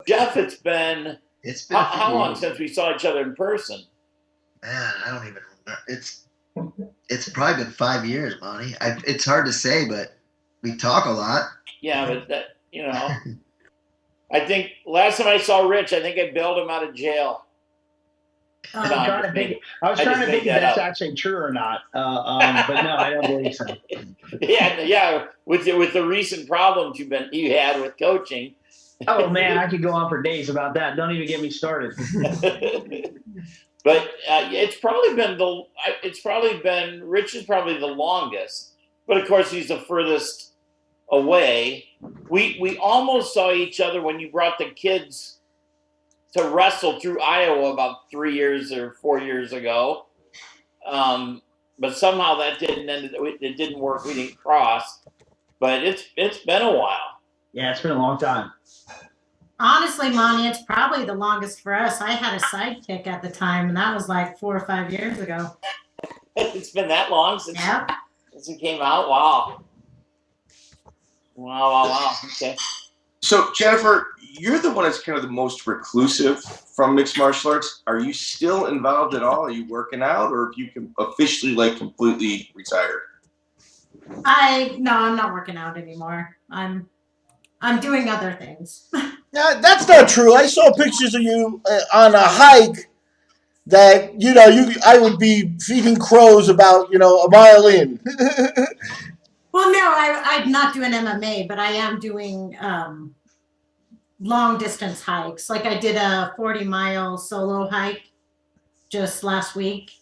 Jeff, it's been how long years. since we saw each other in person? Man, I don't even remember. It's probably been 5 years, Monty. It's hard to say, but we talk a lot. Yeah, but that, I think last time I saw Rich, I think I bailed him out of jail. I'm trying to think. I was trying to think if that's actually true or not. But no, I don't believe so. Yeah. With the recent problems you had with coaching. Oh man, I could go on for days about that. Don't even get me started. But it's probably been Rich is probably the longest, but of course he's the furthest away. We almost saw each other when you brought the kids to wrestle through Iowa about 3 years or 4 years ago, but somehow that didn't end. It didn't work. We didn't cross, but it's been a while. Yeah, it's been a long time. Honestly, Monty, it's probably the longest for us. I had a sidekick at the time, and that was like 4 or 5 years ago. It's been that long since it came out? Wow. Okay. So, Jennifer, you're the one that's kind of the most reclusive from mixed martial arts. Are you still involved at all? Are you working out, or have you officially completely retired? No, I'm not working out anymore. I'm doing other things. That's not true. I saw pictures of you on a hike that, I would be feeding crows about, a mile in. Well, no, I'm not doing MMA, but I am doing long distance hikes. Like I did a 40-mile solo hike just last week.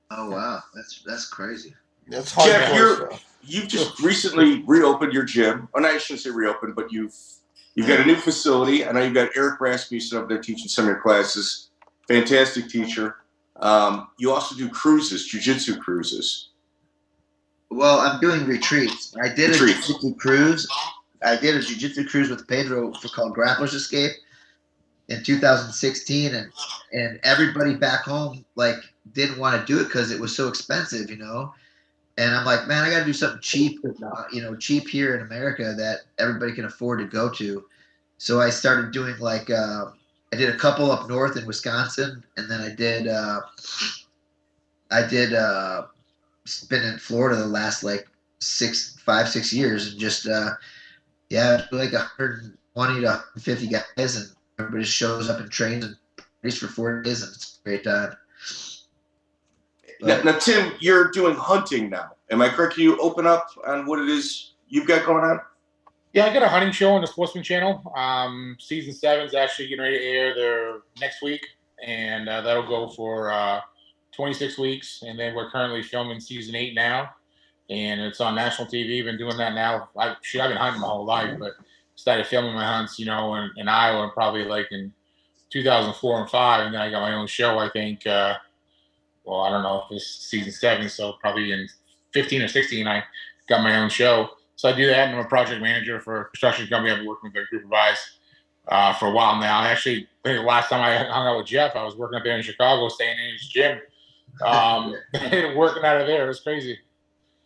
Oh, wow. That's crazy. That's hard. Jeff, you've just recently reopened your gym. Oh, no, I shouldn't say reopened, but you've got a new facility. I know you've got Eric Rasmussen up there teaching some of your classes. Fantastic teacher. You also do cruises, jiu-jitsu cruises. Well, I'm doing retreats. I did a jiu-jitsu cruise. I did a jiu-jitsu cruise with Pedro called Grappler's Escape in 2016, and everybody back home didn't want to do it because it was so expensive, And I'm like, man, I got to do something cheap, cheap here in America that everybody can afford to go to. So I started doing I did a couple up north in Wisconsin, and then I did been in Florida the last 5-6 years, and just 120 to 150 guys, and everybody just shows up and trains and prays for 4 days, and it's a great time. Now, Tim, you're doing hunting now. Am I correct? Can you open up on what it is you've got going on? Yeah, I got a hunting show on the Sportsman Channel. Season 7 is actually getting ready to air there next week, and that'll go for 26 weeks. And then we're currently filming Season 8 now, and it's on national TV. Been doing that now. I've been hunting my whole life, but started filming my hunts, in Iowa, probably in 2004 and 5, and then I got my own show, I think. I don't know if it's Season 7, so probably in 15 or 16, I got my own show. So I do that, and I'm a project manager for a construction company. I've been working with a group of guys for a while now. Actually, I think the last time I hung out with Jeff, I was working up there in Chicago, staying in his gym, working out of there. It was crazy.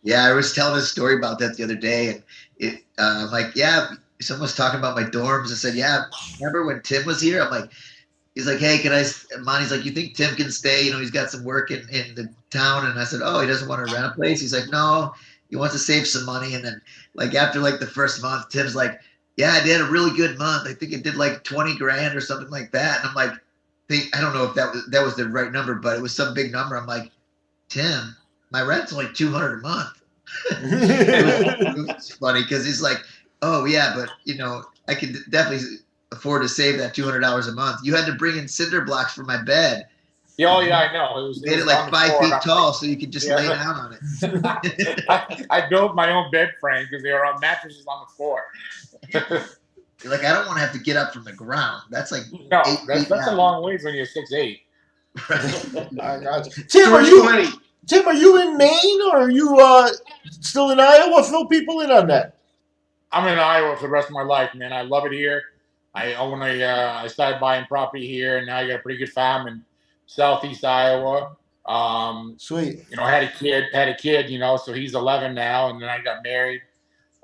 Yeah, I was telling a story about that the other day, and someone was talking about my dorms and said, remember when Tim was here? I'm like, he's like, hey, Monty's like, you think Tim can stay? He's got some work in the town. And I said, oh, he doesn't want to rent a place? He's like, no, he wants to save some money. And then after the first month, Tim's like, yeah, I did a really good month. I think it did $20,000 or something like that. And I'm like, I don't know if that was the right number, but it was some big number. I'm like, Tim, my rent's only $200 a month. It was funny because he's like, oh yeah, but I can definitely afford to save that $200 a month. You had to bring in cinder blocks for my bed. Oh yeah, I know. It was made it 5 feet tall, so you could just lay down on it. I built my own bed frame because they were on mattresses on the floor. You're like, I don't want to have to get up from the ground. That's that's a long ways when you're 6'8". Tim, are you in Maine or are you still in Iowa? Fill people in on that. I'm in Iowa for the rest of my life, man. I love it here. I started buying property here, and now I got a pretty good farm in southeast Iowa. Sweet. I had a kid, so he's 11 now, and then I got married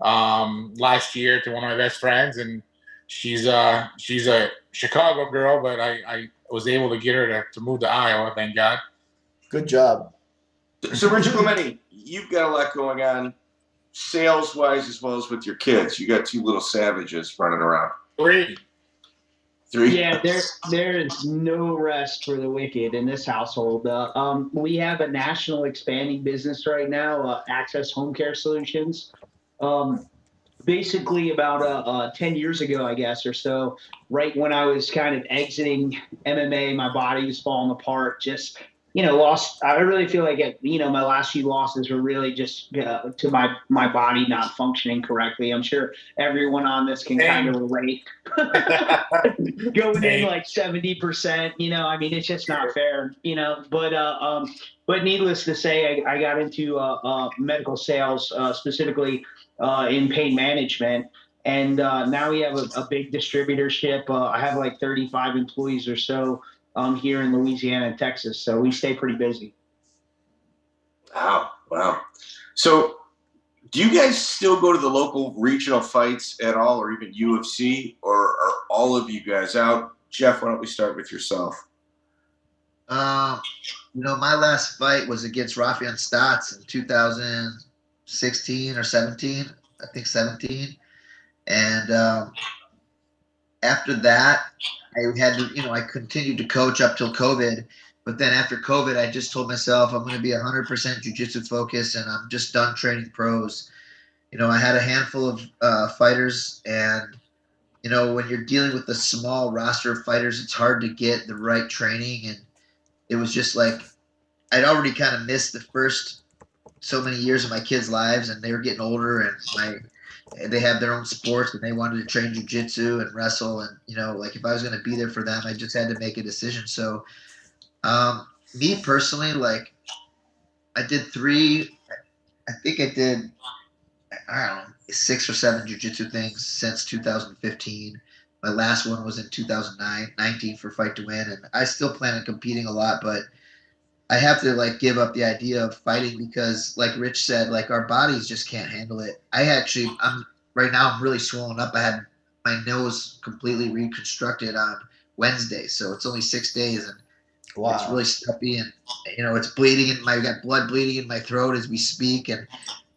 last year to one of my best friends, and she's a Chicago girl, but I was able to get her to move to Iowa. Thank God. Good job. So, Rich Clementi, you've got a lot going on, sales-wise as well as with your kids. You got 2 little savages running around. 3. Yeah, there is no rest for the wicked in this household. We have a national expanding business right now, Access Home Care Solutions. Basically about 10 years ago, I guess, or so, right when I was kind of exiting MMA, my body was falling apart, just lost. I really feel like my last few losses were really just to my body not functioning correctly. I'm sure everyone on this can kind of relate. Going in like 70%, I mean, it's just not fair, But needless to say, I got into medical sales, specifically in pain management. And now we have a big distributorship. I have like 35 employees or so here in Louisiana and Texas. So we stay pretty busy. Wow. So do you guys still go to the local regional fights at all, or even UFC, or are all of you guys out? Jeff, why don't we start with yourself? My last fight was against Raphael Assuncao in 2016 or 17. I think 17. And after that, I had to, I continued to coach up till COVID. But then after COVID, I just told myself I'm going to be 100% jiu-jitsu focused, and I'm just done training pros. I had a handful of fighters, and, when you're dealing with a small roster of fighters, it's hard to get the right training. And it was just like I'd already kind of missed the first so many years of my kids' lives, and they were getting older, and they have their own sports, and they wanted to train jiu-jitsu and wrestle. And, if I was going to be there for them, I just had to make a decision. So me personally, I did 3, I think I did, I don't know, 6 or 7 jiu-jitsu things since 2015. My last one was in 2019 for Fight to Win. And I still plan on competing a lot, but I have to give up the idea of fighting because, like Rich said, our bodies just can't handle it. Right now I'm really swollen up. I had my nose completely reconstructed on Wednesday, so it's only 6 days, and wow. It's really stuffy, and it's bleeding, and I got blood bleeding in my throat as we speak, and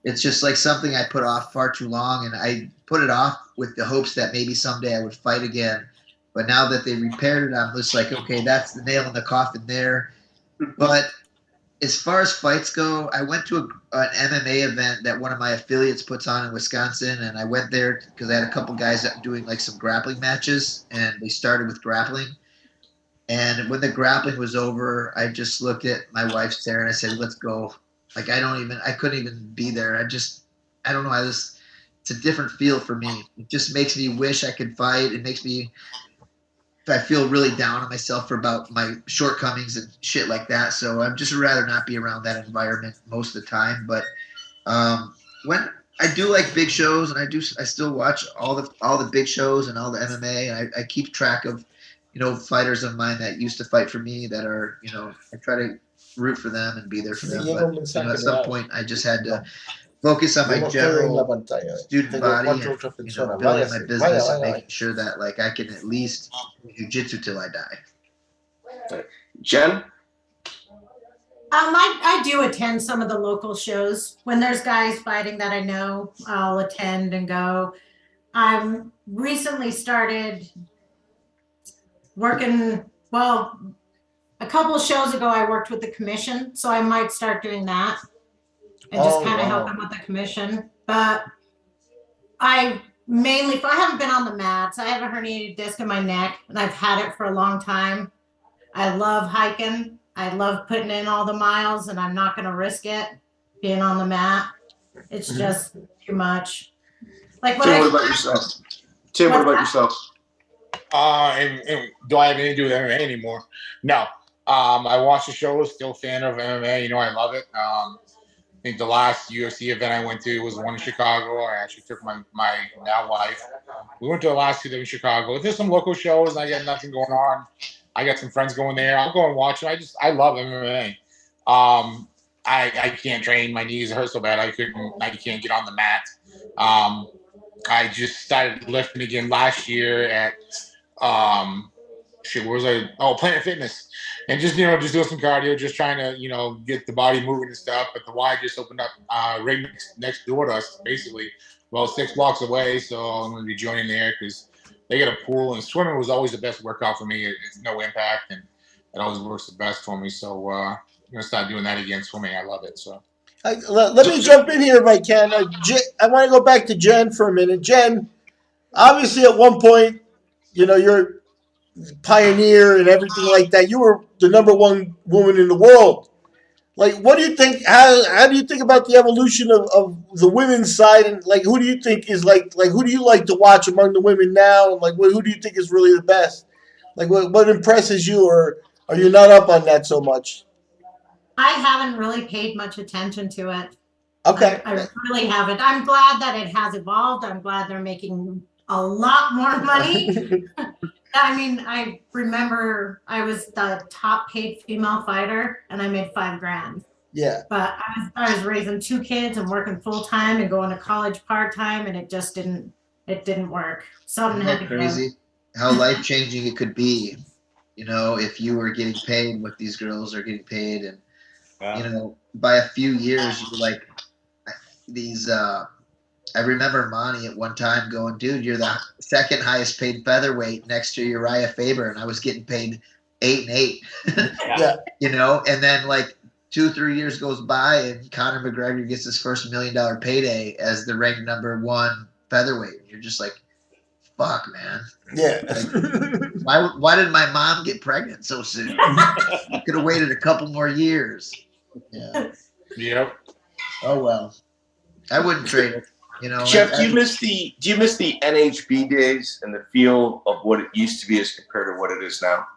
it's just something I put off far too long, and I put it off with the hopes that maybe someday I would fight again. But now that they repaired it, I'm just okay, that's the nail in the coffin there. But as far as fights go, I went to an MMA event that one of my affiliates puts on in Wisconsin, and I went there because I had a couple guys that were doing some grappling matches, and they started with grappling. And when the grappling was over, I just looked at my wife's there and I said, "Let's go." I couldn't even be there. I don't know. It's a different feel for me. It just makes me wish I could fight. It makes me, I feel really down on myself about my shortcomings and shit like that. So I'd just rather not be around that environment most of the time. But when I do big shows, and I still watch all the big shows and all the MMA, and I keep track of, fighters of mine that used to fight for me that are, I try to root for them and be there for them. But at some point, I just had to focus on my general student body and building my business and making sure that I can at least do jiu-jitsu till I die. Jen? I do attend some of the local shows. When there's guys fighting that I know, I'll attend and go. I'm recently started working, a couple of shows ago I worked with the commission, so I might start doing that and just kind of help them with the commission. But I haven't been on the mats. I have a herniated disc in my neck, and I've had it for a long time. I love hiking. I love putting in all the miles, and I'm not going to risk it being on the mat. It's just too much. Tim, what about yourself? What about yourself? And do I have anything to do with MMA anymore? No. I watch the shows, still a fan of MMA. I love it. I think the last UFC event I went to was one in Chicago. I actually took my now wife. We went to the last 2 in Chicago. There's some local shows, and I got nothing going on. I got some friends going there. I'll go and watch it. I love MMA. I can't train. My knees hurt so bad I can't get on the mat. I just started lifting again last year at where was I? Oh, Planet Fitness, and just just doing some cardio, just trying to get the body moving and stuff. But the Y just opened up right next door to us, basically, well 6 blocks away. So I'm going to be joining there because they got a pool, and swimming was always the best workout for me. It's no impact, and it always works the best for me. So I'm going to start doing that again. Swimming, I love it. So. Let me jump in here if I can. I want to go back to Jen for a minute. Jen, obviously at one point, you're pioneer and everything like that. You were the #1 woman in the world. Like, what do you think? How do you think about the evolution of the women's side? And like, who do you think is who do you like to watch among the women now? And like, who do you think is really the best? Like, what impresses you, or are you not up on that so much? I haven't really paid much attention to it. Okay. I really haven't. I'm glad that it has evolved. I'm glad they're making a lot more money. I mean, I remember I was the top paid female fighter and I made $5,000. Yeah. But I was raising 2 kids and working full time and going to college part time, and it just didn't work. Something had to crazy how life changing it could be, if you were getting paid what these girls are getting paid, and by a few years you were like these I remember Monty at one time going, dude, you're the second highest paid featherweight next to Uriah Faber, and I was getting paid 8 and 8. Yeah. And then like 2-3 years goes by and Conor McGregor gets his first $1 million payday as the ranked #1 featherweight. And you're just like, fuck, man. Yeah. Like, why did my mom get pregnant so soon? Could have waited a couple more years. Yeah. Yep. Oh well. I wouldn't trade it. Jeff, do you miss the NHB days and the feel of what it used to be as compared to what it is now?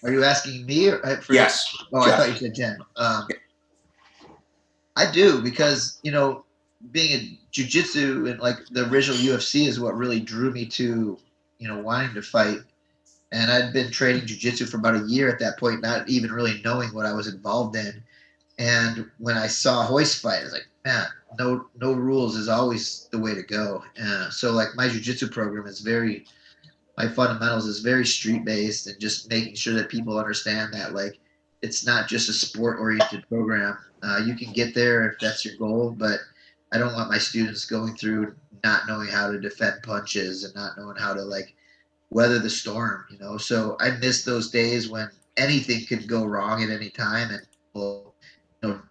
Are you asking me? Yes. Oh, Jeff. I thought you said Jen. I do, because being a jiu-jitsu and like the original UFC is what really drew me to wanting to fight. And I'd been training jiu-jitsu for about a year at that point, not even really knowing what I was involved in. And when I saw Hoist fight, I was like, man, no rules is always the way to go. So like my jiu-jitsu program is my fundamentals is very street-based, and just making sure that people understand that like it's not just a sport-oriented program. You can get there if that's your goal, but I don't want my students going through not knowing how to defend punches and not knowing how to like weather the storm, So I miss those days when anything could go wrong at any time, and people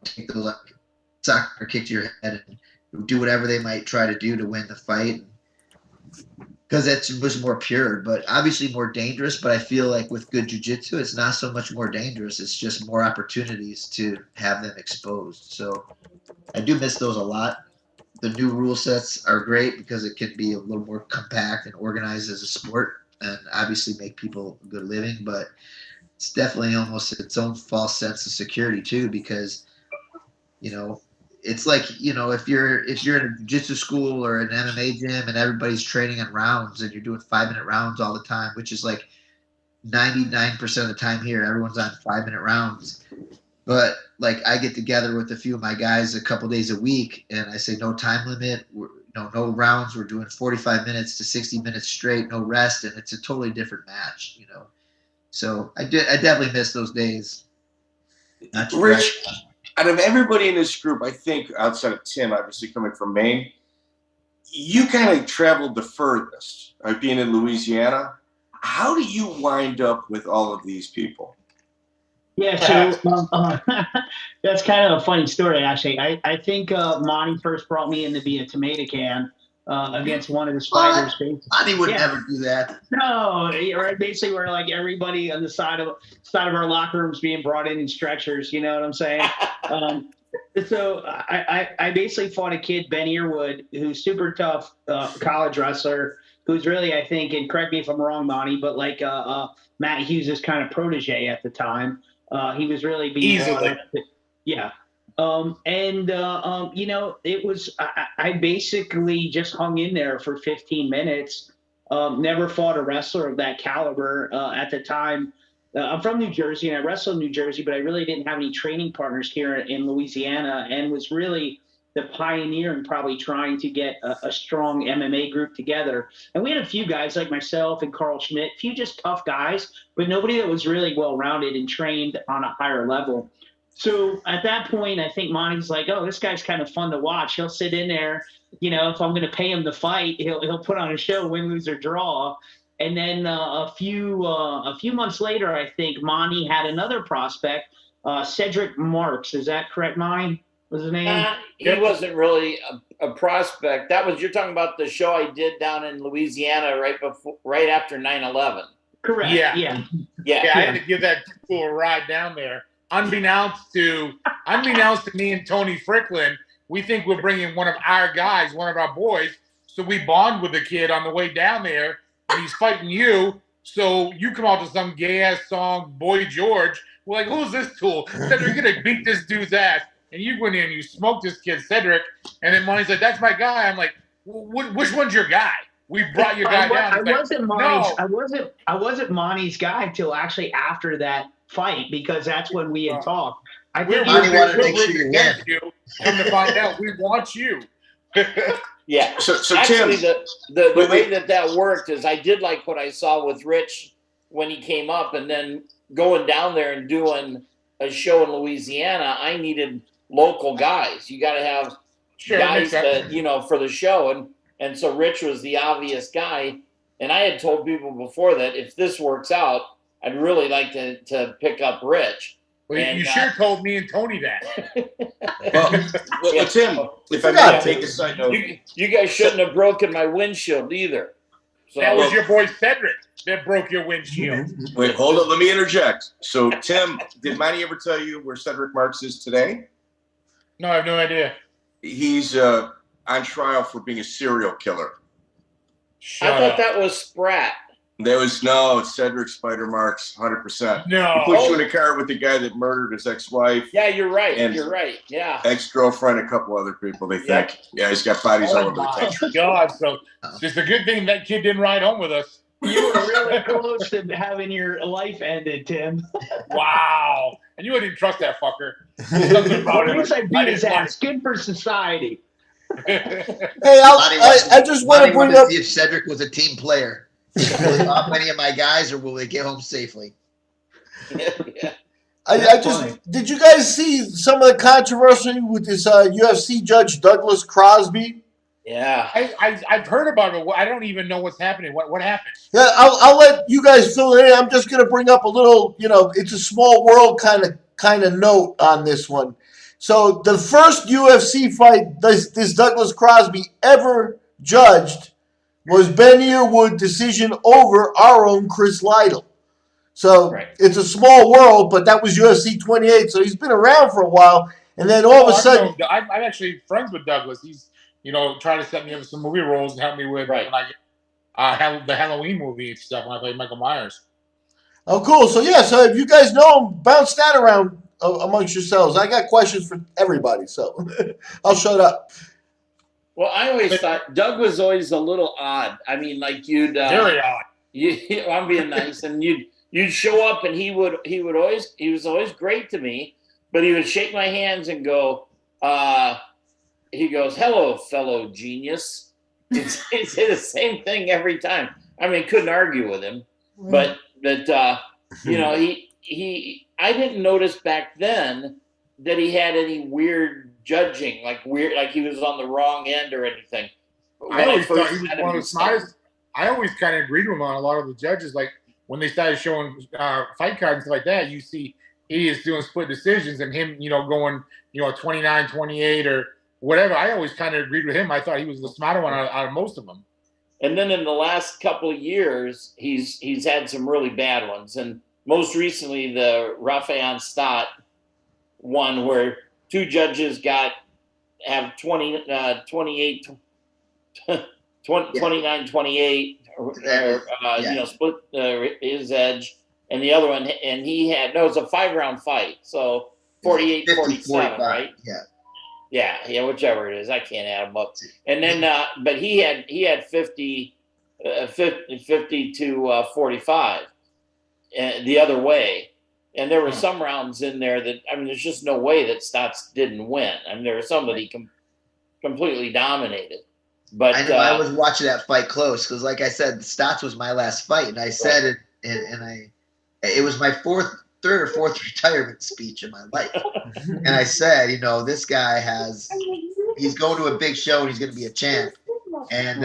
take the like soccer kick to your head and do whatever they might try to do to win the fight, because it was more pure, but obviously more dangerous. But I feel like with good jiu-jitsu, it's not so much more dangerous. It's just more opportunities to have them exposed. So I do miss those a lot. The new rule sets are great because it can be a little more compact and organized as a sport, and obviously make people a good living, but it's definitely almost its own false sense of security too, because it's like if you're in a jiu-jitsu school or an MMA gym and everybody's training on rounds and you're doing 5-minute rounds all the time, which is like 99% of the time here, everyone's on 5-minute rounds. But like I get together with a few of my guys a couple days a week, and I say no time limit, no rounds. We're doing 45 minutes to 60 minutes straight, no rest, and it's a totally different match, So I definitely miss those days. Rich, out of everybody in this group, I think outside of Tim, obviously coming from Maine, you kind of traveled the furthest, right? Being in Louisiana. How do you wind up with all of these people? Yeah, so that's kind of a funny story, actually. I think Monty first brought me in to be a tomato can against one of his fighters. Monty would never do that. No, right? Basically, we're like everybody on the side of our locker rooms being brought in stretchers. You know what I'm saying? So I basically fought a kid, Ben Earwood, who's super tough college wrestler, who's really, I think, and correct me if I'm wrong, Monty, but like Matt Hughes' kind of protege at the time. He was really being easily. Yeah. It was, I basically just hung in there for 15 minutes. Never fought a wrestler of that caliber at the time. I'm from New Jersey and I wrestled in New Jersey, but I really didn't have any training partners here in Louisiana, and was really the pioneer in probably trying to get a strong MMA group together. And we had a few guys like myself and Carl Schmidt, a few just tough guys, but nobody that was really well-rounded and trained on a higher level. So at that point, I think Monty's like, oh, this guy's kind of fun to watch. He'll sit in there. If I'm going to pay him to fight, he'll put on a show, win, lose, or draw. And then a few months later, I think Monty had another prospect, Cedric Marks. Is that correct, Monty? Was his name? He wasn't really a prospect. You're talking about the show I did down in Louisiana right after 9/11. Correct. Yeah. I had to give that fool a ride down there. Unbeknownst to me and Tony Fricklin, we think we're bringing one of our guys, one of our boys. So we bond with the kid on the way down there, and he's fighting you. So you come out to some gay ass song, Boy George. We're like, who's this tool? Cedric, you're gonna beat this dude's ass. And you went in and you smoked this kid, Cedric. And then Monty's like, that's my guy. I'm like, which one's your guy? We brought your guy down. I wasn't Monty's guy until actually after that fight, because that's when we had talked. I think Monty wanted to make sure you win. Come to find out, we want you. Yeah. So actually, Tim, the way that worked is I did like what I saw with Rich when he came up, and then going down there and doing a show in Louisiana. I needed local guys. You got to have guys that for the show, and so Rich was the obvious guy. And I had told people before that if this works out, I'd really like to pick up Rich. Well, you sure told me and Tony that. well, Tim, if I may take a side note. You guys shouldn't have broken my windshield either. So, that was your boy Cedric that broke your windshield. Wait, hold on. Let me interject. So, Tim, did Monty ever tell you where Cedric Marks is today? No, I have no idea. He's on trial for being a serial killer. I thought that was Spratt. It's Cedric Spider Marks, 100%. No. He put you in a car with the guy that murdered his ex-wife. Yeah, you're right. And you're right. Yeah. Ex-girlfriend, a couple other people, they think. Yeah, he's got bodies all over the country. God, so it's a good thing that kid didn't ride home with us. You were really close to having your life ended, Tim. Wow. And you didn't trust that fucker. At least I beat his ass. Good for society. Hey, I just want to bring up. See if Cedric was a team player. Will he off any of my guys, or will they get home safely? Did you guys see some of the controversy with this UFC judge Douglas Crosby? Yeah, I've heard about it. I don't even know what's happening. What happened? Yeah, I'll let you guys fill it in. I'm just going to bring up a little, it's a small world kind of note on this one. So the first UFC fight this Douglas Crosby ever judged was Ben Earwood decision over our own Chris Lytle. So It's a small world, but that was UFC 28. So he's been around for a while, and then all of a sudden, I'm actually friends with Douglas. He's trying to set me up with some movie roles and help me with when I the Halloween movie and stuff when I played Michael Myers. Oh, cool. So so if you guys know him, bounce that around amongst yourselves. I got questions for everybody, so I'll shut up. Well, I always thought Doug was always a little odd. I mean, like you'd very odd. I'm being nice, and you'd show up, and he was always great to me, but he would shake my hands and go, he goes, "Hello, fellow genius." He'd say the same thing every time. I mean, couldn't argue with him, but he I didn't notice back then that he had any weird judging, like he was on the wrong end or anything. I always thought he was one of the smartest. I always kind of agreed with him on a lot of the judges. Like when they started showing fight cards and stuff like that, you see idiots doing split decisions and him, going, 29-28 or whatever. I always kind of agreed with him. I thought he was the smarter one out of most of them. And then in the last couple of years, he's had some really bad ones. And most recently, the Raphael Assuncao one where two judges have 29-28, split his edge, and the other one, and it was a 5-round fight, so 48-47, right? Yeah, whichever it is, I can't add them up. And then, but he had 50 to 45, the other way. And there were some rounds in there that, there's just no way that Stotts didn't win. There was some that he completely dominated. But I know I was watching that fight close because, like I said, Stotts was my last fight, and I said it, and it was my third or fourth retirement speech in my life, and I said, this guy he's going to a big show and he's going to be a champ, and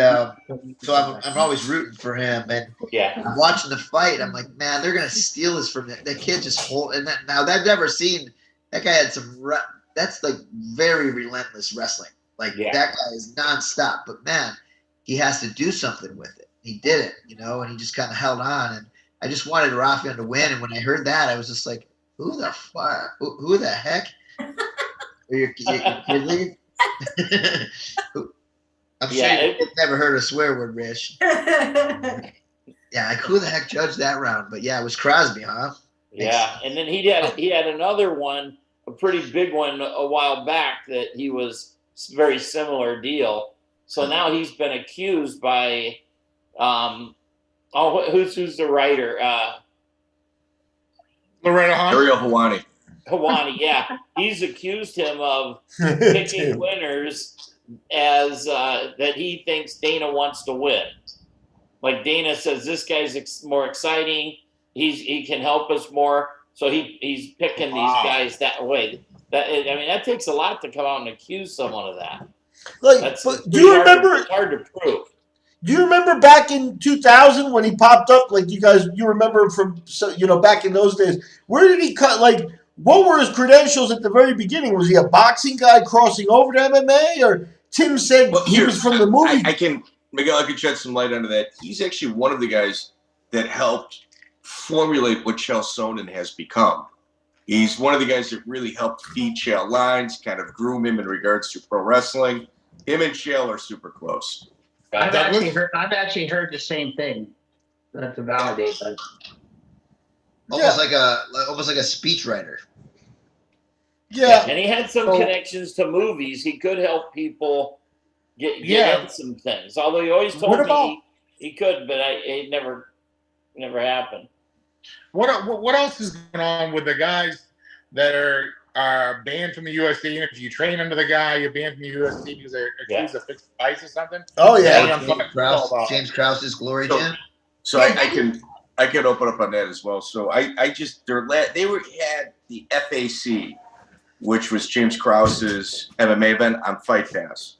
so I'm always rooting for him, and I'm watching the fight. I'm like, man, they're going to steal this from that kid. Just hold, and now I've never seen that guy had that's like very relentless wrestling. Like that guy is nonstop, but man, he has to do something with it. He did it, and he just kind of held on. And I just wanted Raphael to win. And when I heard that, I was just like, who the fuck? Who the heck? Are you kidding? I'm sure you've never heard a swear word, Rich. Yeah, like who the heck judged that round? But yeah, it was Crosby, huh? Yeah, and then he had another one, a pretty big one a while back that he was very similar deal. So now he's been accused by, who's the writer? Loretta Hunt? Ariel Hawani, yeah. He's accused him of picking winners as that he thinks Dana wants to win. Like Dana says, this guy's more exciting. He can help us more. So he's picking these guys that way. That takes a lot to come out and accuse someone of that. Do you remember? It's hard to prove. Do you remember back in 2000 when he popped up? Like you remember him from back in those days. Where did he cut? Like, what were his credentials at the very beginning? Was he a boxing guy crossing over to MMA, or Tim said he was from the movie? I can shed some light onto that. He's actually one of the guys that helped formulate what Chael Sonnen has become. He's one of the guys that really helped feed Chael lines, kind of groom him in regards to pro wrestling. Him and Chael are super close. I've actually heard the same thing. Not to validate, but almost like a speechwriter. Yeah, and he had some connections to movies. He could help people get in some things. Although he always told me he could, but it never happened. What else is going on with the guys that are banned from the UFC? And if you train under the guy, you're banned from the UFC because they're accused of fixed fights or something. Oh yeah, James Krause's Glory Gym. So I can open up on that as well. So they had the FAC, which was James Krause's MMA event on Fight Pass.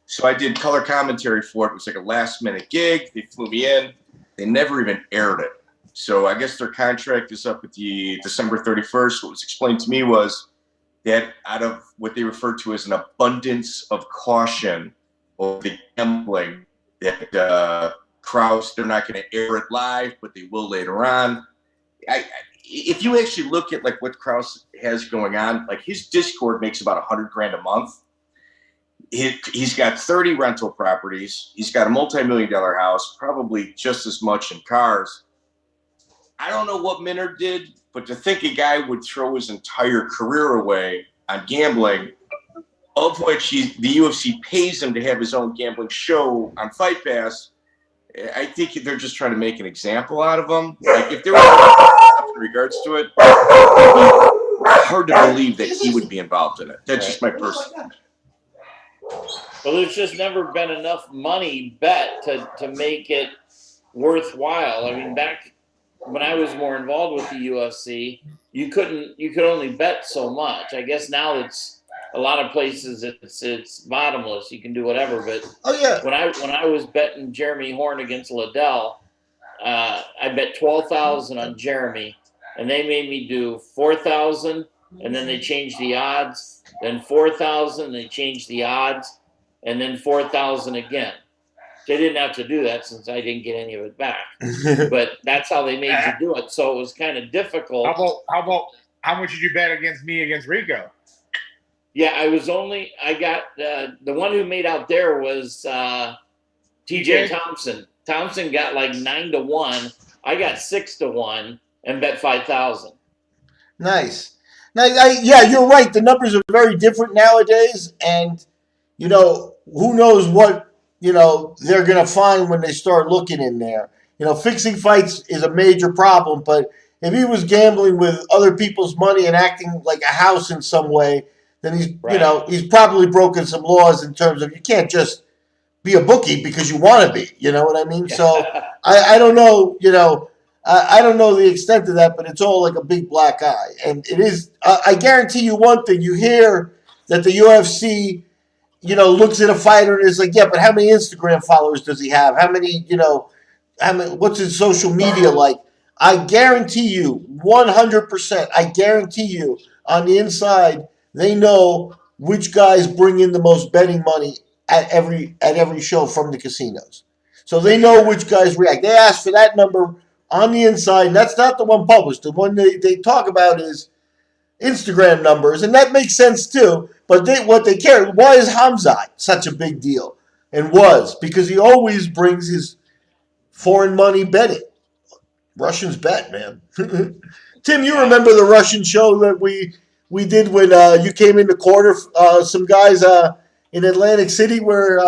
So I did color commentary for it. It was like a last minute gig. They flew me in. They never even aired it. So I guess their contract is up at the December 31st. What was explained to me was that out of what they referred to as an abundance of caution over the gambling, that Krause, they're not going to air it live, but they will later on. If you actually look at like what Krause has going on, like his Discord makes about $100,000 a month. He's got 30 rental properties. He's got a multi-million-dollar house, probably just as much in cars. I don't know what Minard did, but to think a guy would throw his entire career away on gambling, of which the UFC pays him to have his own gambling show on Fight Pass, I think they're just trying to make an example out of him. Like if there was in regards to it, hard to believe that he would be involved in it. That's just my personal. Well, there's just never been enough money bet to make it worthwhile. I mean, back when I was more involved with the UFC, you could only bet so much. I guess now it's a lot of places it's bottomless. You can do whatever. But when I was betting Jeremy Horn against Liddell, I bet $12,000 on Jeremy, and they made me do $4,000, and then they changed the odds. Then $4,000, they changed the odds, and then $4,000 again. They didn't have to do that since I didn't get any of it back. But that's how they made you do it. So it was kind of difficult. How much did you bet against me against Rico? Yeah, I got the one who made out there was TJ Thompson. Thompson got like 9-1. I got 6-1 and bet 5,000. Nice. Now, you're right. The numbers are very different nowadays, and who knows what they're going to find when they start looking in there. Fixing fights is a major problem, but if he was gambling with other people's money and acting like a house in some way, then he's probably broken some laws in terms of you can't just be a bookie because you want to be. You know what I mean? So I don't know. I don't know the extent of that, but it's all like a big black eye, and it is. I guarantee you one thing: you hear that the UFC, looks at a fighter and is like, yeah, but how many Instagram followers does he have? How many, what's his social media like? I guarantee you, 100%. I guarantee you, on the inside, they know which guys bring in the most betting money at every show from the casinos. So they know which guys react. They ask for that number on the inside. And that's not the one published. The one they talk about is Instagram numbers, and that makes sense too. But what they care, why is Hamzat such a big deal? And because he always brings his foreign money betting. Russians bet, man. Tim, you remember the Russian show that we did when you came in the quarter? Some guys in Atlantic City where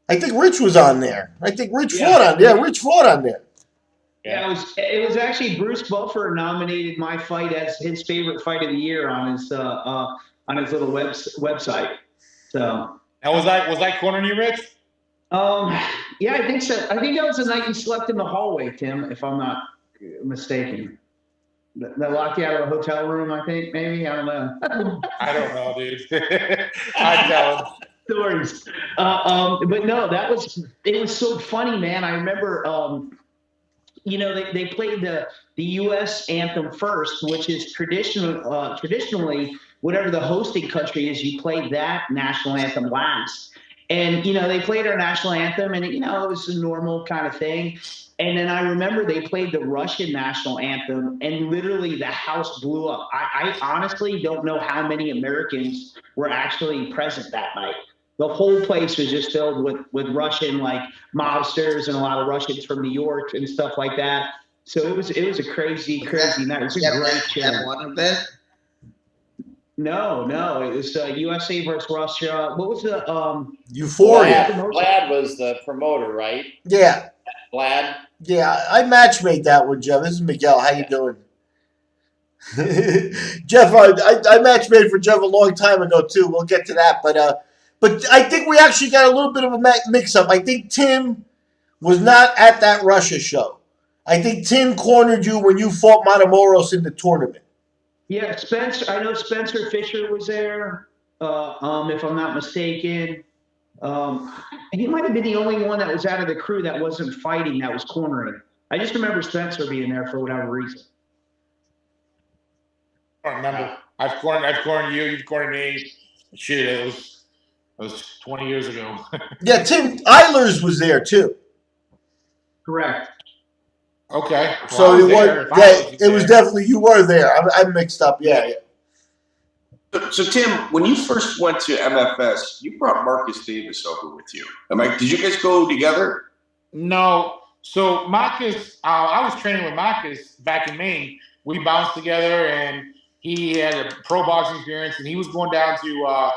I think Rich was on there. I think Rich fought on. Yeah, Rich fought on there. Yeah, it was actually Bruce Buffer nominated my fight as his favorite fight of the year on his little website. So. And was I cornering you, Rich? Yeah, I think so. I think that was the night you slept in the hallway, Tim, if I'm not mistaken. They locked you out of a hotel room, I think, maybe. I don't know. I don't know, dude. I tell stories. But no, it was so funny, man. I remember, they played the U.S. anthem first, which is traditionally, whatever the hosting country is, you play that national anthem last. And, they played our national anthem, and, it was a normal kind of thing. And then I remember they played the Russian national anthem, and literally the house blew up. I honestly don't know how many Americans were actually present that night. The whole place was just filled with Russian, like, mobsters and a lot of Russians from New York and stuff like that. So it was a crazy night. It was a great show. No, it was USA versus Russia. What was the Euphoria? Vlad was the promoter, right? Yeah. Vlad? Yeah, I matchmade that one, Jeff. This is Miguel. How you doing? Jeff, I matchmade for Jeff a long time ago, too. We'll get to that. But I think we actually got a little bit of a mix-up. I think Tim was not at that Russia show. I think Tim cornered you when you fought Matamoros in the tournament. Yeah, Spencer. I know Spencer Fisher was there, if I'm not mistaken. He might have been the only one that was out of the crew that wasn't fighting, that was cornering. I just remember Spencer being there for whatever reason. I don't remember. I've cornered you. You've cornered me. Shit, it was 20 years ago. Yeah, Tim Eilers was there too. Correct. Okay. Well, so it was definitely, you were there. I'm mixed up. Yeah. So Tim, when you first went to MFS, you brought Marcus Davis over with you. Did you guys go together? No. So Marcus, I was training with Marcus back in Maine. We bounced together, and he had a pro boxing experience, and he was going down to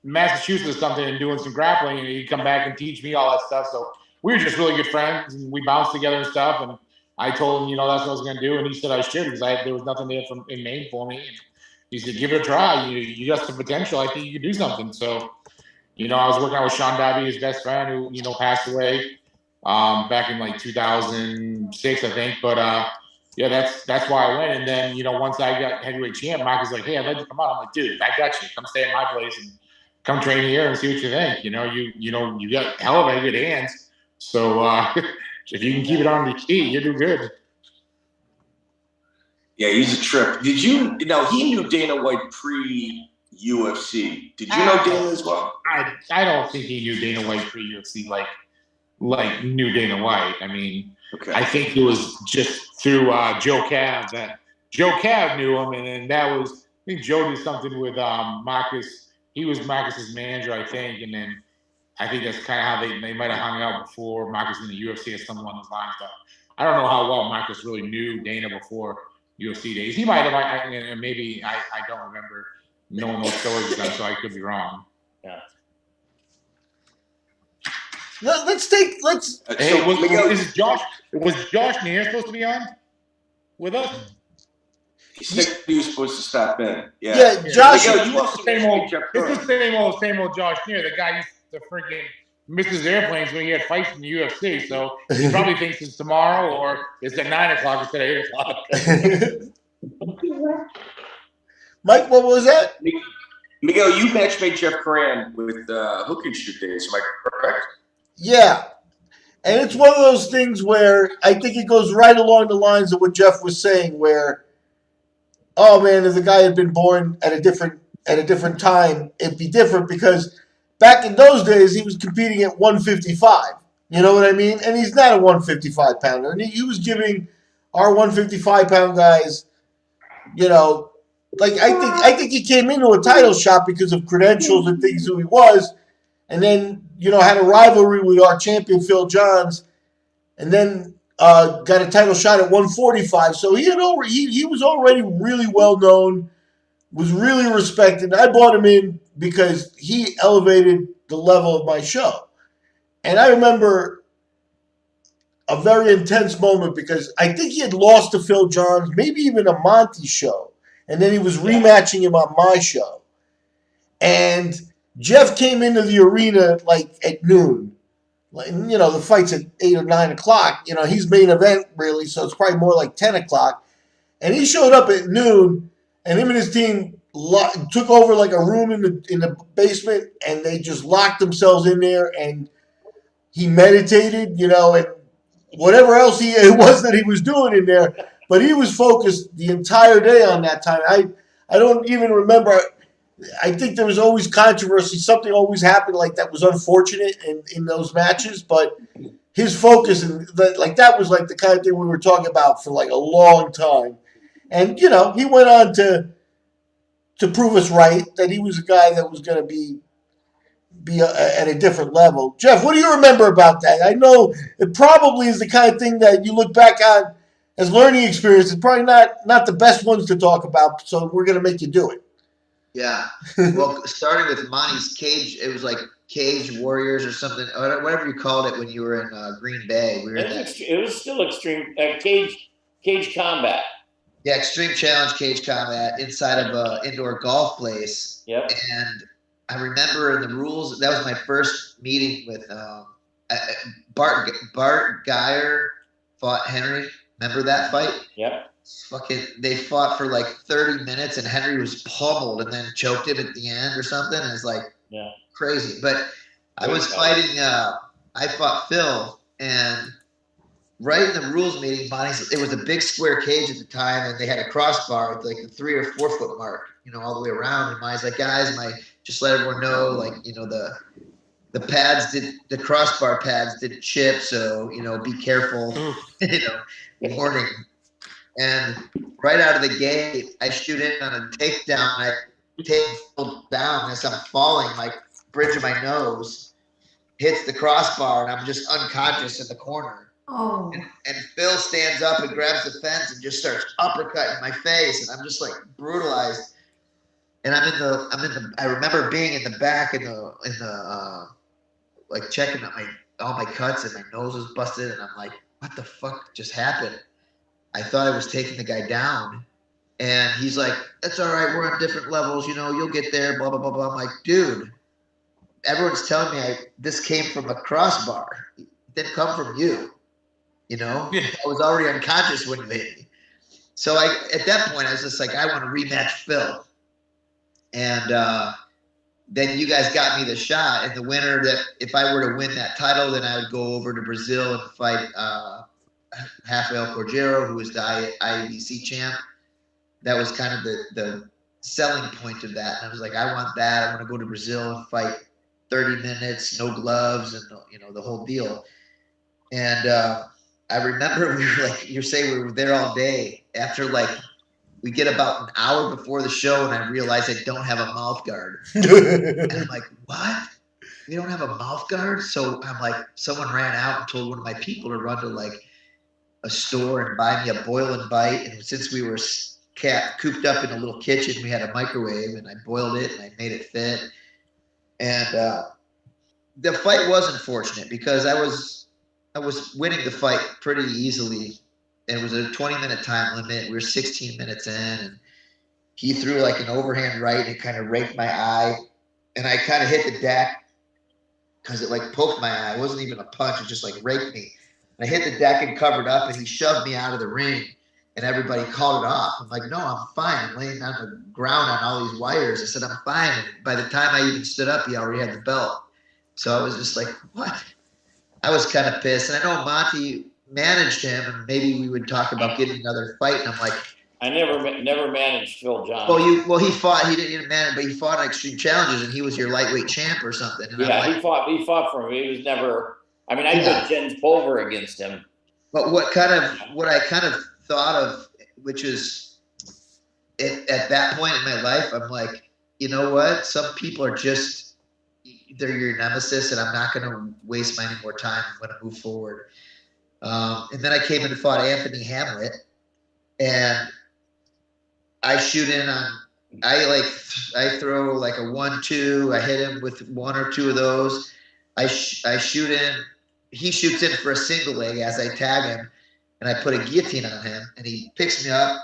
Massachusetts or something and doing some grappling, and he'd come back and teach me all that stuff. So we were just really good friends, and we bounced together and stuff. And I told him, that's what I was going to do, and he said I should because there was nothing there in Maine for me. And he said, "Give it a try. You got some potential. I think you could do something." So, I was working out with Sean Darby, his best friend, who passed away back in like 2006, I think. But that's why I went. And then once I got heavyweight champ, Mike was like, "Hey, I'd like to come out." I'm like, "Dude, I got you. Come stay at my place and come train here and see what you think. You got hell of a good hands." So if you can keep it on the key, you do good. Yeah, he's a trip. Did you know he knew Dana White pre-UFC? Did you know Dana as well? I don't think he knew Dana White pre-UFC like knew Dana White. I mean, okay. I think it was just through Joe Cav that Joe Cav knew him, and then that was, I think Joe did something with Marcus. He was Marcus's manager, I think, and then I think that's kind of how they might have hung out before Marcus in the UFC or something along those lines. But I don't know how well Marcus really knew Dana before UFC days. He might have, maybe I don't remember knowing those stories, so I could be wrong. Yeah. Let's. Hey, was Josh Nair supposed to be on with us? He said he was supposed to stop in. Yeah, Josh. Miguel, you also It's the same old Josh Neer. The guy used to freaking miss his airplanes when he had fights in the UFC. So he probably thinks it's tomorrow or it's at 9 o'clock instead of 8 o'clock. Mike, what was that? Miguel, you matchmade Jeff Curran with HOOKnSHOOT days. Am I correct? Yeah. And it's one of those things where I think it goes right along the lines of what Jeff was saying, where, oh man, if the guy had been born at a different time, it'd be different, because back in those days he was competing at 155. You know what I mean? And he's not a 155 pounder. And he was giving our 155 pound guys, you know, like I think he came into a title shot because of credentials and things who he was, and then, you know, had a rivalry with our champion Phil Johns, and then got a title shot at 145. So he was already really well known, was really respected. I brought him in because he elevated the level of my show. And I remember a very intense moment because I think he had lost to Phil Johns, maybe even a Monte show. And then he was rematching him on my show. And Jeff came into the arena like at noon. Like, you know, the fight's at 8 or 9 o'clock. You know, he's main event really, so it's probably more like 10 o'clock. And he showed up at noon, and him and his team took over like a room in the basement, and they just locked themselves in there, and he meditated, you know, and whatever else it was that he was doing in there. But he was focused the entire day on that time. I don't even remember. I think there was always controversy. Something always happened like that was unfortunate in those matches. But his focus, and that was like the kind of thing we were talking about for like a long time. And, you know, he went on to prove us right, that he was a guy that was going to be at a different level. Jeff, what do you remember about that? I know it probably is the kind of thing that you look back on as learning experience. It's probably not the best ones to talk about, so we're going to make you do it. Yeah. Well, starting with Monty's Cage, it was like Cage Warriors or something, or whatever you called it when you were in Green Bay. It was still extreme cage combat. Yeah, Extreme Challenge Cage Combat inside of an indoor golf place. Yep. And I remember in the rules, that was my first meeting with Bart Geyer fought Henry. Remember that fight? Yep. They fought for like 30 minutes, and Henry was pummeled and then choked him at the end or something. And it's like crazy. But I was fighting, I fought Phil, and right in the rules meeting, it was a big square cage at the time, and they had a crossbar at like the 3 or 4 foot mark, you know, all the way around. And Monty's like, guys, just let everyone know, like, you know, the crossbar pads didn't chip, so, you know, be careful, you know, warning. And right out of the gate, I shoot in on a takedown. I take Phil down as I'm falling, like bridge of my nose hits the crossbar, and I'm just unconscious in the corner. Oh. And Phil stands up and grabs the fence and just starts uppercutting my face, and I'm just like brutalized. And I remember being in the back in the like checking out all my cuts, and my nose was busted, and I'm like, what the fuck just happened? I thought I was taking the guy down, and he's like, that's all right, we're on different levels, you know, you'll get there, blah, blah, blah, blah. I'm like, dude, everyone's telling me this came from a crossbar. It didn't come from you, you know? Yeah. I was already unconscious when you hit me. So at that point, I was just like, I want to rematch Phil. And then you guys got me the shot, and the winner, that if I were to win that title, then I would go over to Brazil and fight Raphael Assuncao, who was the IABC champ. That was kind of the selling point of that. And I was like, I want that. I want to go to Brazil and fight 30 minutes, no gloves, and, you know, the whole deal. And I remember we were like, you're saying we were there all day. After like, we get about an hour before the show, and I realize I don't have a mouth guard. And I'm like, what? We don't have a mouth guard? So I'm like, someone ran out and told one of my people to run to like a store and buy me a boil and bite. And since we were cooped up in a little kitchen, we had a microwave, and I boiled it and I made it fit. And the fight was unfortunate because I was winning the fight pretty easily it was a 20-minute time limit. We were 16 minutes in, and he threw like an overhand right, and it kind of raked my eye, and I kind of hit the deck because it like poked my eye. It wasn't even a punch; it just like raked me. And I hit the deck and covered up, and he shoved me out of the ring, and everybody called it off. I'm like, no, I'm fine. I'm laying on the ground on all these wires. I said, I'm fine. And by the time I even stood up, he already had the belt. So I was just like, what? I was kind of pissed. And I know Monte managed him, and maybe we would talk about getting another fight. And I'm like, I never managed Phil John. He fought. He didn't manage, but he fought on Extreme Challenges, and he was your lightweight champ or something. And yeah, like, he fought for me. He was never. I mean, I put Jens Pulver against him. But what I kind of thought of, which is at that point in my life, I'm like, you know what? Some people are just, they're your nemesis, and I'm not going to waste any more time. I'm going to move forward. And then I came in and fought Anthony Hamlet, and I shoot in on, I throw like a 1-2. I hit him with one or two of those. I shoot in. He shoots in for a single leg as I tag him, and I put a guillotine on him, and he picks me up,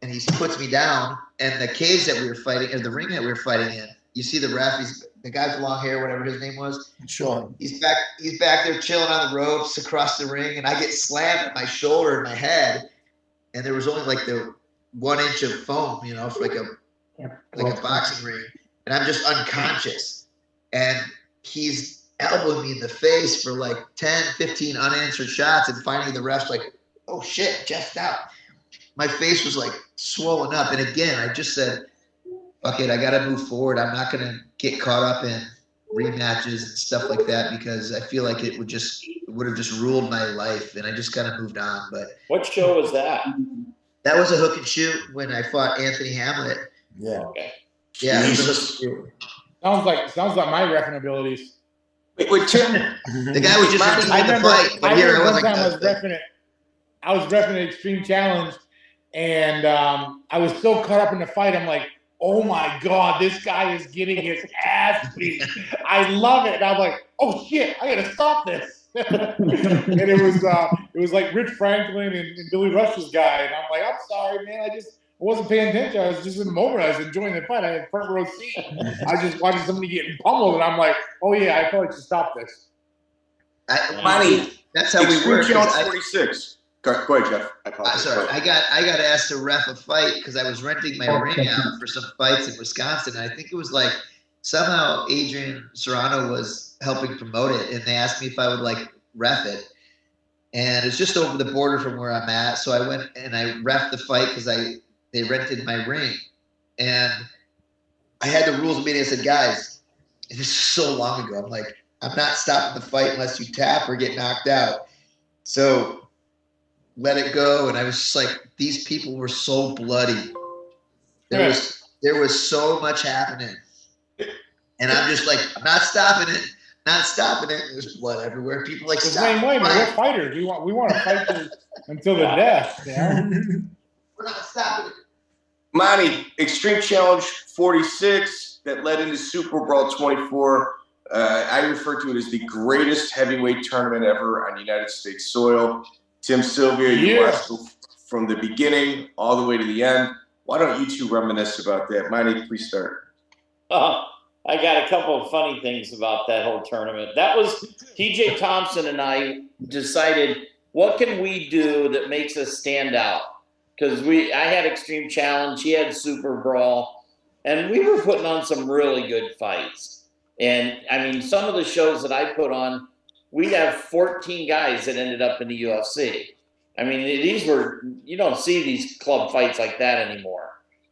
and he puts me down. And the cage that we were fighting, or the ring that we were fighting in, you see the ref, the guy with long hair, whatever his name was. Sean. He's back there chilling on the ropes across the ring, and I get slammed at my shoulder and my head, and there was only like the 1 inch of foam, you know, for like a boxing ring, and I'm just unconscious, and he's elbowed me in the face for like 10, 15 unanswered shots, and finally the ref's like, oh shit, Jeff's out. My face was like swollen up, and again, I just said, fuck it, I gotta move forward. I'm not gonna get caught up in rematches and stuff like that, because I feel like it would have just ruled my life, and I just kind of moved on. But what show was that? That was a hook and shoot when I fought Anthony Hamlet. Yeah. Okay. Yeah. Sounds like my reffing abilities. Wait, Tim. The guy was just enjoying the fight, but here I was like, I was reffing an Extreme Challenge, and I was so caught up in the fight. I'm like, oh my God, this guy is getting his ass beat. I love it. And I'm like, oh shit, I gotta stop this. And it was like Rich Franklin and Billy Rush's guy, and I'm like, I'm sorry, man, I wasn't paying attention. I was just in the moment. I was enjoying the fight. I had front row seat. I was just watching somebody getting pummeled, and I'm like, oh yeah, I probably should stop this. Monty, that's how we work. Challenge 46. Go ahead, Jeff. I apologize. Sorry, I got asked to ref a fight because I was renting my ring out for some fights in Wisconsin, and I think it was like somehow Adrian Serrano was helping promote it, and they asked me if I would like ref it, and it's just over the border from where I'm at. So I went and I reffed the fight because they rented my ring, and I had the rules meeting. I said, guys, and this is so long ago. I'm like, I'm not stopping the fight unless you tap or get knocked out. So let it go. And I was just like, these people were so bloody. There was so much happening. And I'm just like, I'm not stopping it. Not stopping it. There's blood everywhere. People like, stop. Wait, man, what fighters? We want to fight until the death. Yeah? We're not stopping it. Monty, Extreme Challenge 46 that led into SuperBrawl 24. I refer to it as the greatest heavyweight tournament ever on United States soil. Tim, Sylvia, you watched from the beginning all the way to the end. Why don't you two reminisce about that? Monty, please start. I got a couple of funny things about that whole tournament. That was TJ Thompson and I decided, what can we do that makes us stand out? Because I had Extreme Challenge, he had SuperBrawl, and we were putting on some really good fights. And I mean, some of the shows that I put on, we'd have 14 guys that ended up in the UFC. I mean, these were, you don't see these club fights like that anymore.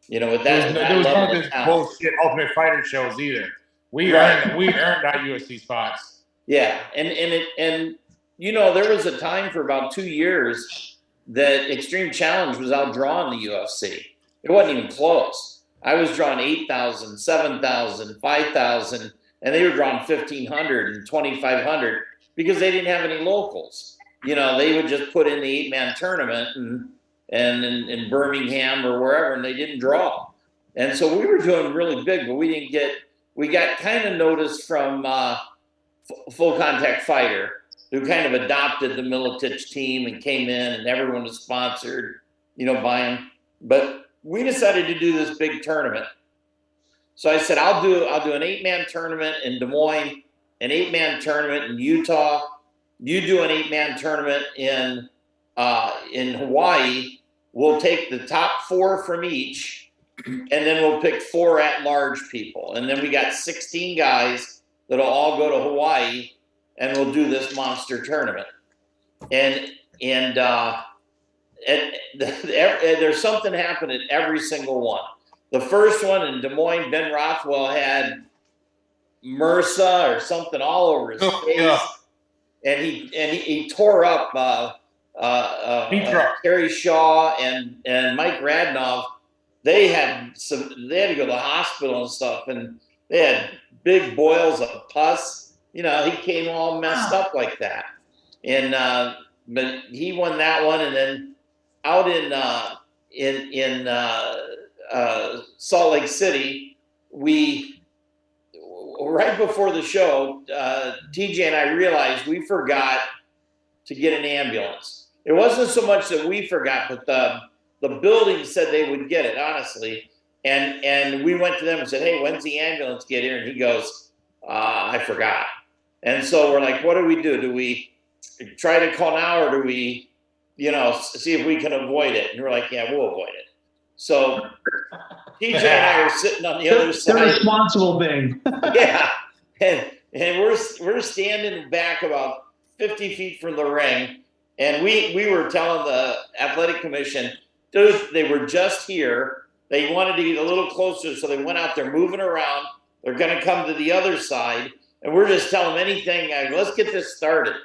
You know, with that. There was none of this bullshit Ultimate Fighter shows either. We earned our UFC spots. Yeah, and you know, there was a time for about 2 years that Extreme Challenge was outdrawing the UFC. It wasn't even close. I was drawing 8,000, 7,000, 5,000, and they were drawing 1,500 and 2,500 because they didn't have any locals. You know, they would just put in the 8-man tournament and in Birmingham or wherever, and they didn't draw. And so we were doing really big, but we got kind of noticed from Full Contact Fighter. who kind of adopted the Miletich team and came in, and everyone was sponsored, by him. But we decided to do this big tournament. So I said, I'll do an 8-man tournament in Des Moines, an 8-man tournament in Utah. You do an 8-man tournament in Hawaii. We'll take the top 4 from each, and then we'll pick 4 at-large people. And then we got 16 guys that'll all go to Hawaii, and we'll do this monster tournament. And there's something happened at every single one. The first one in Des Moines, Ben Rothwell had MRSA or something all over his face. Yeah. And he tore up Terry Shaw and Mike Radnoff. They had to go to the hospital and stuff, and they had big boils of pus. He came all messed up like that. And but he won that one, and then out in Salt Lake City, right before the show, TJ and I realized we forgot to get an ambulance. It wasn't so much that we forgot, but the building said they would get it, honestly. And we went to them and said, hey, when's the ambulance get here? And he goes, I forgot. And so we're like, what do we do? Do we try to call now, or do we, see if we can avoid it? And we're like, yeah, we'll avoid it. So TJ and I are sitting on the other side. The responsible thing. Yeah. And we're standing back about 50 feet from the ring. And we were telling the athletic commission, dude, they were just here. They wanted to get a little closer, so they went out there moving around. They're going to come to the other side. And we're just telling them anything. Let's get this started.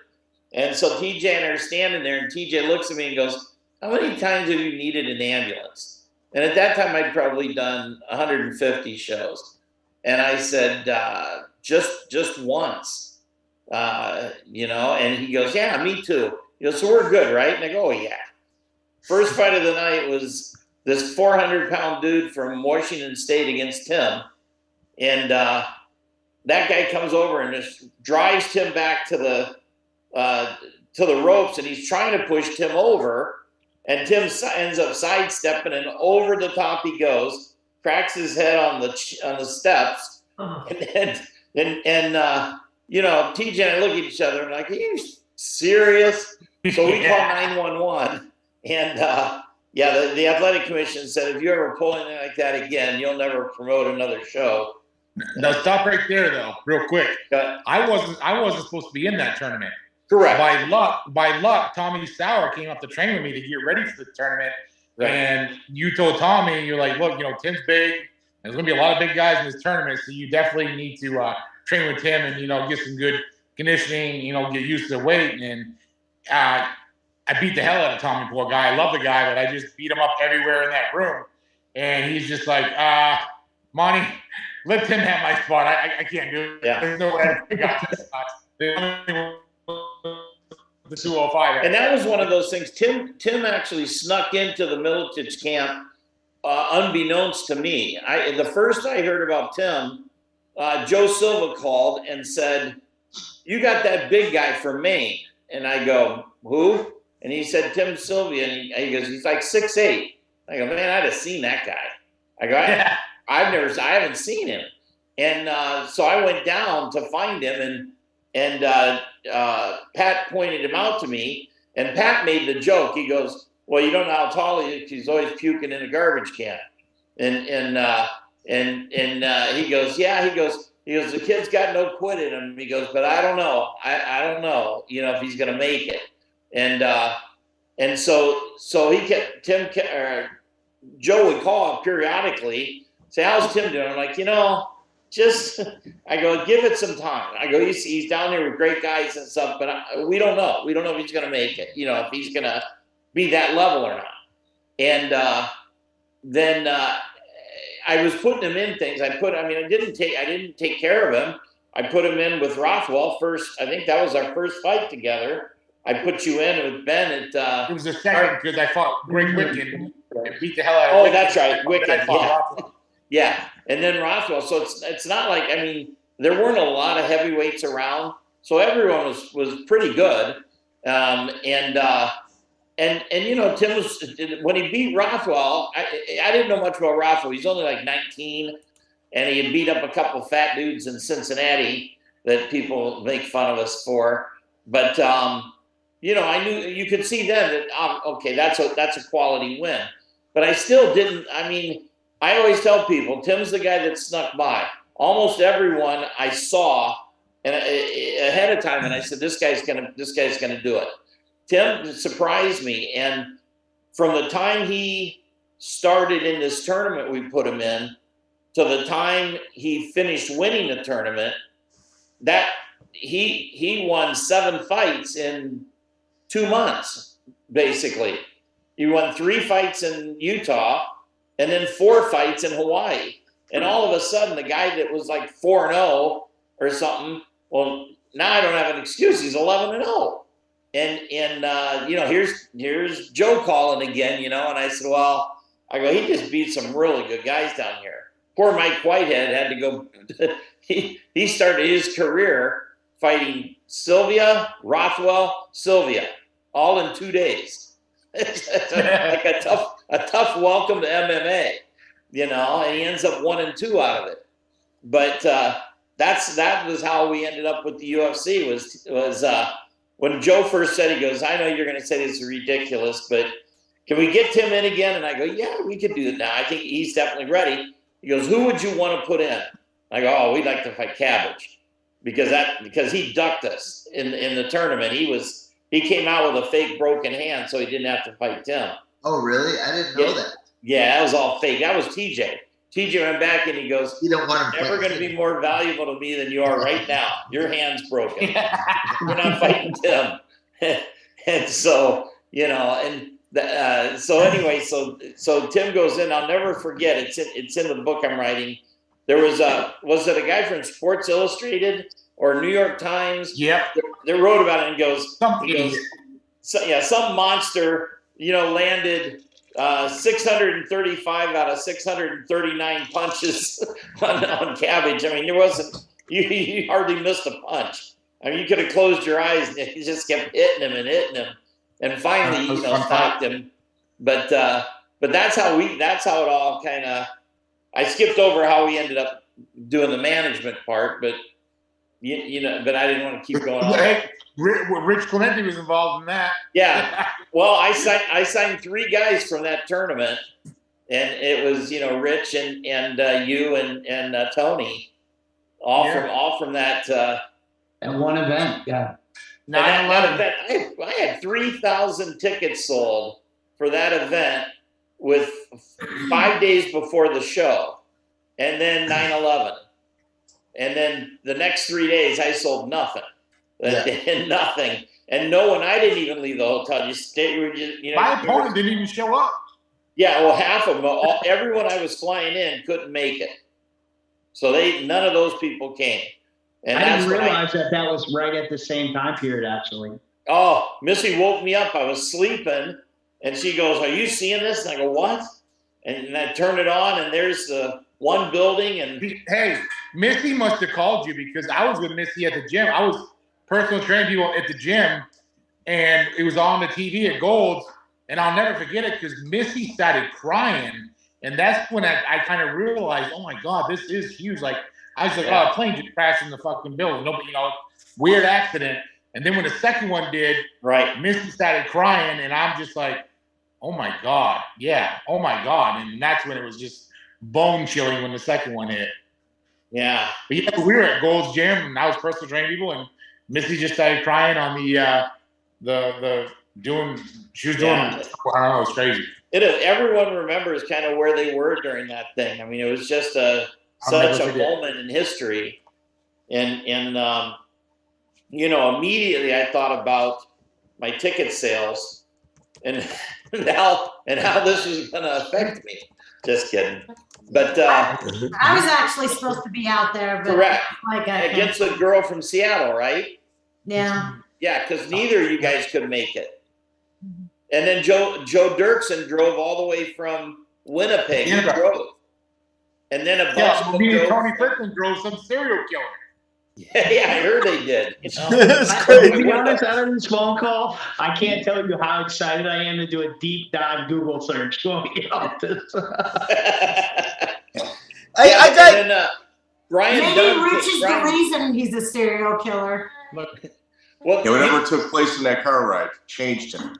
And so TJ and I are standing there, and TJ looks at me and goes, how many times have you needed an ambulance? And at that time, I'd probably done 150 shows. And I said, just once, and he goes, yeah, me too. He goes, so we're good, right? And I go, oh, yeah. First fight of the night was this 400-pound dude from Washington State against Tim. And that guy comes over and just drives Tim back to the ropes, and he's trying to push Tim over. And Tim ends up sidestepping, and over the top he goes, cracks his head on the steps, and TJ and I look at each other and like, are you serious? So we call 911, and the athletic commission said, if you ever pull anything like that again, you'll never promote another show. Now stop right there, though, real quick. I wasn't supposed to be in that tournament. Correct. By luck, Tommy Sauer came up to train with me to get ready for the tournament. Right. And you told Tommy, you're like, look, Tim's big. There's going to be a lot of big guys in this tournament, so you definitely need to train with Tim and, get some good conditioning, get used to the weight. And I beat the hell out of Tommy, poor guy. I love the guy, but I just beat him up everywhere in that room. And he's just like, Monty, let Tim have my spot. I can't do it. Yeah. There's no way I got this spot. The 205. And that was one of those things. Tim actually snuck into the Miletich camp unbeknownst to me. The first I heard about Tim, Joe Silva called and said, you got that big guy from Maine. And I go, who? And he said, Tim Sylvia. And he goes, he's like 6'8". I go, man, I'd have seen that guy. I go, I haven't seen him. And so I went down to find him, and Pat pointed him out to me, and Pat made the joke. He goes, well, you don't know how tall he is. He's always puking in a garbage can. And he goes, yeah, he goes, the kid's got no quit in him. He goes, but I don't know. I don't know, if he's going to make it. And so he kept, Joe would call him periodically, say, how's Tim doing? I'm like, I go, give it some time. I go, he's down there with great guys and stuff, but we don't know. We don't know if he's going to make it, if he's going to be that level or not. And then I was putting him in things. I didn't take care of him. I put him in with Rothwell first. I think that was our first fight together. I put you in with Ben at. It was the second because I fought Greg Wicken. Beat the hell out of Wicken. Oh, that's right, Wicken. Yeah, and then Rothwell. So it's not like there weren't a lot of heavyweights around. So everyone was pretty good. And you know, Tim was, when he beat Raphael, I didn't know much about Raphael. He's only like 19, and he had beat up a couple fat dudes in Cincinnati that people make fun of us for. But you know, I knew, you could see then that okay, that's a quality win. But I still didn't. I mean, I always tell people, Tim's the guy that snuck by. Almost everyone I saw and ahead of time, and I said, this guy's gonna do it. Tim surprised me, and from the time he started in this tournament we put him in to the time he finished winning the tournament, that he won 7 fights in 2 months, basically. He won 3 fights in Utah and then 4 fights in Hawaii. And all of a sudden, the guy that was like 4-0 or something, well, now I don't have an excuse. He's 11-0. And you know, here's Joe calling again, you know, and I said, well, I go, he just beat some really good guys down here. Poor Mike Whitehead had to go. he started his career fighting Sylvia, Raphael, Sylvia, all in 2 days. It's like a tough welcome to MMA, you know, and he ends up 1-2 out of it. But that was how we ended up with the UFC. Was when Joe first said, he goes, I know you're going to say this is ridiculous, but can we get Tim in again? And I go, yeah, we could do it now. I think he's definitely ready. He goes, who would you want to put in? I go, oh, we'd like to fight Cabbage because he ducked us in the tournament. He came out with a fake broken hand, so he didn't have to fight Tim. Oh, really? I didn't know that. Yeah, that was all fake. That was TJ. TJ went back and he goes, you don't want him never going to be more valuable to me than you are right now. Your hand's broken. We're not fighting Tim. And so, you know, and so anyway, so Tim goes in. I'll never forget. It's in the book I'm writing. There was it a guy from Sports Illustrated or New York Times? Yep. They wrote about it and goes, some monster, you know, landed 635 out of 639 punches on Cabbage. I mean, there wasn't, you hardly missed a punch. I mean, you could have closed your eyes and he just kept hitting him. And finally, you know, stopped him. But that's how it all kind of, I skipped over how we ended up doing the management part, but you know, but I didn't want to keep going on. Rich Clementi was involved in that. Yeah. Well, I signed 3 guys from that tournament, and it was, you know, Rich and you and Tony, all from that. And one event, yeah. That event, I had 3,000 tickets sold for that event with 5 days before the show, and then 9/11, and then the next 3 days I sold nothing. And nothing, and no one. I didn't even leave the hotel. You know, my opponent didn't even show up. Yeah, well, half of them, everyone I was flying in couldn't make it, so none of those people came. And I didn't realize that was right at the same time period, actually. Oh, Missy woke me up. I was sleeping, and she goes, "Are you seeing this?" And I go, "What?" And I turned it on, and there's the one building. And hey, Missy must have called you because I was with Missy at the gym. I was personal training people at the gym, and it was on the TV at Gold's, and I'll never forget it because Missy started crying, and that's when I kind of realized, oh my God, this is huge. Like, I was like, oh, a plane just crashed in the fucking building. Nobody, you know, weird accident. And then when the second one did, right, Missy started crying, and I'm just like, oh my God, yeah, oh my God. And that's when it was just bone chilling when the second one hit. Yeah. But yeah, we were at Gold's Gym, and I was personal training people, and Missy just started crying on she was doing, I don't know, it was crazy. It is. Everyone remembers kind of where they were during that thing. I mean, it was just such a moment in history. And you know, immediately I thought about my ticket sales and how this was going to affect me. Just kidding. But I was actually supposed to be out there. But correct. Like against a girl from Seattle, right? Yeah. Yeah, because neither of you guys could make it. And then Joe Dirksen drove all the way from Winnipeg. Yeah. He drove. And then a bunch of me and Tony Frickman drove some serial killer. Yeah, I heard they did. You know? It's To crazy. be honest, out of this phone call, I can't tell you how excited I am to do a deep dive Google search going off this. I got. And then, Ryan Maybe Dunn. Rich is the reason he's a serial killer. Well, Yeah, whatever took place in that car ride changed him.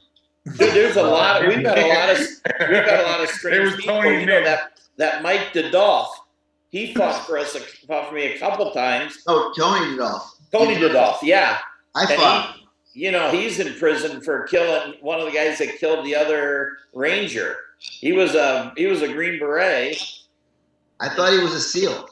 dude, there's a lot of we've got a lot of strange people. Tony You know Nick. that Mike DeDolph, he fought for me a couple times. Oh, Tony DeDolph. Tony DeDolph, yeah. I And fought. he's in prison for killing one of the guys that killed the other ranger. He was a Green Beret. I thought he was a SEAL.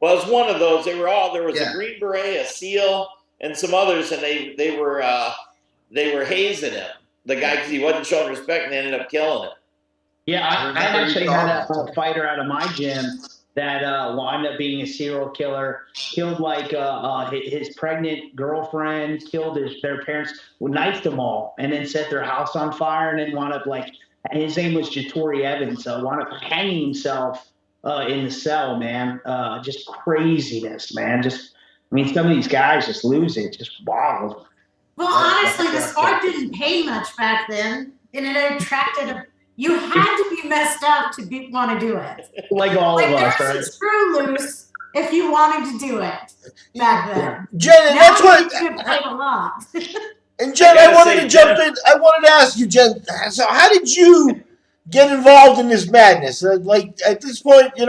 Well, it was one of those. There was Yeah. a Green Beret, a SEAL, and some others, and they were hazing him. The guy, because he wasn't showing respect, and they ended up killing him. Yeah, I remember actually you had talking. a fighter out of my gym that wound up being a serial killer, killed like his pregnant girlfriend, killed their parents, knifed them all, and then set their house on fire, and then wound up his name was Jatori Evans, wound up hanging himself in the cell, man. Just craziness, man. Some of these guys just lose it. Just wild. Well, honestly, the sport didn't pay much back then, and it attracted you had to be messed up to want to do it. Like all Like of there us, was right? a screw loose if you wanted to do it back then. Jen, and Now that's what. you get paid a lot. And Jen, I I gotta wanted say, to jump in. I wanted to ask you, Jen. So, how did you get involved in this madness? Like at this point, you're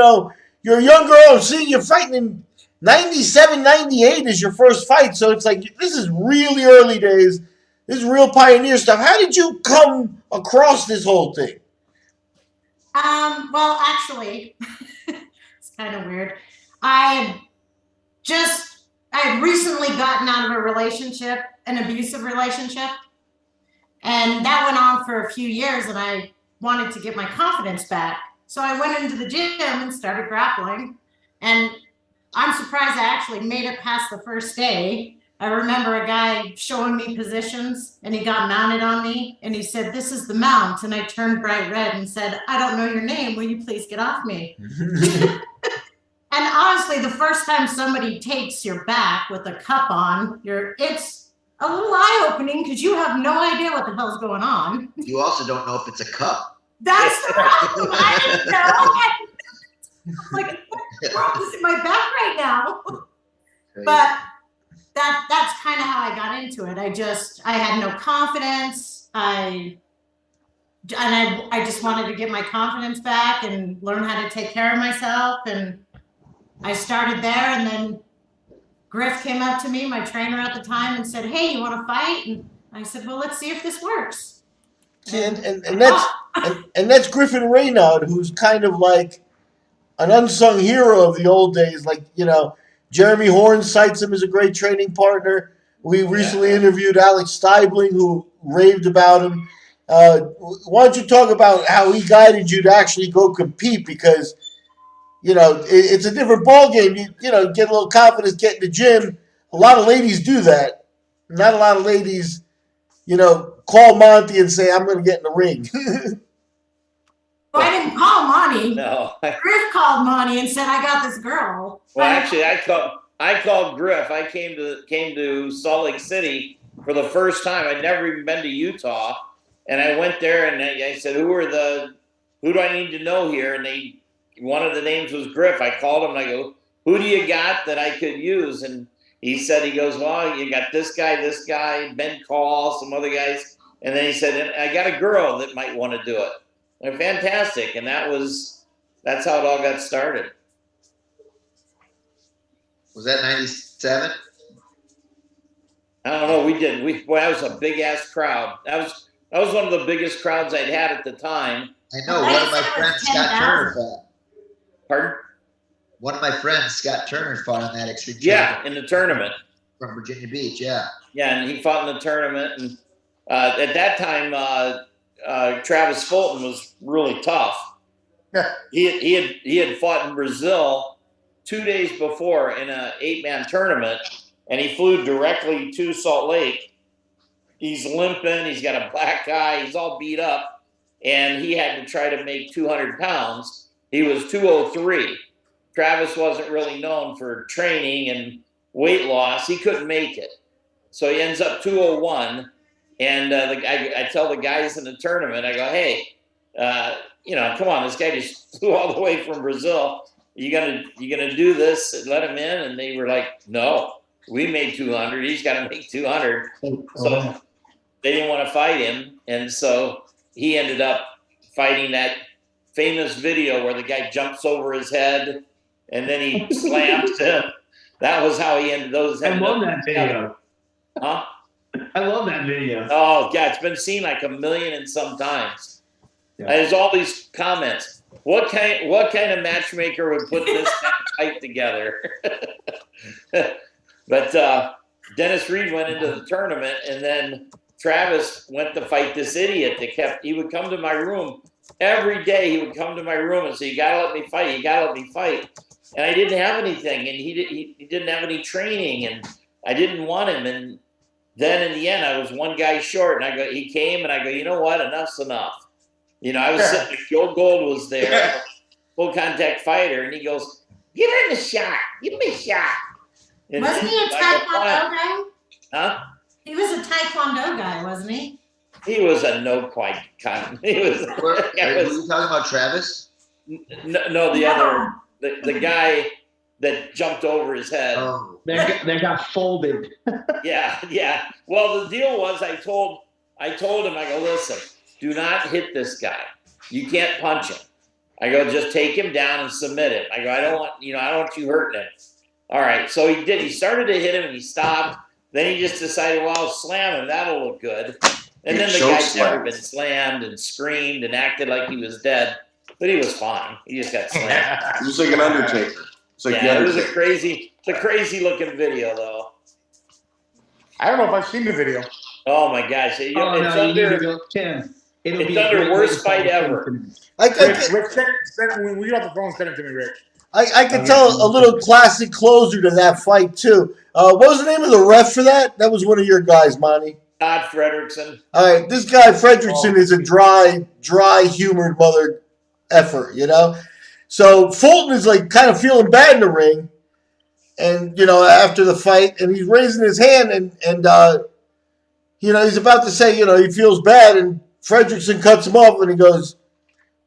a young girl. See, you're fighting in 97, 98 is your first fight. So it's like this is really early days. This is real pioneer stuff. How did you come across this whole thing? Well, actually, it's kind of weird. I had recently gotten out of a relationship, an abusive relationship, and that went on for a few years, and I wanted to get my confidence back. So I went into the gym and started grappling, and I'm surprised I actually made it past the first day. I remember a guy showing me positions, and he got mounted on me, and he said, "This is the mount." And I turned bright red and said, "I don't know your name. Will you please get off me?" And honestly, the first time somebody takes your back with a cup on, it's a little eye-opening because you have no idea what the hell's going on. You also don't know if it's a cup. That's the problem. I didn't know. I'm like, what's wrong with my back right now? But that's kind of how I got into it. I had no confidence. I just wanted to get my confidence back and learn how to take care of myself. And I started there, and then Griff came up to me, my trainer at the time, and said, "Hey, you want to fight?" And I said, "Well, let's see if this works." See, and that's Griffen Raynaud, who's kind of like an unsung hero of the old days. Like, Jeremy Horn cites him as a great training partner. We recently interviewed Alex Steibling, who raved about him. Why don't you talk about how he guided you to actually go compete? Because, it's a different ballgame. You get a little confidence, get in the gym. A lot of ladies do that. Not a lot of ladies, call Monty and say, "I'm going to get in the ring." Well, I didn't call Monty. No. Griff called Monty and said, "I got this girl." Well, actually, I called Griff. I came to Salt Lake City for the first time. I'd never even been to Utah, and I went there and I said, "Who do I need to know here?" And one of the names was Griff. I called him and I go, "Who do you got that I could use?" And he goes, "Well, you got this guy, Ben Call, some other guys." And then he said, "I got a girl that might want to do it." They're fantastic, and that's how it all got started. Was that 97? I don't know. That was a big ass crowd. That was one of the biggest crowds I'd had at the time. I know. One of my friends, Scott Turner, fought. Pardon? One of my friends, Scott Turner, fought on that extreme. Yeah, in the tournament. From Virginia Beach, yeah. Yeah, and he fought in the tournament, and at that time, Travis Fulton was really tough. He had fought in Brazil 2 days before in an 8-man tournament, and he flew directly to Salt Lake. He's limping. He's got a black eye. He's all beat up, and he had to try to make 200 pounds. He was 203. Travis wasn't really known for training, and weight loss. He couldn't make it. So he ends up 201. And I tell the guys in the tournament, I go, hey, come on, this guy just flew all the way from Brazil. You gonna do this and let him in? And they were like, no, we made 200. He's got to make 200. So they didn't want to fight him, and so he ended up fighting that famous video where the guy jumps over his head and then he slams him. That was how he ended those. I love that video. Huh? I love that video. Oh, yeah, it's been seen like 1 million and some times. Yeah. There's all these comments. What kind of matchmaker would put this kind of fight together? But Dennis Reed went into the tournament, and then Travis went to fight this idiot that he would come to my room every day. He would come to my room and say, you gotta let me fight, you gotta let me fight. And I didn't have anything, and he didn't have any training, and I didn't want him. And then in the end, I was one guy short, and he came, and I go, you know what, enough's enough. I was sitting there, Joe Gold was there, full contact fighter, and he goes, give him a shot, give me a shot. And wasn't he a Taekwondo guy? Huh? He was a Taekwondo guy, wasn't he? He was a no quite kind. He was. Were you talking about Travis? No, the other, the guy that jumped over his head. Oh, They got folded. Yeah. Well, the deal was, I told him, I go, listen, do not hit this guy. You can't punch him. I go, just take him down and submit him. I go, I don't want you hurting him. All right, so he did. He started to hit him, and he stopped. Then he just decided, well, I'll slam him. That'll look good. And then the guy's never been slammed and screamed and acted like he was dead. But he was fine. He just got slammed. He was like an Undertaker. It's like it was a crazy looking video, though. I don't know if I've seen the video. Oh, my gosh. It's under worst fight ever. Rick, when we get off the phone, send it to me, Rick. I could tell a little classic closer to that fight, too. What was the name of the ref for that? That was one of your guys, Monty. Todd Fredrickson. All right, this guy, Fredrickson, is a dry, humored mother effer, So Fulton is like kind of feeling bad in the ring. And, after the fight, and he's raising his hand, and he's about to say, he feels bad, and Fredrickson cuts him off, and he goes,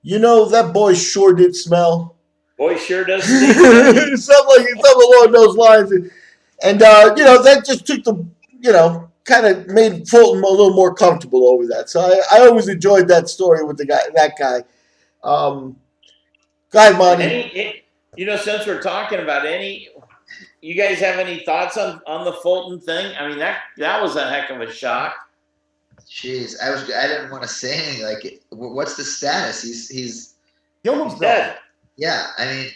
that boy sure did smell. Boy sure does. something along those lines. And that just took kind of made Fulton a little more comfortable over that. So I always enjoyed that story with that guy. Go ahead, Monty. Since we're talking about you guys have any thoughts on the Fulton thing? I mean, that was a heck of a shock. Jeez, I didn't want to say anything. Like, what's the status? He's almost dead. Yeah, I mean,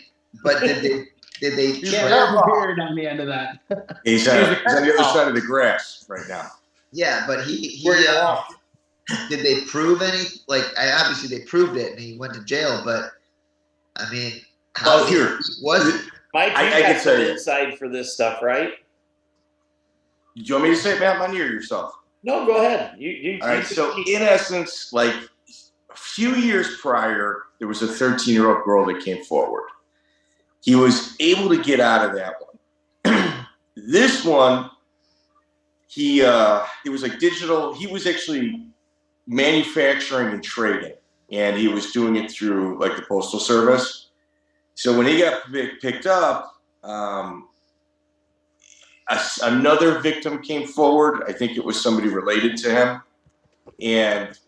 but did they beard on the end of that? He's on the other side of the grass right now. Yeah, but he did they prove any? Like, obviously they proved it, and he went to jail. But I mean, how was it? Mike, you got some insight for this stuff, right? Do you want me to say it, Matt Money, or yourself? No, go ahead. You all right. So, in essence, like a few years prior, there was a 13-year-old girl that came forward. He was able to get out of that one. This one, it was like digital. He was actually manufacturing and trading, and he was doing it through like the Postal Service. So when he got picked up, another victim came forward. I think it was somebody related to him. And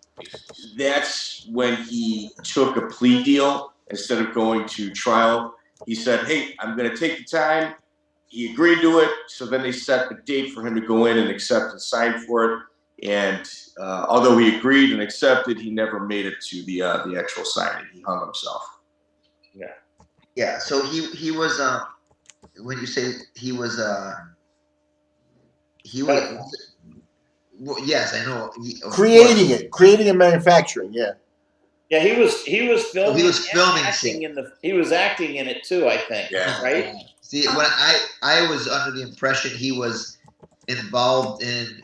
that's when he took a plea deal instead of going to trial. He said, hey, I'm going to take the time. He agreed to it. So then they set a date for him to go in and accept and sign for it. And although he agreed and accepted, he never made it to the actual signing. He hung himself. Yeah. Yeah. So he was when you say he was well, yes, I know. Creating and manufacturing. Yeah. Yeah, he was filming. He was filming. He was acting in it too, I think. Yeah. Right. See, when I was under the impression he was involved in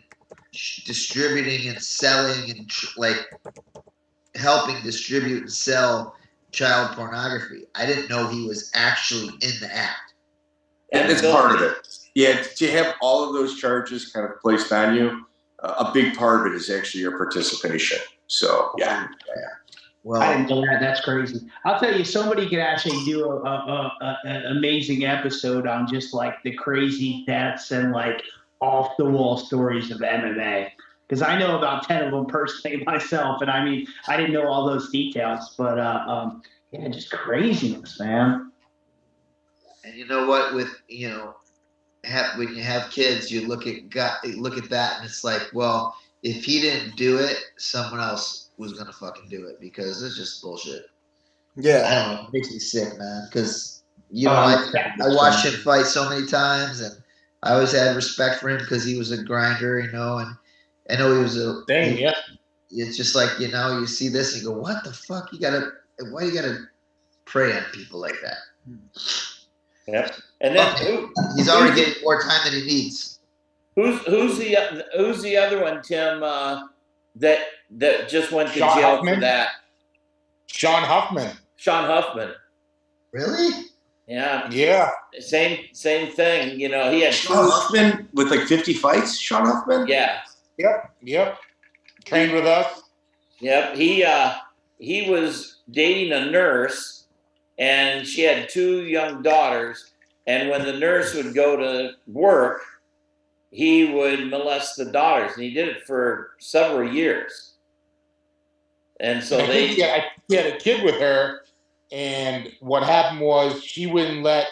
distributing and selling and like helping distribute and sell child pornography. I didn't know he was actually in the act. And it's part of it. Yeah, to have all of those charges kind of placed on you, a big part of it is actually your participation. So, yeah. Well, I didn't know that. That's crazy. I'll tell you, somebody could actually do an amazing episode on just like the crazy deaths and like off the wall stories of MMA. Because I know about 10 of them personally myself, and I mean, I didn't know all those details, but yeah, just craziness, man. and you know what? With when you have kids, you look at that, and it's like, well, if he didn't do it, someone else was gonna fucking do it because it's just bullshit. Yeah. I don't know. It makes me sick, man. Because I watched him fight so many times, and I always had respect for him because he was a grinder, and I know he was a. Dang, yeah. It's just like you see this and you go, what the fuck? Why you gotta prey on people like that? Yep. And then he's already getting more time than he needs. Who's the other one, Tim? That just went to Sean jail Huffman? for that. Sean Huffman. Sean Huffman. Really? Yeah. Yeah. Same thing. He had Sean Huffman with like 50 fights. Sean Huffman. Yeah. Yep. Trained with us. Yep. He was dating a nurse, and she had 2 young daughters. And when the nurse would go to work, he would molest the daughters, and he did it for several years. And so he had a kid with her, and what happened was she wouldn't let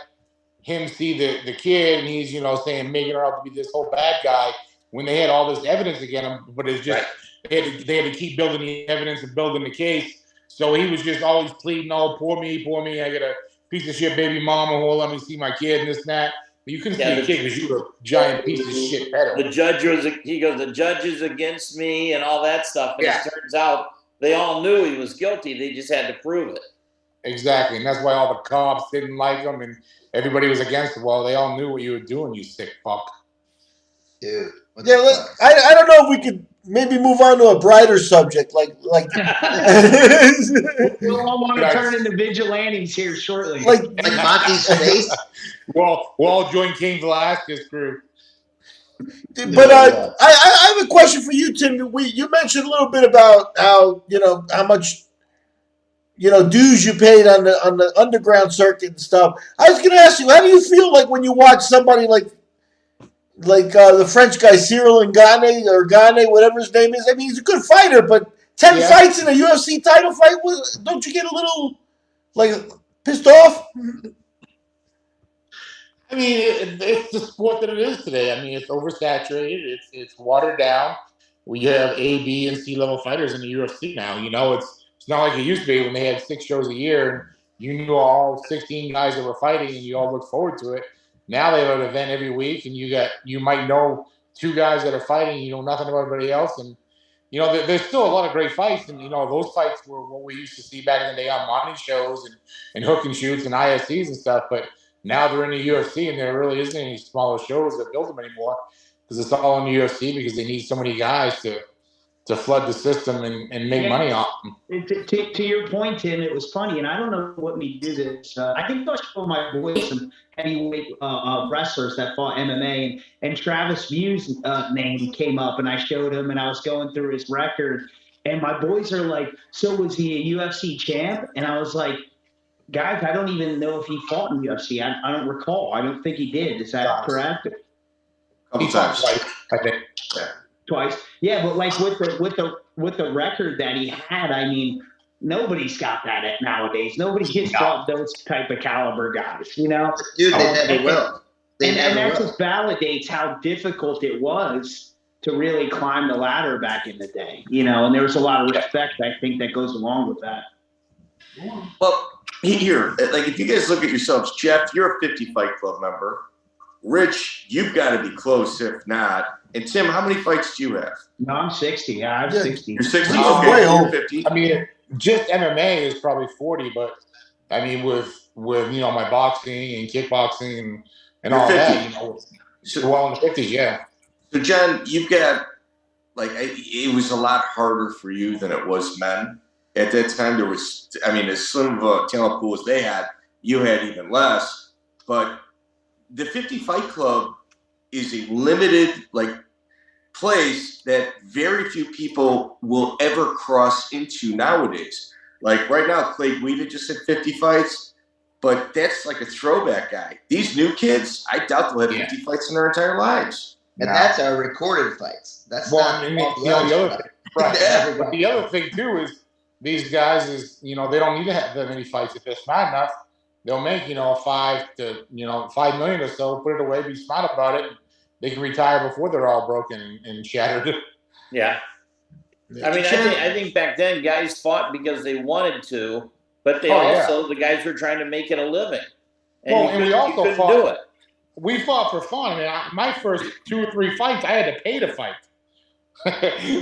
him see the kid, and he's saying making her out to be this whole bad guy when they had all this evidence against him. But it's just they had to keep building the evidence and building the case. So he was just always pleading, "Oh, poor me, I got a piece of shit baby mama who won't let me see my kid and this and that." But you couldn't see the kid because you were a giant piece of shit pedo. The judge the judge is against me and all that stuff. And it turns out they all knew he was guilty. They just had to prove it. Exactly. And that's why all the cops didn't like him and everybody was against him. Well, they all knew what you were doing, you sick fuck. Dude. Yeah, I don't know if we could maybe move on to a brighter subject, like We'll all want to turn into vigilantes here shortly. Like Monty's face. Well, we'll all join Cain Velasquez crew. But I have a question for you, Tim. You mentioned a little bit about how how much dues you paid on the underground circuit and stuff. I was going to ask you, how do you feel like when you watch somebody like the French guy Cyril Gane, whatever his name is? I mean, he's a good fighter, but 10 fights in a UFC title fight, don't you get a little pissed off? I mean, it's the sport that it is today. I mean, it's oversaturated. It's watered down. We have A, B, and C level fighters in the UFC now. It's not like it used to be when they had 6 shows a year and you knew all 16 guys that were fighting and you all looked forward to it. Now they have an event every week, and you might know 2 guys that are fighting. You know nothing about everybody else, and there's still a lot of great fights. And those fights were what we used to see back in the day on money shows and hook and shoots and ISCs and stuff. But now they're in the UFC, and there really isn't any smaller shows that build them anymore because it's all in the UFC because they need so many guys to flood the system and make money off them. To your point, Tim, it was funny, and I don't know what made me do this. I think I showed my boys some heavyweight wrestlers that fought MMA, and Travis View's name came up, and I showed him, and I was going through his record, and my boys are like, "So was he a UFC champ?" And I was like, "Guys, I don't even know if he fought in UFC. I don't recall. I don't think he did. Is that correct?" A couple times, I think. Yeah. Twice, yeah, but with the record that he had, I mean, nobody's got that nowadays. Nobody gets those type of caliber guys, Dude, they never will. And that just validates how difficult it was to really climb the ladder back in the day, And there was a lot of respect, I think, that goes along with that. Yeah. Well, here, if you guys look at yourselves, Jeff, you're a 50 Fight Club member. Rich, you've got to be close, if not. And Tim, how many fights do you have? No, I'm 60. Yeah, I'm 60. You're 60? Oh, Okay, you're 50. I mean, just MMA is probably 40, but I mean, with my boxing and kickboxing and all 50. That, So, well in the 50s, yeah. So, John, you've got, it was a lot harder for you than it was men. At that time, there was, as slim of a talent pool as they had, you had even less. But the 50 Fight Club, is a limited place that very few people will ever cross into nowadays. Like right now, Clay Guida just had 50 fights, but that's like a throwback guy. These new kids, I doubt they'll have 50 fights in their entire lives. And that's our recorded fights. That's not the other thing too is these guys is they don't need to have that many fights. If they're smart enough, they'll make 5 million or so, put it away, be smart about it. They can retire before they're all broken and shattered. Yeah. I mean, I think back then guys fought because they wanted to, but they the guys were trying to make it a living. And we also fought. Do it. We fought for fun. I mean, my first 2 or 3 fights, I had to pay to fight.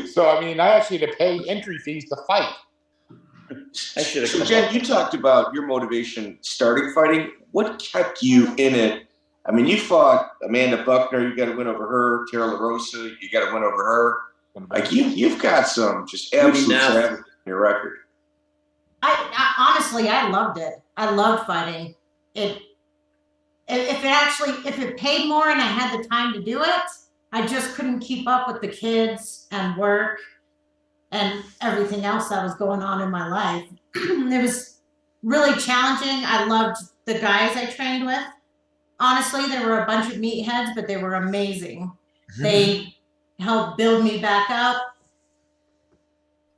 So, I mean, I actually had to pay entry fees to fight. So, Jen, you talked about your motivation starting fighting. What kept you in it? I mean, you fought Amanda Buckner. You got to win over her. Tara LaRosa. You got to win over her. Like you've got some just absolute savage in your record. I honestly, I loved it. I loved fighting. If it paid more and I had the time to do it, I just couldn't keep up with the kids and work and everything else that was going on in my life. It was really challenging. I loved the guys I trained with. Honestly, there were a bunch of meatheads, but they were amazing. They helped build me back up,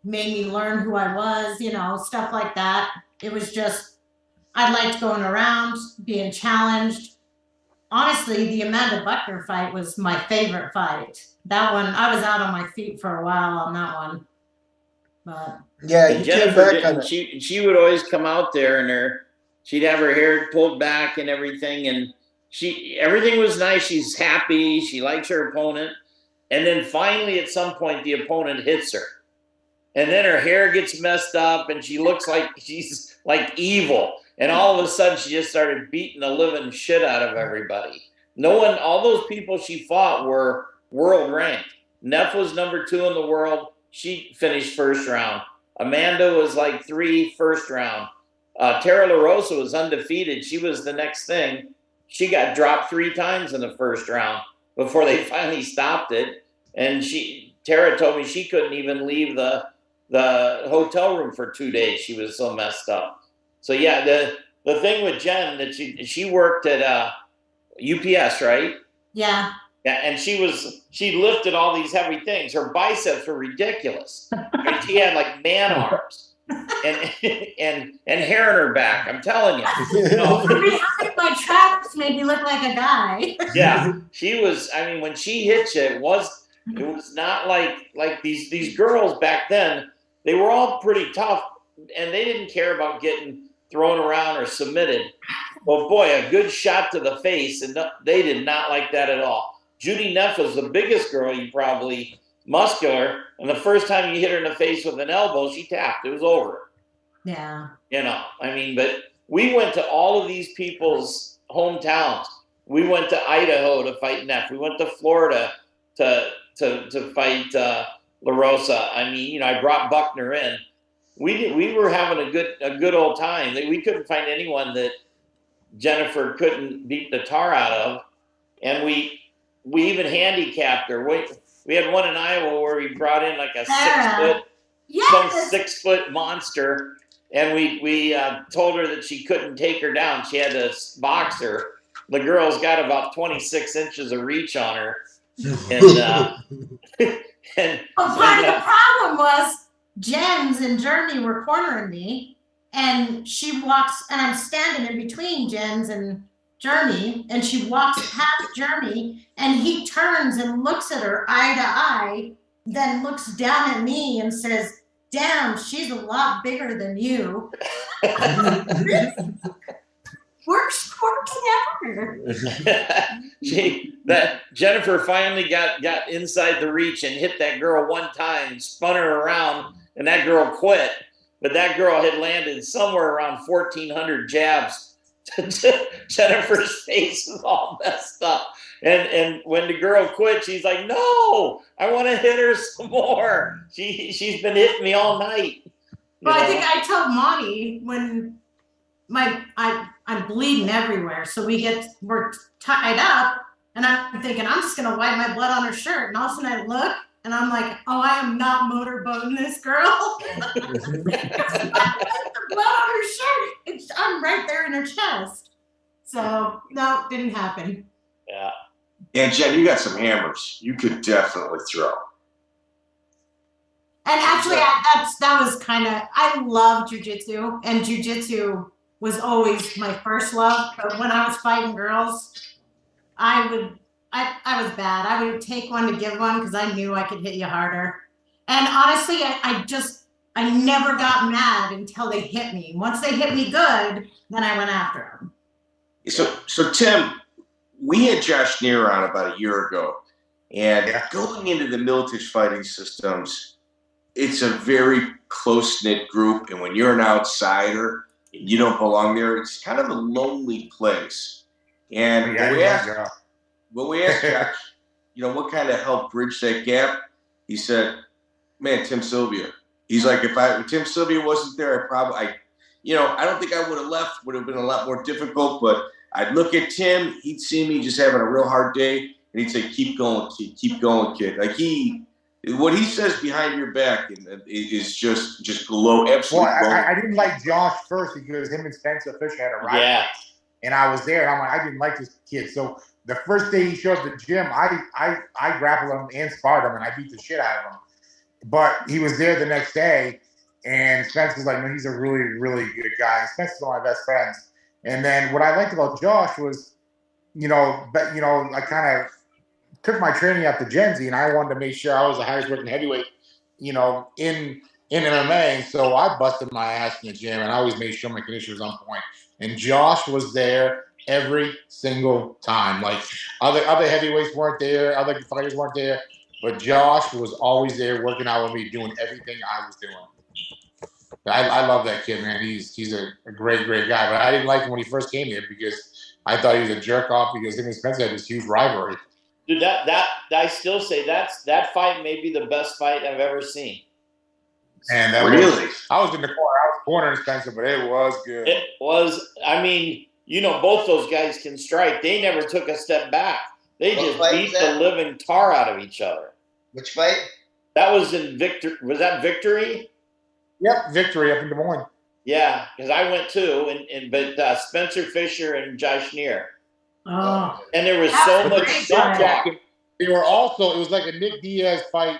made me learn who I was, stuff like that. It was just, I liked going around, being challenged. Honestly, the Amanda Buckner fight was my favorite fight. That one, I was out on my feet for a while on that one. But yeah, you came back on it. She would always come out there and she'd have her hair pulled back and everything, and everything was nice. She's happy. She likes her opponent. And then finally, at some point, the opponent hits her. And then her hair gets messed up and she looks like she's like evil. And all of a sudden, she just started beating the living shit out of everybody. All those people she fought were world ranked. Neff was number 2 in the world. She finished first round. Amanda was like 3 first round. Tara LaRosa was undefeated. She was the next thing. She got dropped 3 times in the first round before they finally stopped it. And Tara told me she couldn't even leave the hotel room for 2 days. She was so messed up. So yeah, the thing with Jen that she worked at UPS, right? Yeah. Yeah, and she lifted all these heavy things. Her biceps were ridiculous. And she had like man arms and hair in her back. I'm telling you. My traps made me look like a guy. Yeah, she was. I mean, when she hit you, it was not like these girls back then. They were all pretty tough, and they didn't care about getting thrown around or submitted. Well, boy, a good shot to the face, and they did not like that at all. Judy Neff was the biggest girl, muscular, and the first time you hit her in the face with an elbow, she tapped. It was over. Yeah. But we went to all of these people's hometowns. We went to Idaho to fight Neff. We went to Florida to fight LaRosa. I mean, I brought Buckner in. We were having a good old time. We couldn't find anyone that Jennifer couldn't beat the tar out of, and we even handicapped her. We had one in Iowa where we brought in like a 6 foot monster, and we told her that she couldn't take her down. She had to box her. The girl's got about 26 inches of reach on her, and part of the problem was Jens and Jeremy were cornering me, and she walks, and I'm standing in between Jens and Jeremy, and she walks past Jeremy, and he turns and looks at her eye to eye, then looks down at me and says, "Damn, she's a lot bigger than you." Worst ever. Jennifer finally got inside the reach and hit that girl one time, spun her around, and that girl quit. But that girl had landed somewhere around 1,400 jabs. Jennifer's face was all messed up. And when the girl quit, she's like, "No, I want to hit her some more. She's been hitting me all night." Well, I think I told Monty when I'm bleeding everywhere, so we're tied up, And I'm thinking, I'm just going to wipe my blood on her shirt. And all of a sudden I look and I'm like, oh, I am not motorboating this girl. The blood on her shirt. I'm right there in her chest. So, no, didn't happen. Yeah. And Jen, you got some hammers. You could definitely throw. And actually, that was kind of, I love jujitsu, and jujitsu was always my first love. But when I was fighting girls, I was bad. I would take one to give one because I knew I could hit you harder. And honestly, I never got mad until they hit me. Once they hit me good, then I went after them. So Tim, we had Josh Neer on about a year ago, and going into the Miletich fighting systems, it's a very close-knit group, and when you're an outsider and you don't belong there, it's kind of a lonely place. And when we asked Josh, what kind of helped bridge that gap, he said, man, Tim Sylvia. He's like, if Tim Sylvia wasn't there, I don't think I would have left. Would have been a lot more difficult, but I'd look at Tim, he'd see me just having a real hard day, and he'd say, keep going, kid, keep going, kid. Like what he says behind your back is just glow, absolutely. Well, I didn't like Josh first because him and Spencer Fisher had a rivalry. Yeah. And I was there, and I'm like, I didn't like this kid. So the first day he showed up at the gym, I grappled him and sparred him, and I beat the shit out of him. But he was there the next day, and Spencer's like, no, he's a really, really good guy. And Spencer's one of my best friends. And then what I liked about Josh was, I kind of took my training out to Gen Z, and I wanted to make sure I was the highest working heavyweight, in MMA. So I busted my ass in the gym, and I always made sure my condition was on point. And Josh was there every single time. Like other heavyweights weren't there, other fighters weren't there, but Josh was always there working out with me, doing everything I was doing. I love that kid, man. He's a great, great guy. But I didn't like him when he first came here because I thought he was a jerk off because him and Spencer had this huge rivalry. Dude, that I still say that fight may be the best fight I've ever seen. And I was in the corner. I was cornering Spencer, but it was good. It was. I mean, both those guys can strike. They never took a step back. They just beat the living tar out of each other. Which fight? That was in Victory. Was that Victory? Yep, Victory up in Des Moines. Yeah, because I went too, but Spencer Fisher and Josh Neer. Oh. And there was so much talk. They were also, it was like a Nick Diaz fight,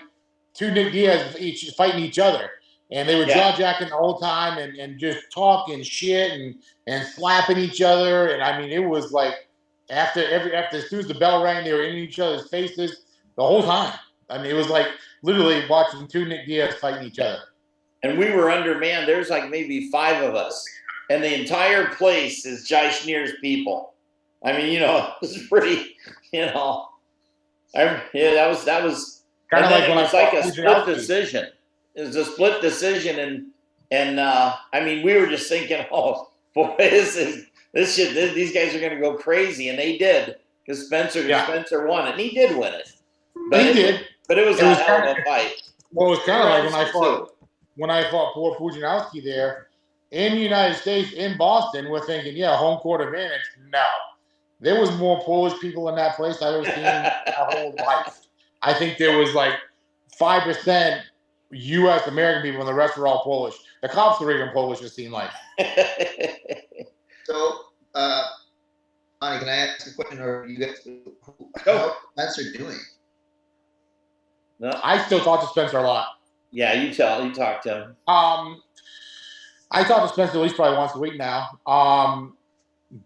two Nick Diaz each fighting each other. And they were jaw-jacking the whole time and just talking shit and slapping each other. And I mean, it was like after as soon as the bell rang, they were in each other's faces the whole time. I mean, it was like literally watching two Nick Diaz fighting each other. And we were undermanned. There's like maybe 5 of us. And the entire place is Josh Neer's people. I mean, it was pretty, that was kind of like when it was like a split decision. It was a split decision, and I mean, we were just thinking, oh boy, these guys are going to go crazy, and they did because Spencer won it, and he did win it. But he did. But it was a hell of a fight. Well, it was kind of like when I fought poor Pujanowski there in the United States, in Boston. We're thinking, home court advantage. No. There was more Polish people in that place I've ever seen in my whole life. I think there was like 5% U.S. American people, and the rest were all Polish. The cops were even Polish, it seemed like. So, Bonnie, can I ask a question, or you guys? How's Spencer doing? No. I still talk to Spencer a lot. Yeah, you talk to him. I talk to Spencer at least probably once a week now.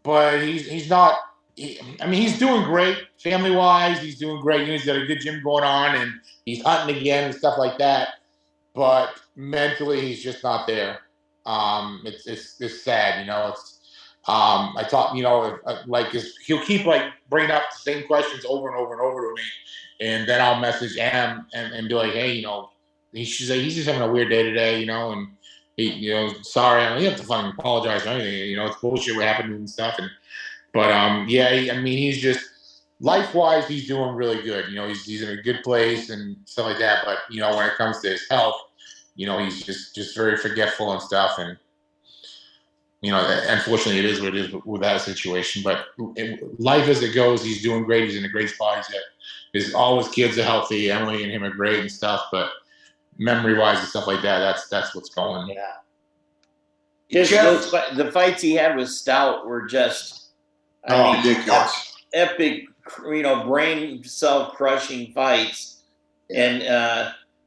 But he's not. He's doing great family-wise. He's doing great. He's got a good gym going on, and he's hunting again and stuff like that. But mentally, he's just not there. It's sad, I talk, he'll keep bringing up the same questions over and over and over to me, and then I'll message him and be like, hey, he's just having a weird day today, and he, sorry, I don't have to fucking apologize or anything. It's bullshit what happened and stuff, he's just life-wise, he's doing really good. He's in a good place and stuff like that. But when it comes to his health, he's just very forgetful and stuff. And Unfortunately, it is what it is with that situation. But life as it goes, he's doing great. He's in a great spot. All his kids are healthy. Emily and him are great and stuff. But memory-wise and stuff like that, that's what's going. Yeah. The fights he had with Stout were just ridiculous, epic. Brain cell crushing fights. And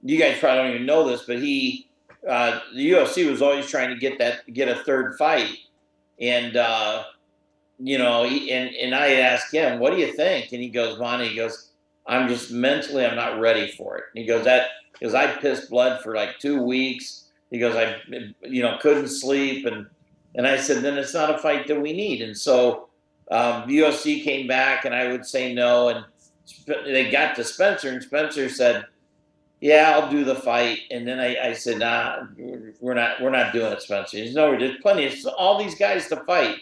you guys probably don't even know this, but the UFC was always trying to get a third fight, and and I asked him, "What do you think?" And he goes, "Monty," "I'm just mentally, I'm not ready for it." And he goes, because I pissed blood for like 2 weeks. He goes, I couldn't sleep, and I said, then it's not a fight that we need. And so the UFC came back, and I would say no, and they got to Spencer, and Spencer said, "Yeah, I'll do the fight." And then I said, "Nah, we're not doing it, Spencer." He said, "No, there's plenty of all these guys to fight,"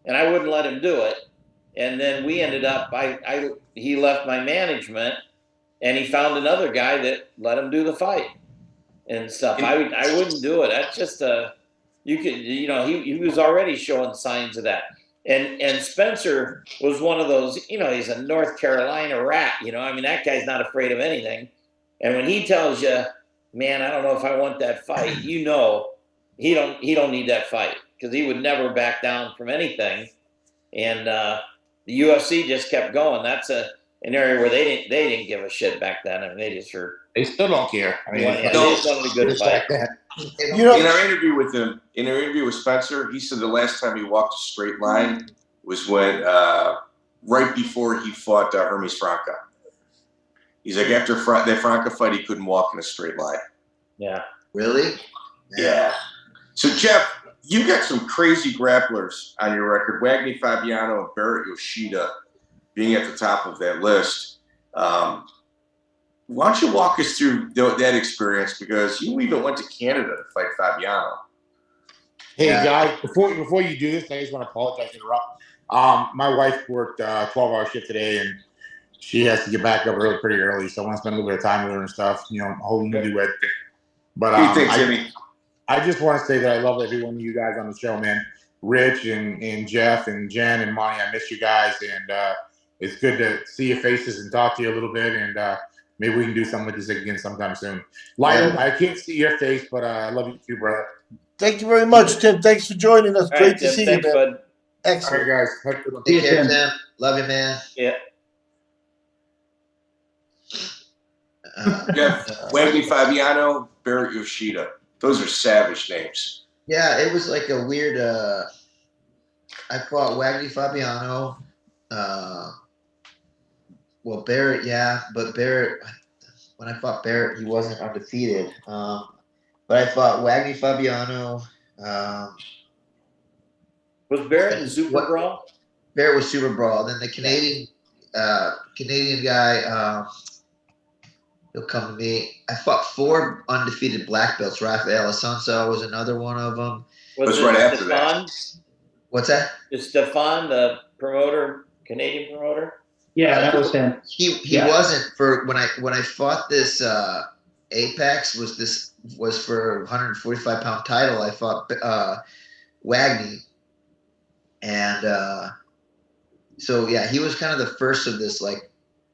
and I wouldn't let him do it. And then we ended up, he left my management, and he found another guy that let him do the fight and stuff. I wouldn't do it. That's just he was already showing signs of that. And Spencer was one of those, he's a North Carolina rat, that guy's not afraid of anything. And when he tells you, "Man, I don't know if I want that fight," he don't need that fight, because he would never back down from anything. And the UFC just kept going. That's an area where they didn't give a shit back then. I mean, they still don't care. I mean, they just wanted a good fight. In our interview with him, with Spencer, he said the last time he walked a straight line was when right before he fought Hermes Franca. He's like, after that Franca fight, he couldn't walk in a straight line. Yeah. Really? Yeah. So, Jeff, you got some crazy grapplers on your record. Wagner Fabiano and Barrett Yoshida being at the top of that list. Why don't you walk us through that experience? Because you even went to Canada to fight Fabiano. Hey, guys, before you do this, I just want to apologize to interrupt. My wife worked a 12-hour shift today, and she has to get back up pretty early, so I want to spend a little bit of time with her and stuff, a whole newlywed thing. But I just want to say that I love every one of you guys on the show, man. Rich and Jeff and Jen and Monty, I miss you guys, and it's good to see your faces and talk to you a little bit, and maybe we can do something like this again sometime soon. Lionel, I can't see your face, but I love you too, brother. Thank you very much, Tim. Thanks for joining us. Great to see you, man. Bud. Excellent. All right, guys. Have a good one. Take care, Tim. Love you, man. Yeah. Wagner Fabiano, Barrett Yoshida. Those are savage names. Yeah, it was like a weird. I fought Wagner Fabiano. Well, Barrett, yeah, but Barrett. When I fought Barrett, he wasn't undefeated. But I fought Wagner Fabiano. Was Barrett in SuperBrawl? Barrett was SuperBrawl. Then the Canadian guy. He'll come to me. I fought 4 undefeated black belts. Raphael Assuncao was another one of them. Was right after that. What's that? Is Stefan the promoter, Canadian promoter? Yeah, that was him. He wasn't for when I fought this Apex was for 145-pound title. I fought Wagner, and so yeah, he was kind of the first of this like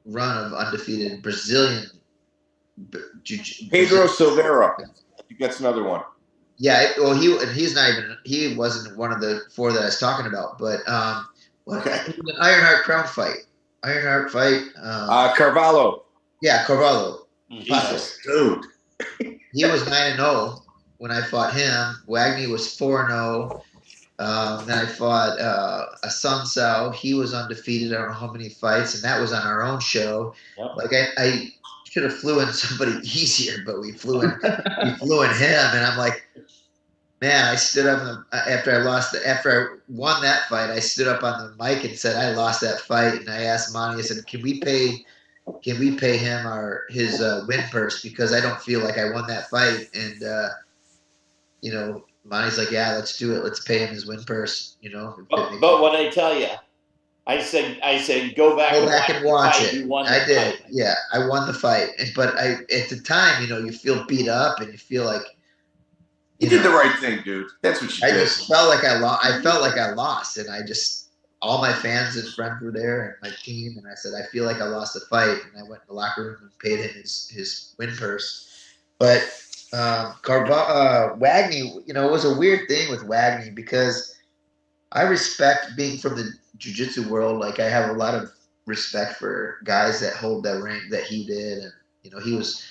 run of undefeated Brazilian. Pedro Silveira. That's another one. Yeah, well, he wasn't one of the 4 that I was talking about, but it was an Ironheart Crown fight. Carvalho. Yeah, Carvalho. Jesus, dude. He was 9-0 when I fought him. Wagner was 4-0. Then I fought Assuncao. He was undefeated. I don't know how many fights, and that was on our own show. Yep. Like I should have flew in somebody easier, but we flew in him, and I'm like, man, I stood up after I won that fight. I stood up on the mic and said I lost that fight, and I asked Monty. I said, can we pay him his win purse, because I don't feel like I won that fight? And Monty's like, yeah, let's do it. Let's pay him his win purse. But when I tell you, I said, go back and watch it. I did. Fight. Yeah, I won the fight. But at the time, you feel beat up and you feel like, You did the right thing, dude. That's what you did. I just felt like I felt like I lost, and all my fans and friends were there, and my team, and I said, I feel like I lost the fight, and I went in the locker room and paid him his win purse. But Wagney, it was a weird thing with Wagney because I respect being from the jiu-jitsu world. Like, I have a lot of respect for guys that hold that rank that he did, and he was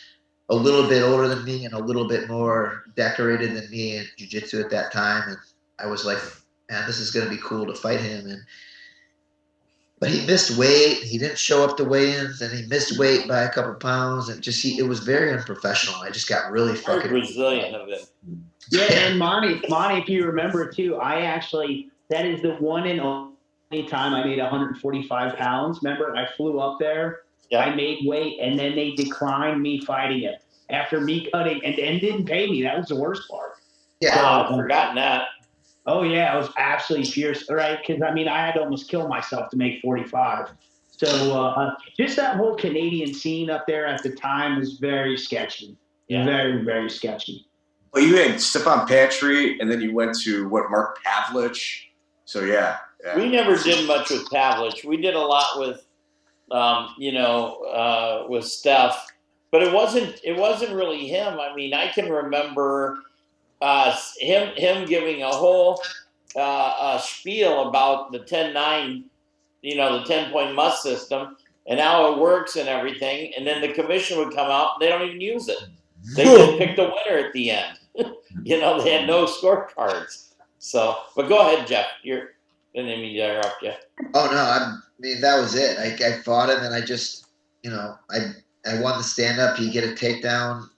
a little bit older than me and a little bit more decorated than me in jiu-jitsu at that time, and I was like, man, this is going to be cool to fight him. But he missed weight. He didn't show up to weigh-ins, and he missed weight by a couple pounds, and it was very unprofessional. I just got really fucking Brazilian of it. Yeah, and Monty, if you remember too, that is the one and only time I made 145 pounds. Remember, I flew up there, I made weight, and then they declined me fighting it after me cutting and didn't pay me. That was the worst part. Yeah, I've forgotten that. Oh yeah, I was absolutely fierce, right? Because I had to almost kill myself to make 45. So just that whole Canadian scene up there at the time was very sketchy. Yeah. Very, very sketchy. Well, you had Stefan Patry, and then you went to Mark Pavlich. So yeah. We never did much with Pavlich. We did a lot with, with Steph, but it wasn't really him. I mean, I can remember him giving a whole spiel about the 10-9, the 10-point must system and how it works and everything. And then the commission would come out and they don't even use it. They just picked a winner at the end. They had no scorecards. So, but go ahead, Jeff. I didn't mean to interrupt you. Oh no, that was it. I fought him, and I just, I won the stand up. He get a takedown,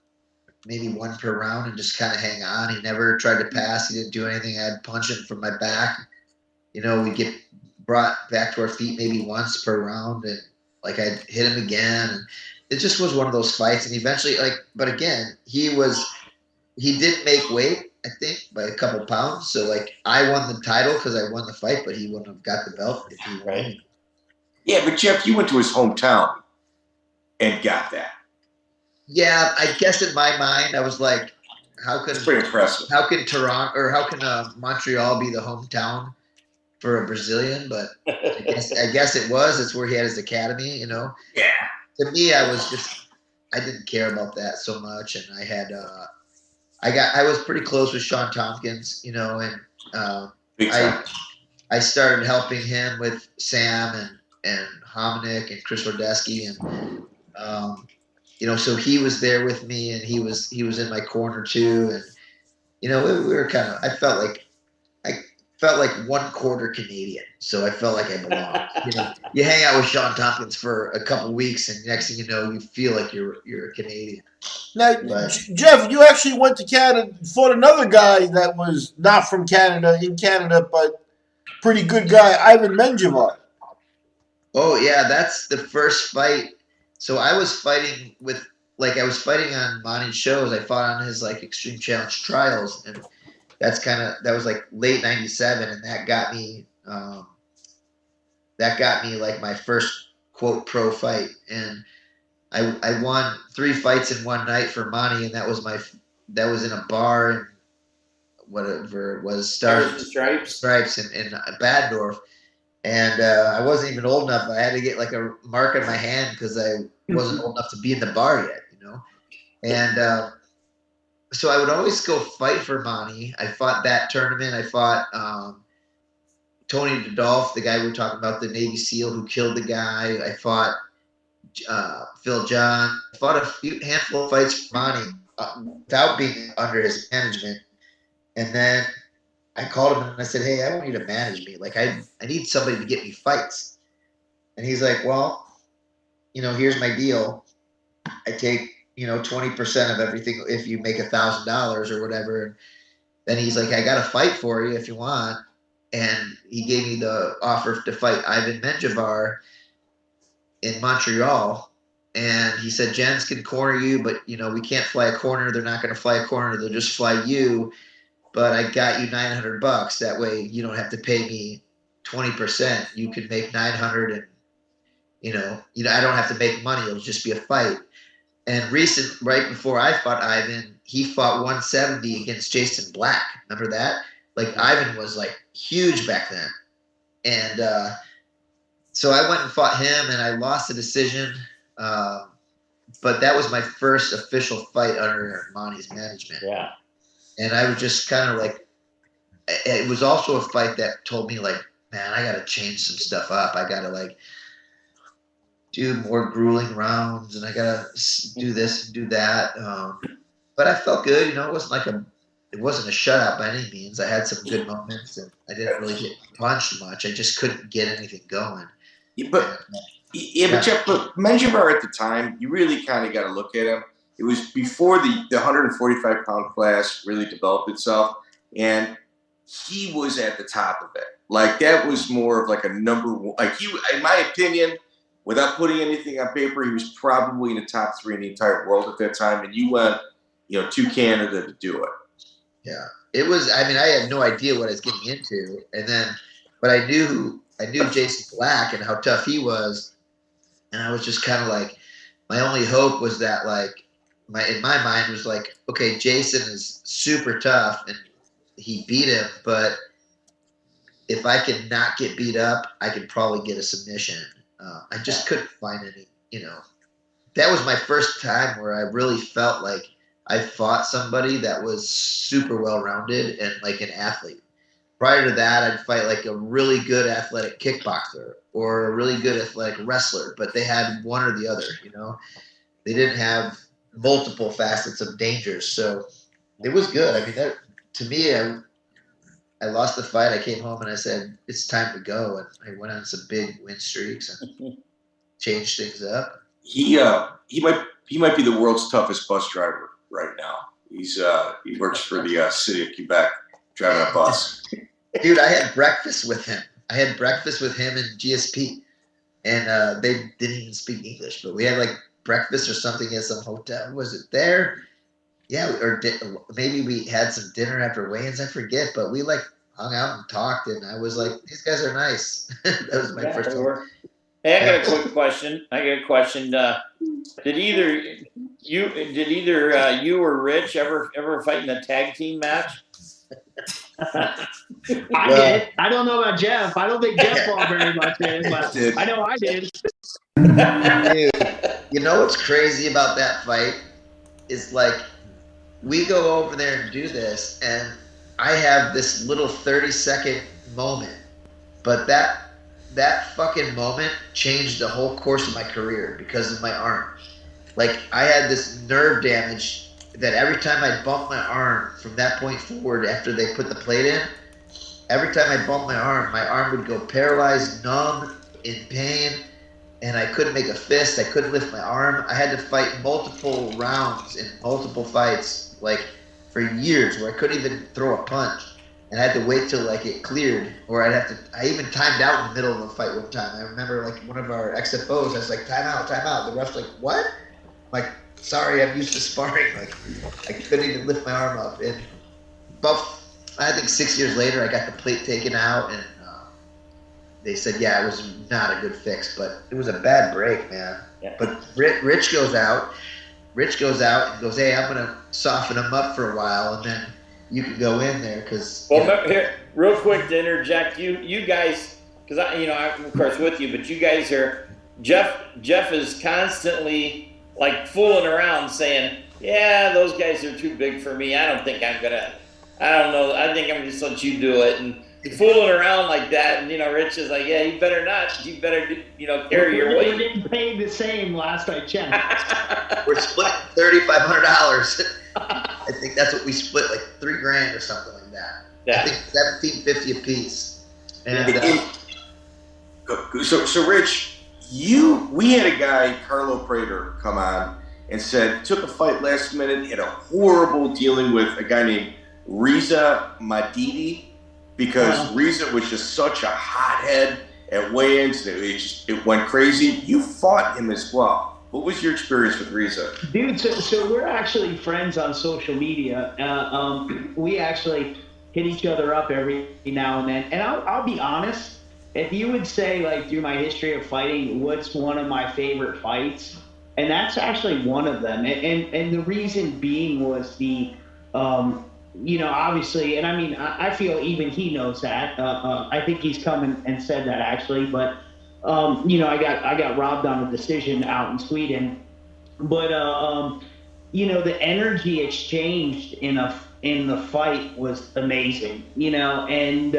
maybe one per round, and just kind of hang on. He never tried to pass. He didn't do anything. I'd punch him from my back. We'd get brought back to our feet maybe once per round, and I'd hit him again. And it just was one of those fights. And eventually, but again, he didn't make weight, I think, by a couple pounds. So I won the title because I won the fight, but he wouldn't have got the belt if he won. Yeah, but Jeff, you went to his hometown and got that. Yeah, I guess in my mind, I was like, it's pretty impressive. How can Toronto or how can Montreal be the hometown for a Brazilian? But I guess it was. It's where he had his academy, Yeah. To me, I didn't care about that so much, and I had I was pretty close with Sean Tompkins, and I started helping him with Sam and Hominick and Chris Rodesky, and so he was there with me, and he was in my corner too, and we were kind of. I felt like 1/4 Canadian, so I felt like I belonged. You hang out with Sean Tompkins for a couple weeks, and next thing you know, you feel like you're a Canadian. Now, Jeff, you actually went to Canada, fought another guy that was not from Canada, in Canada, but pretty good guy, Ivan Menjivar. Oh yeah, that's the first fight. So I was fighting on Monty's shows. I fought on his Extreme Challenge trials, and that was late '97, and that got me my first quote pro fight, and I won 3 fights in one night for Monty, and that was in a bar in whatever it was, Stripes in Baddorf. And I wasn't even old enough. I had to get a mark on my hand because I wasn't old enough to be in the bar yet, And so I would always go fight for Monty. I fought that tournament. I fought Tony DeDolph, the guy we were talking about, the Navy SEAL who killed the guy. I fought Phil John. I fought a handful of fights for Monty without being under his management. And then I called him and I said, hey, I want you to manage me. I need somebody to get me fights. And he's like, well, here's my deal. I take, 20% of everything if you make $1,000 or whatever. And then he's like, I got a fight for you if you want. And he gave me the offer to fight Ivan Menjivar in Montreal. And he said, Jens can corner you, but, we can't fly a corner. They're not going to fly a corner. They'll just fly you. But I got you $900. That way you don't have to pay me 20%. You can make $900, and I don't have to make money. It'll just be a fight. And right before I fought Ivan, he fought 170 against Jason Black. Remember that? Like Ivan was like huge back then. And so I went and fought him, and I lost the decision. But that was my first official fight under Monte's management. Yeah. And I was just kind of like, it was also a fight that told me like, man, I got to change some stuff up. I got to like do more grueling rounds, and I got to do this and do that. But I felt good. You know, it wasn't a shutout by any means. I had some good moments, and I didn't really get punched much. I just couldn't get anything going. But Jeff, but Menjivar at the time, you really kind of got to look at him. It was before the 145-pound class really developed itself, and he was at the top of it. Like that was more of like a number one. Like he, in my opinion, without putting anything on paper, he was probably in the top 3 in the entire world at that time. And you went, to Canada to do it. Yeah, it was. I mean, I had no idea what I was getting into, but I knew Jason Black and how tough he was, and I was just kind of like, my only hope was that like, in my mind was like, okay, Jason is super tough and he beat him, but if I can not get beat up, I could probably get a submission. I just couldn't find any. That was my first time where I really felt like I fought somebody that was super well-rounded and like an athlete. Prior to that, I'd fight like a really good athletic kickboxer or a really good athletic wrestler, but they had one or the other, They didn't have multiple facets of dangers. So it was good. I mean, that, to me, I lost the fight. I came home and I said, it's time to go. And I went on some big win streaks and changed things up. He might be the world's toughest bus driver right now. He works for the city of Quebec, driving a bus. Dude, I had breakfast with him. I had breakfast with him and GSP, and they didn't even speak English, but we had like breakfast or something at some hotel. Was it there? Yeah, or maybe we had some dinner after weigh-ins. I forget, but we like hung out and talked, and I was like, these guys are nice. That was my first time. Hey, I got a quick question. Did either you or Rich ever fight in a tag team match? I did. I don't know about Jeff. I don't think Jeff fought very much in, but I know I did. Dude, you know what's crazy about that fight is like we go over there and do this, and I have this little 30-second moment, but that fucking moment changed the whole course of my career because of my arm. Like I had this nerve damage that every time I bumped my arm from that point forward after they put the plate in, every time I bumped my arm would go paralyzed, numb, in pain, and I couldn't make a fist. I couldn't lift my arm. I had to fight multiple rounds in multiple fights, like for years, where I couldn't even throw a punch. And I had to wait till like it cleared, or I even timed out in the middle of the fight one time. I remember like one of our XFOs, I was like, time out. The ref's like, what? I'm like, sorry, I'm used to sparring. Like, I couldn't even lift my arm up. And about, I think 6 years later, I got the plate taken out, and they said, yeah, it was not a good fix, but it was a bad break, man. Yeah. But Rich goes out and goes, hey, I'm going to soften him up for a while, and then you can go in there because. Well, here, real quick to interject, you guys, because I'm of course with you, but you guys are. Jeff is constantly like fooling around, saying, "Yeah, those guys are too big for me. I don't think I'm gonna. I don't know. I think I'm gonna just let you do it." And fooling around like that, and Rich is like, "Yeah, you better not. You better carry your weight." We're getting paid the same last I checked. We're split $3,500. I think that's what we split, like $3,000 or something like that. Yeah. I think $1,750 a piece. And so Rich, we had a guy, Carlo Prater, come on and said took a fight last minute, had a horrible dealing with a guy named Reza Madidi because Reza was just such a hothead at weigh-ins. It went crazy. You fought him as well. What was your experience with Reza? Dude, so we're actually friends on social media. We actually hit each other up every now and then. And I'll be honest, if you would say, like, through my history of fighting, what's one of my favorite fights, And that's actually one of them. And the reason being was the, obviously, and I mean, I feel even he knows that. I think he's come and said that actually, but, I got robbed on a decision out in Sweden. But, the energy exchanged in the fight was amazing, and,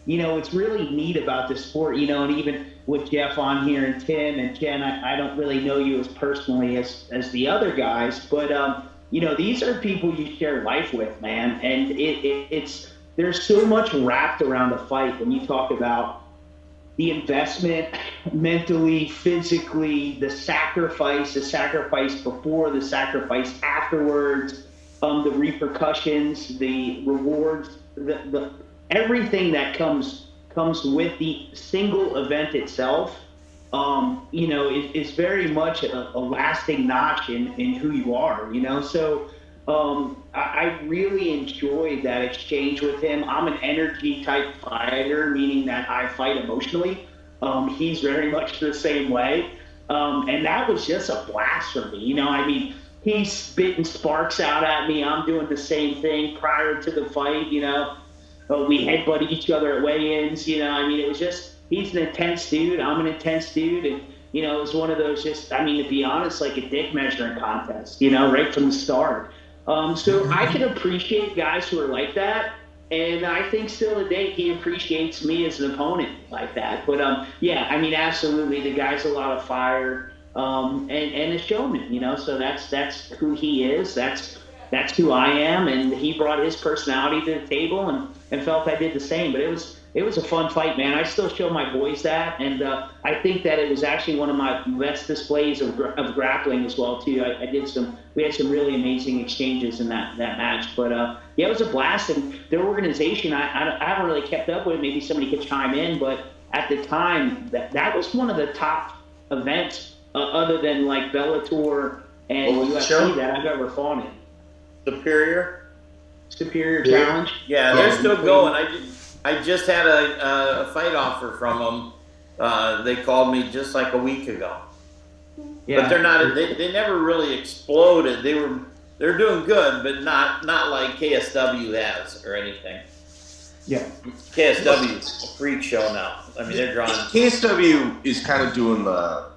it's really neat about this sport, and even with Jeff on here and Tim and Jen, I don't really know you as personally as the other guys, but, these are people you share life with, man. And it's there's so much wrapped around a fight when you talk about the investment mentally, physically, the sacrifice before, the sacrifice afterwards, the repercussions, the rewards, the everything that comes with the single event itself, is very much a lasting notch in who you are, So I really enjoyed that exchange with him. I'm an energy type fighter, meaning that I fight emotionally. He's very much the same way. And that was just a blast for me. He's spitting sparks out at me. I'm doing the same thing prior to the fight, we headbutted each other at weigh-ins, it was just, he's an intense dude. I'm an intense dude. And, it was one of those to be honest, like a dick measuring contest, right from the start. So I can appreciate guys who are like that. And I think still today he appreciates me as an opponent like that. But, absolutely. The guy's a lot of fire and a showman, so that's who he is. That's who I am. And he brought his personality to the table and felt I did the same. But it was a fun fight, man. I still show my boys that, and I think that it was actually one of my best displays of grappling as well too. We had some really amazing exchanges in that match, but it was a blast. And their organization, I haven't really kept up with it. Maybe somebody could chime in, but at the time that was one of the top events other than like Bellator and UFC that I've ever fought in. Superior Challenge. Yeah, they're still going. I just had a fight offer from them. They called me just like a week ago. Yeah. But they're not. They never really exploded. They're doing good, but not like KSW has or anything. Yeah. KSW is a freak show now. They're drawing. KSW is kind of doing the.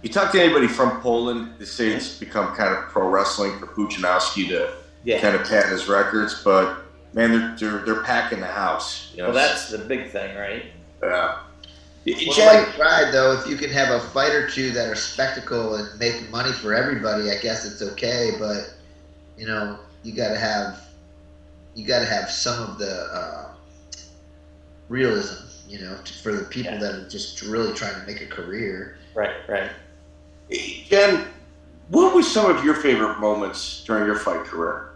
You talk to anybody from Poland, they say it's become kind of pro wrestling for Puchanowski to kind of patent his records, but man, they're packing the house. Well, that's the big thing, right? Yeah. Well, pride though, if you can have a fight or two that are spectacle and make money for everybody, I guess it's okay. But you gotta have some of the realism, for the people that are just really trying to make a career. Right. Jen, what were some of your favorite moments during your fight career?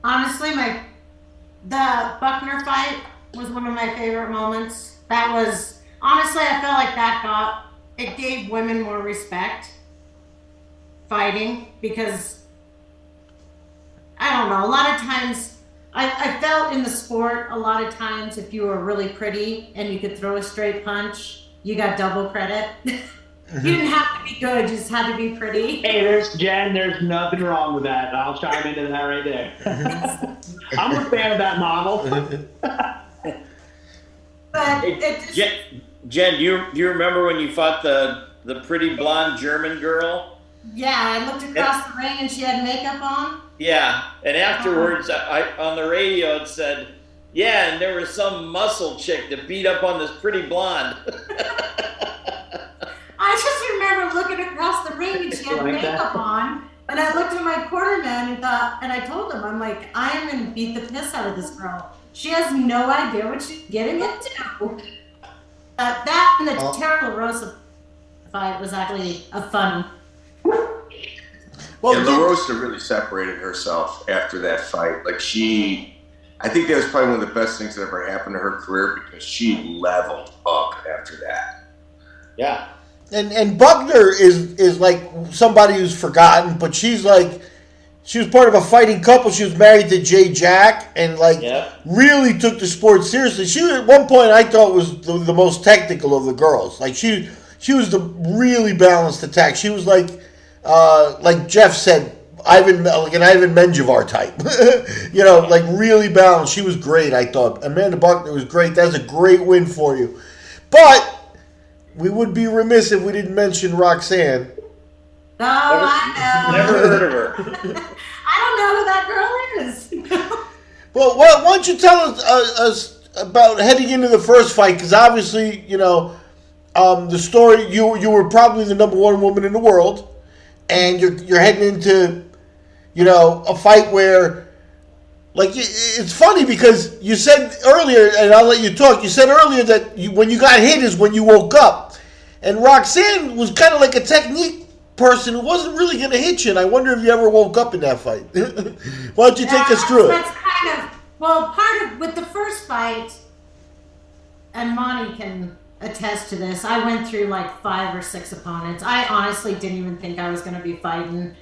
Honestly, the Buckner fight was one of my favorite moments. That was, honestly, I felt like it gave women more respect fighting, because I don't know, a lot of times I felt in the sport, a lot of times if you were really pretty and you could throw a straight punch, you got double credit. You didn't have to be good, you just had to be pretty. Hey, there's Jen, there's nothing wrong with that. I'll chime into that right there. I'm a fan of that model. But Jen, do you remember when you fought the pretty blonde German girl? Yeah, I looked across the ring and she had makeup on. Yeah, and afterwards, on the radio it said, yeah, and there was some muscle chick that beat up on this pretty blonde. I just remember looking across the ring and she had makeup on, and I looked at my corner man and I told him, I'm like, I am going to beat the piss out of this girl. She has no idea what she's getting into. That and the Terra Rosa fight was actually a fun. Well, La Rosa really separated herself after that fight. I think that was probably one of the best things that ever happened to her career, because she leveled up after that. Yeah. And Buckner is like somebody who's forgotten, but she was part of a fighting couple. She was married to Jay Jack and really took the sport seriously. She at one point I thought was the most technical of the girls. Like she She was the really balanced attack. She was like Jeff said, like an Ivan Menjivar type. Like really balanced. She was great, I thought. Amanda Buckner was great. That's a great win for you. But we would be remiss if we didn't mention Roxanne. Oh, I know. Never heard of her. I don't know who that girl is. Well, why don't you tell us about heading into the first fight? Because obviously, the story, you were probably the number one woman in the world, and you're heading into, a fight where, like, it's funny because you said earlier, and I'll let you talk. You said earlier that when you got hit is when you woke up, and Roxanne was kind of like a technique person who wasn't really going to hit you, and I wonder if you ever woke up in that fight. Why don't you take us through it? That's with the first fight, and Monty can attest to this, I went through like 5 or 6 opponents. I honestly didn't even think I was going to be fighting.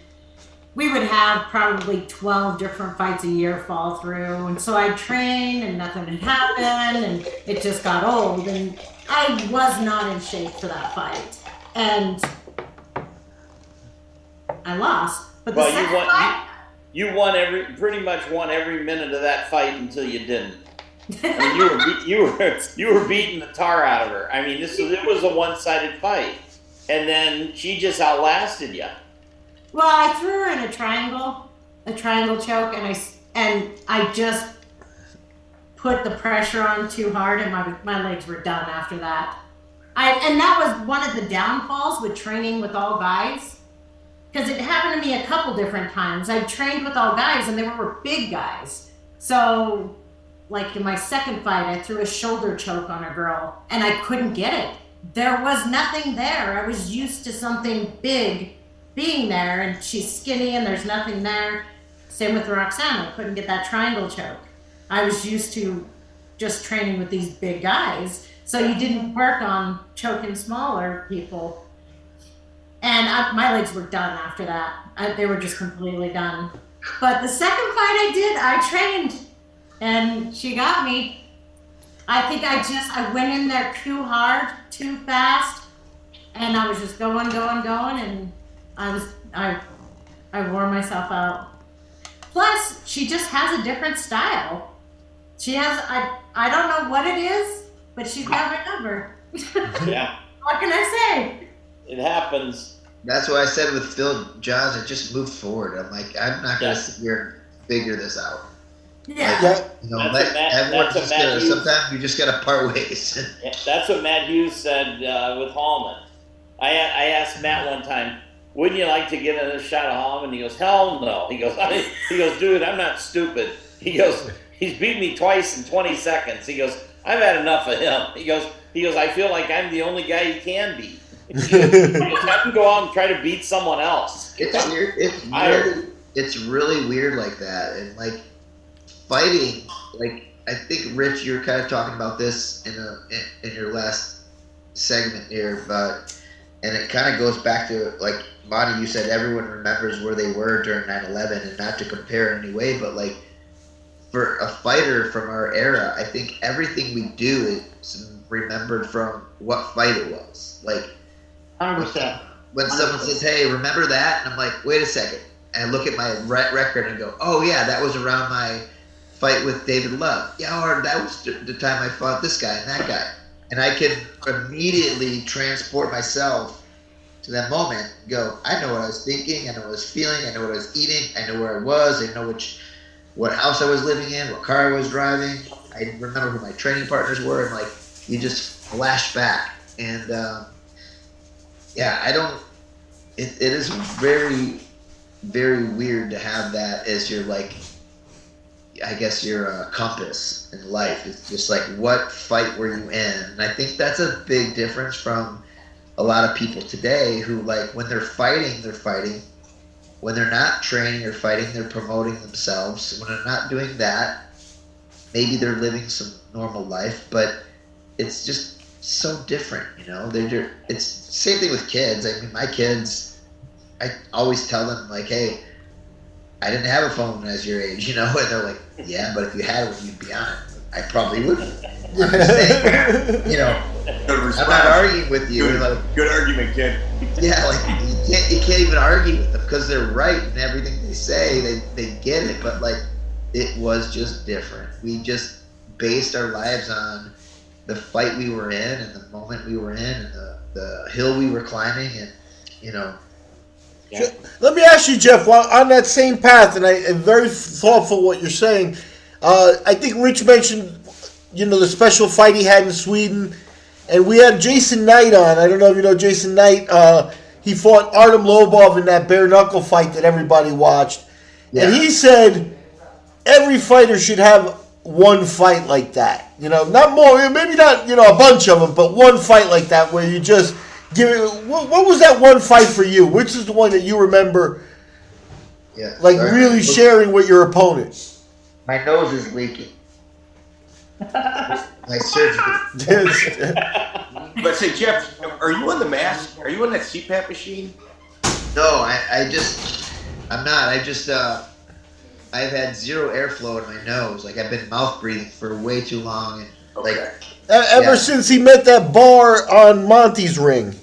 We would have probably 12 different fights a year fall through, and so I'd train and nothing would happen, and it just got old, and I was not in shape for that fight. And I lost. But the second fight, you pretty much won every minute of that fight until you didn't. I mean, you were beating the tar out of her. I mean, it was a one-sided fight, and then she just outlasted you. Well, I threw her in a triangle choke, and I just put the pressure on too hard, and my legs were done after that. And that was one of the downfalls with training with all guys. Because it happened to me a couple different times. I trained with all guys, and they were big guys. So, like in my second fight, I threw a shoulder choke on a girl, and I couldn't get it. There was nothing there. I was used to something big being there, and she's skinny, and there's nothing there. Same with Roxanne. I couldn't get that triangle choke. I was used to just training with these big guys, so you didn't work on choking smaller people. And my legs were done after that. They were just completely done. But the second fight I trained, and she got me. I think I went in there too hard, too fast, and I was just going, and I wore myself out. Plus, she just has a different style. She has, I don't know what it is, but she's got my number. Yeah. What can I say? It happens. That's what I said with Phil Johnson. Just move forward. I'm like, I'm not going to sit here and figure this out. Yeah. Sometimes you just got to part ways. Yeah, that's what Matt Hughes said with Hallman. I asked Matt one time, wouldn't you like to get a shot of Hallman? He goes, hell no. He goes, dude, I'm not stupid. He goes, he's beat me twice in 20 seconds. He goes, I've had enough of him. He goes, I feel like I'm the only guy he can beat. He goes, have to go out and try to beat someone else. It's weird. It's really weird like that. And like fighting, like I think Rich, you're kind of talking about this in your last segment here, and it kind of goes back to like Monty, you said everyone remembers where they were during 9/11, and not to compare in any way, but like for a fighter from our era, I think everything we do is remembered from what fight it was. Like 100%. When someone says, hey, remember that? And I'm like, wait a second. And I look at my record and go, oh yeah, that was around my fight with David Love. Yeah, or that was the time I fought this guy and that guy. And I can immediately transport myself to that moment and go, I know what I was thinking, I know what I was feeling, I know what I was eating, I know where I was, I know what house I was living in, what car I was driving. I remember who my training partners were, and like you just flash back. And it is very, very weird to have that as your like, I guess your compass in life. It's just like, what fight were you in? And I think that's a big difference from a lot of people today who, like, when they're fighting. When they're not training or fighting, they're promoting themselves. When they're not doing that, maybe they're living some normal life, but it's just so different, you know? It's the same thing with kids. I mean, my kids, I always tell them, like, hey, I didn't have a phone when I was your age, you know? And they're like, yeah, but if you had one, you'd be on it. I probably wouldn't. I'm just saying, you know, Good I'm not arguing with you. Good, Like, good argument, kid. yeah, like you can't even argue with them because they're right and everything they say, they get it. But like, it was just different. We just based our lives on the fight we were in and the moment we were in and the hill we were climbing, and you know. Yeah. Let me ask you, Jeff, while on that same path, and I'm very thoughtful what you're saying. I think Rich mentioned, the special fight he had in Sweden, and we had Jason Knight on. I don't know if you know Jason Knight. He fought Artem Lobov in that bare knuckle fight that everybody watched, and he said every fighter should have one fight like that. Not more, maybe not, a bunch of them, but one fight like that where you just give it. What was that one fight for you? Which is the one that you remember, really sharing with your opponent? My nose is leaking. My surgery. But say, Jeff, are you on the mask? Are you on that CPAP machine? No, I'm not. I've had zero airflow in my nose. Like, I've been mouth breathing for way too long. And ever since he met that bar on Monty's ring.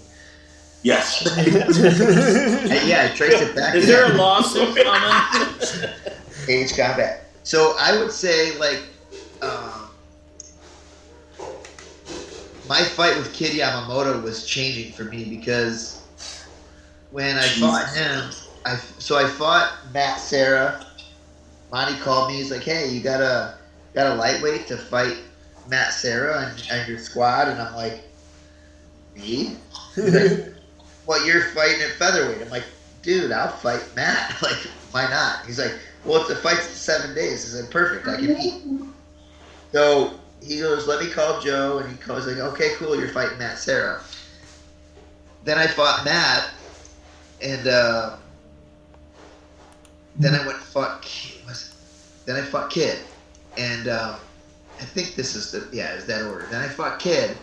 Yes. I traced it back. Is there a lawsuit coming? Cage combat. So I would say, my fight with Kid Yamamoto was changing for me because when I fought him, I fought Matt Serra. Monty called me. He's like, "Hey, you got a lightweight to fight Matt Serra and your squad?" And I'm like, "Me?" He's like, "Well, you're fighting at featherweight." I'm like, "Dude, I'll fight Matt. Like, why not?" He's like, "Well, if the fight's in 7 days." I said, "Perfect. I can eat." So he goes, "Let me call Joe," and he calls like, "Okay, cool. You're fighting Matt Serra." Then I fought Matt, and then I went and fought. Then I fought Kid, and I think this is is that order. Then I fought Kid,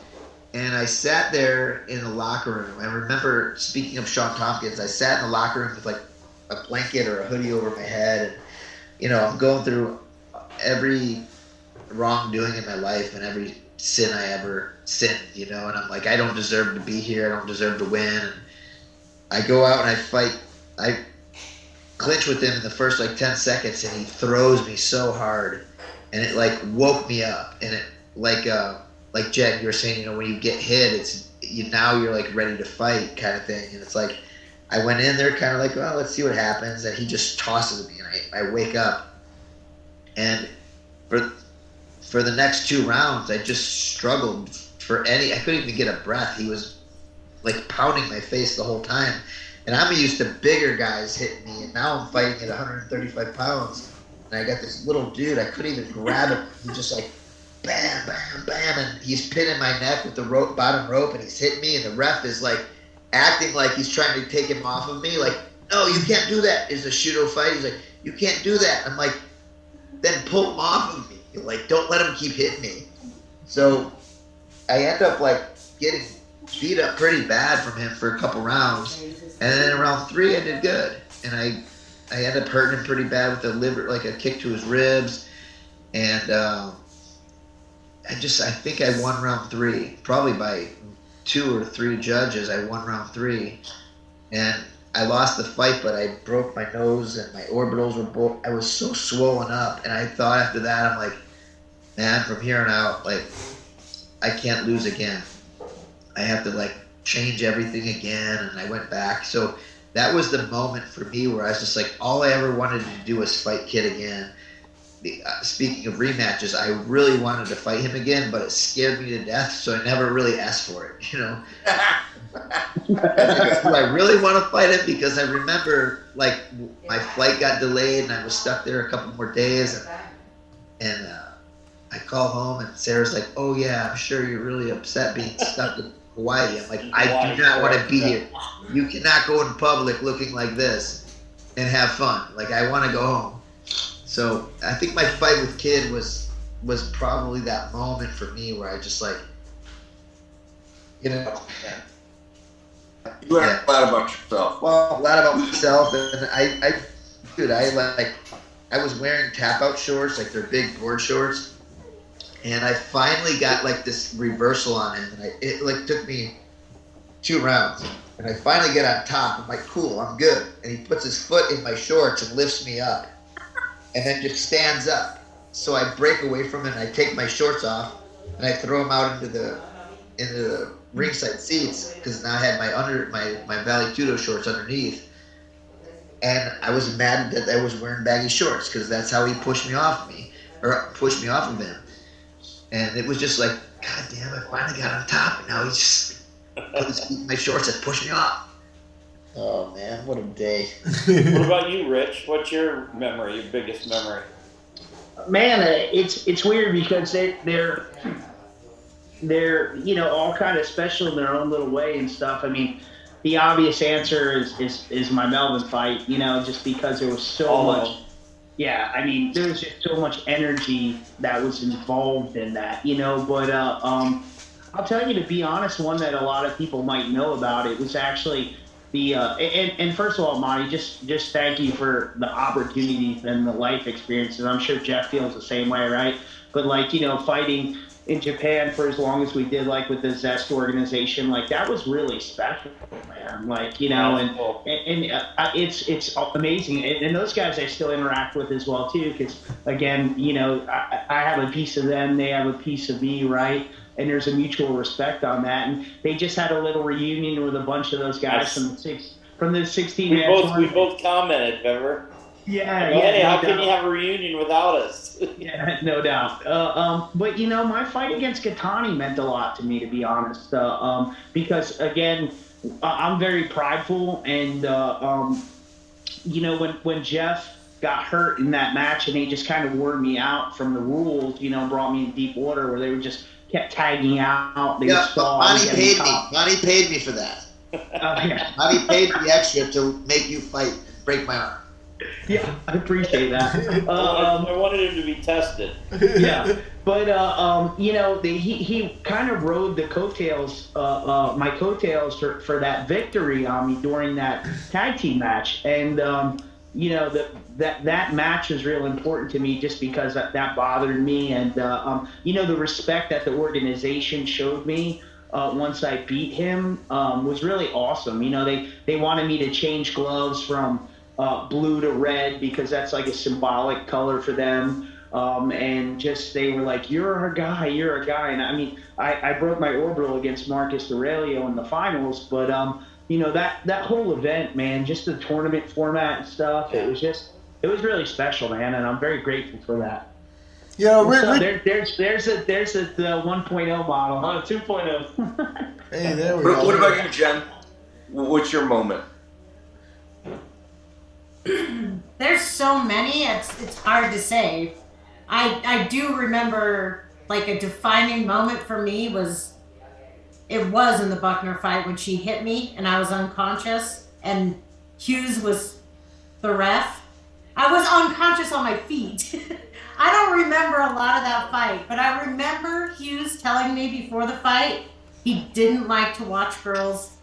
and I sat there in the locker room. I remember, speaking of Sean Tompkins, I sat in the locker room with like a blanket or a hoodie over my head, and I'm going through every wrongdoing in my life and every sin I ever sinned, and I'm like, I don't deserve to be here. I don't deserve to win. And I go out and I fight. I clinch with him in the first 10 seconds, and he throws me so hard, and it woke me up. And it like Jen, you were saying, when you get hit, it's now you're ready to fight kind of thing. And it's like I went in there kind of well, let's see what happens, and he just tosses me, and I wake up, and for the next 2 rounds, I just struggled I couldn't even get a breath. He was pounding my face the whole time. And I'm used to bigger guys hitting me, and now I'm fighting at 135 pounds. And I got this little dude, I couldn't even grab him. He just bam, bam, bam, and he's pinning my neck with the bottom rope, and he's hitting me, and the ref is acting like he's trying to take him off of me. No, you can't do that. It's a Shudo fight. He's like, you can't do that. I'm like, then pull him off of me. Don't let him keep hitting me. So I end up getting beat up pretty bad from him for a couple rounds. And then in round 3, I did good. And I ended up hurting him pretty bad with a liver, a kick to his ribs. And I think I won round 3, probably by 2 or 3 judges. I won round 3. And I lost the fight, but I broke my nose and my orbitals were both. I was so swollen up. And I thought after that, I'm like, man, from here on out, I can't lose again. I have to change everything again, and I went back. So that was the moment for me where I was just all I ever wanted to do was fight Kid again. Speaking of rematches, I really wanted to fight him again, but it scared me to death, so I never really asked for it, Do I really want to fight him? Because I remember my flight got delayed and I was stuck there a couple more days, and I call home and Sarah's like, "Oh yeah, I'm sure you're really upset being stuck in Hawaii." I'm like, "I do not want to be here. You cannot go in public looking like this and have fun. I want to go home." So I think my fight with Kid was probably that moment for me where I just You learned a lot about yourself. Well, a lot about myself, and I was wearing tap out shorts, they're big board shorts. And I finally got like this reversal on him, and it like took me 2 rounds. And I finally get on top. I'm like, cool, I'm good. And he puts his foot in my shorts and lifts me up, and then just stands up. So I break away from him, and I take my shorts off, and I throw him out into the ringside seats, because now I had my Valley Tudo shorts underneath. And I was mad that I was wearing baggy shorts, because that's how he pushed me off of him. And it was just like, God damn, I finally got on top, and now he just put his feet in my shorts and pushed me off. Oh man, what a day. What about you, Rich? What's your memory, your biggest memory? Man, it's weird because they're all kind of special in their own little way and stuff. I mean, the obvious answer is my Melvin fight, just because there was so much. Yeah, I mean, there was just so much energy that was involved in that, But I'll tell you, to be honest, one that a lot of people might know about, it was actually the and first of all, Monty, just thank you for the opportunities and the life experiences. I'm sure Jeff feels the same way, right? But fighting in Japan for as long as we did, like with the Zest organization, like that was really special, man. It's amazing, and those guys I still interact with as well too, because again, I have a piece of them, they have a piece of me, right? And there's a mutual respect on that. And they just had a little reunion with a bunch of those guys from the 16 man. We both commented, remember? Yeah. How can you have a reunion without us? Yeah, no doubt. But my fight against Kotani meant a lot to me, to be honest. Because again, I'm very prideful, and when Jeff got hurt in that match, and they just kind of wore me out from the rules, brought me in deep water where they were just kept tagging out. Monty paid me for that. Monty paid me extra to make you break my arm. Yeah, I appreciate that. I wanted him to be tested. Yeah, but he kind of rode the coattails, my coattails for that victory on me during that tag team match, and that match was real important to me just because that bothered me, and the respect that the organization showed me once I beat him was really awesome. They wanted me to change gloves from blue to red because that's like a symbolic color for them, and just they were like, you're a guy, and I mean, I broke my orbital against Marcus Aurelio in the finals, but that whole event, man, just the tournament format and stuff, it was really special, man, and I'm very grateful for that. Yeah, there's the 1.0 model. 2.0. Hey, there we go. What go. about you, Jen? What's your moment? There's so many, it's hard to say. I do remember, like, a defining moment for me was in the Buckner fight when she hit me and I was unconscious and Hughes was the ref. I was unconscious on my feet. I don't remember a lot of that fight, but I remember Hughes telling me before the fight he didn't like to watch girls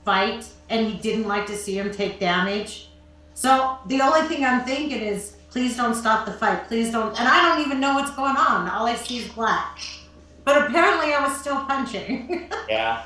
fight and he didn't like to see them take damage. So the only thing I'm thinking is, please don't stop the fight. Please don't. And I don't even know what's going on. All I see is black. But apparently I was still punching. Yeah.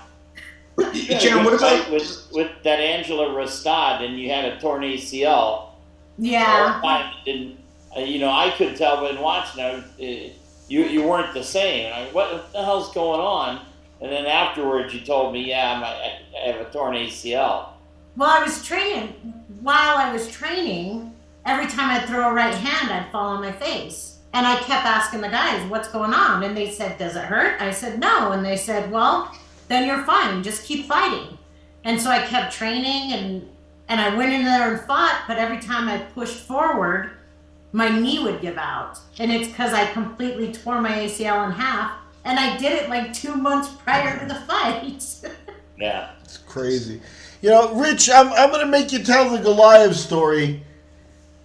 Jen, what about with that Angela Rostad, and you had a torn ACL? Yeah. I could tell when watching it, you weren't the same. I mean, what the hell's going on? And then afterwards you told me, I have a torn ACL. Well, I was training. While I was training, every time I'd throw a right hand, I'd fall on my face. And I kept asking the guys, what's going on? And they said, does it hurt? I said, no. And they said, well, then you're fine. Just keep fighting. And so I kept training, and I went in there and fought, but every time I pushed forward, my knee would give out. And it's because I completely tore my ACL in half, and I did it like 2 months prior to the fight. Yeah. It's crazy. Rich, I'm going to make you tell the Goliath story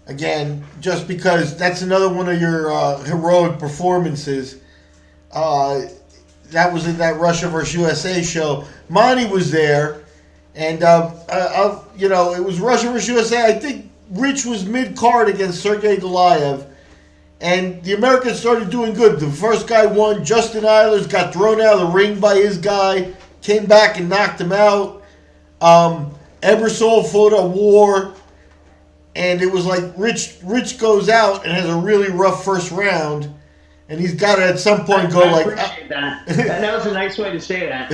again, just because that's another one of your heroic performances. That was in that Russia vs. USA show. Monty was there, and it was Russia vs. USA. I think Rich was mid-card against Sergey Goliath, And the Americans started doing good. The first guy won. Justin Eilers got thrown out of the ring by his guy. Came back and knocked him out. Ebersol fought a war. And it was like Rich goes out and has a really rough first round. And he's got to at some point go like... I appreciate that. That was a nice way to say that.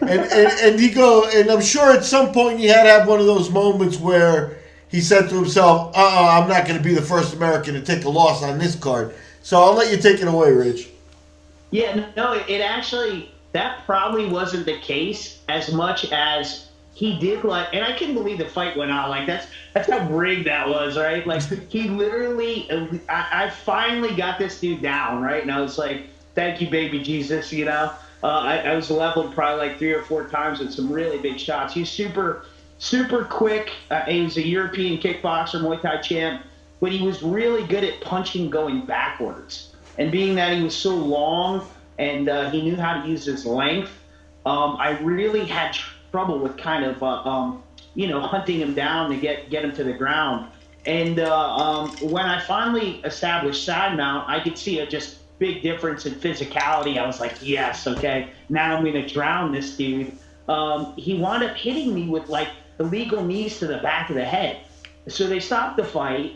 and he go... And I'm sure at some point he had to have one of those moments where... He said to himself, I'm not going to be the first American to take a loss on this card. So I'll let you take it away, Rich. Yeah, no, it actually, that probably wasn't the case as much as he did like, and I couldn't believe the fight went on. Like, that's how rigged that was, right? Like, he literally, I finally got this dude down, right? And I was like, thank you, baby Jesus, you know? I was leveled probably like 3 or 4 times with some really big shots. He's super quick. He was a European kickboxer, Muay Thai champ, but he was really good at punching going backwards. And being that he was so long and he knew how to use his length, I really had trouble with kind of, hunting him down to get him to the ground. And when I finally established side mount, I could see a just big difference in physicality. I was like, yes, okay, now I'm going to drown this dude. He wound up hitting me with like illegal knees to the back of the head. So they stopped the fight,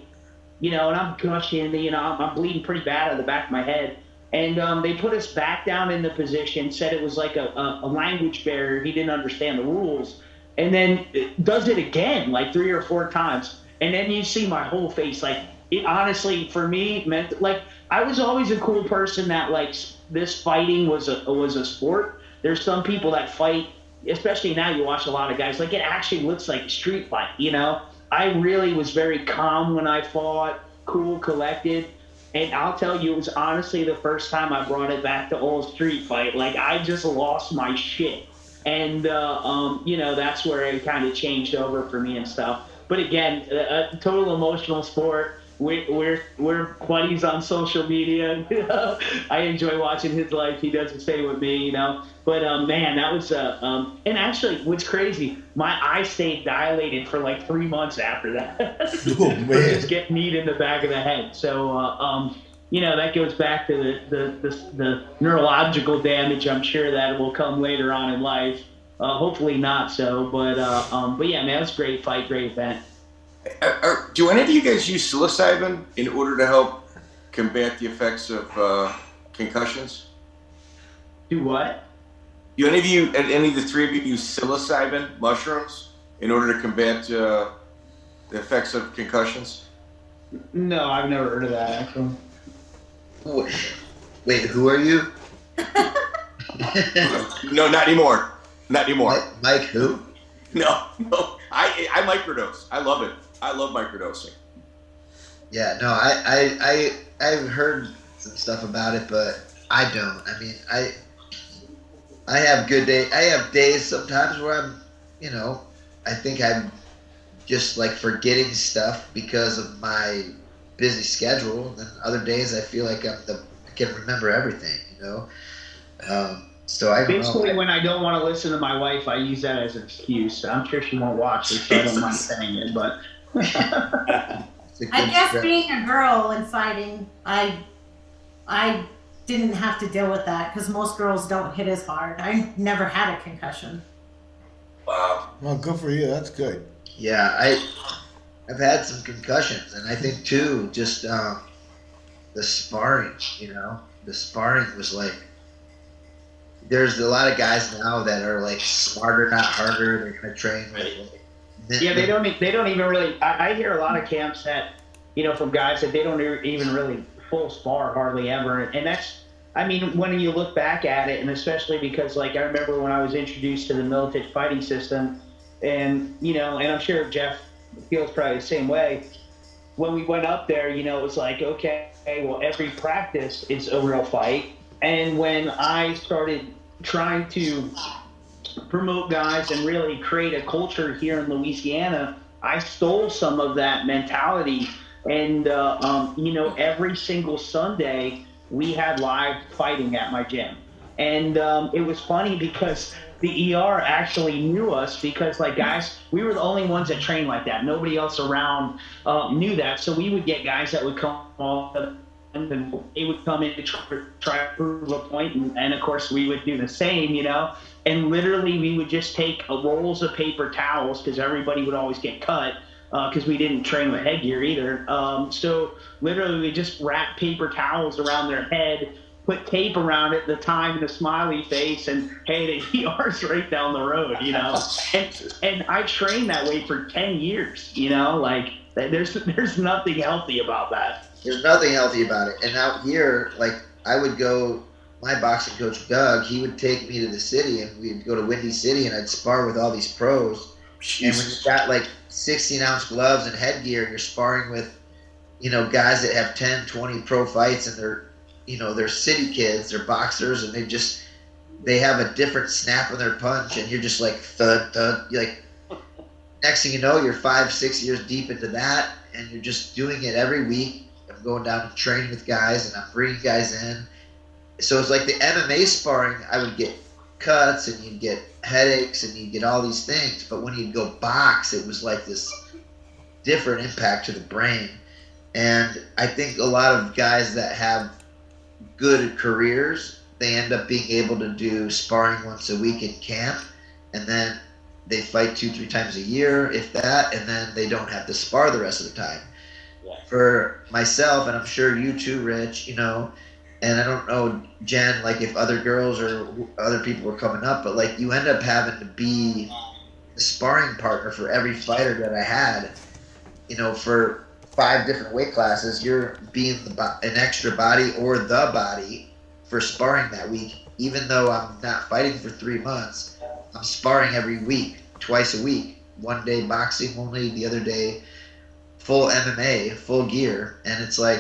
and I'm gushing, I'm bleeding pretty bad out of the back of my head. And they put us back down in the position, said it was like a language barrier. He didn't understand the rules. And then does it again, like 3 or 4 times. And then you see my whole face. Like, it honestly, for me, meant, like, I was always a cool person that, like, this fighting was a sport. There's some people that fight, especially now you watch a lot of guys, like it actually looks like a street fight, I really was very calm when I fought, cool, collected. And I'll tell you, it was honestly the first time I brought it back to old street fight. Like, I just lost my shit. And, that's where it kind of changed over for me and stuff. But again, a total emotional sport. We're buddies on social media. I enjoy watching his life. He does the same with me, But man, that was and actually, what's crazy, my eye stayed dilated for like 3 months after that. Oh man! For just getting kneed in the back of the head. So that goes back to the neurological damage. I'm sure that will come later on in life. Hopefully not so, but yeah, man, it was a great fight, great event. Do any of you guys use psilocybin in order to help combat the effects of concussions? Do what? Do any of the 3 of you use psilocybin mushrooms in order to combat the effects of concussions? No, I've never heard of that, actually. Wait, who are you? No, not anymore. Not anymore. Mike who? No. I microdose. I love it. I love microdosing. Yeah, no, I've heard some stuff about it, but I don't. I mean, I have good days. I have days sometimes where I'm, I think I'm just like forgetting stuff because of my busy schedule. And then other days I feel like I can remember everything, So I don't basically, know. when I don't want to listen to my wife, I use that as an excuse. I'm sure she won't watch it, so I don't mind saying it. But I guess being a girl and fighting, I didn't have to deal with that because most girls don't hit as hard. I never had a concussion. Wow. Well, good for you. That's good. Yeah, I've had some concussions, and I think too, just the sparring. The sparring was like. There's a lot of guys now that are like smarter, not harder. They're gonna train with. Yeah, they don't even really. I hear a lot of camps that, from guys that they don't even really full spar hardly ever, and that's. I mean, when you look back at it, and especially because like I remember when I was introduced to the Miletich fighting system, and and I'm sure Jeff feels probably the same way. When we went up there, it was like, okay, well, every practice is a real fight. And when I started trying to promote guys and really create a culture here in Louisiana, I stole some of that mentality. And, every single Sunday we had live fighting at my gym. And it was funny because the ER actually knew us because, like, guys, we were the only ones that trained like that. Nobody else around knew that. So we would get guys that would come off and they would come in to try to prove a point, and of course we would do the same, and literally we would just take rolls of paper towels, because everybody would always get cut, because we didn't train with headgear either. So literally we just wrap paper towels around their head, put tape around it, the time and the smiley face, and hey, the ER's right down the road, and I trained that way for 10 years, like there's nothing healthy about that. There's nothing healthy about it. And out here, like, I would go, my boxing coach, Doug, he would take me to the city, and we'd go to Windy City, and I'd spar with all these pros. And when you've got, like, 16-ounce gloves and headgear, and you're sparring with, guys that have 10, 20 pro fights, and they're city kids, they're boxers, and they have a different snap of their punch, and you're just like, thud, thud. You're like, next thing you know, you're 5-6 years deep into that, and you're just doing it every week. I'm going down and training with guys, and I'm bringing guys in. So it's like the MMA sparring, I would get cuts, and you'd get headaches, and you'd get all these things. But when you'd go box, it was like this different impact to the brain. And I think a lot of guys that have good careers, they end up being able to do sparring once a week in camp, and then they fight 2-3 times a year, if that, and then they don't have to spar the rest of the time. For myself, and I'm sure you too, Rich, and I don't know, Jen, like if other girls or other people were coming up, but like you end up having to be the sparring partner for every fighter that I had, for 5 different weight classes. You're being an extra body or the body for sparring that week. Even though I'm not fighting for 3 months, I'm sparring every week, twice a week. One day boxing only, the other day full MMA, full gear, and it's like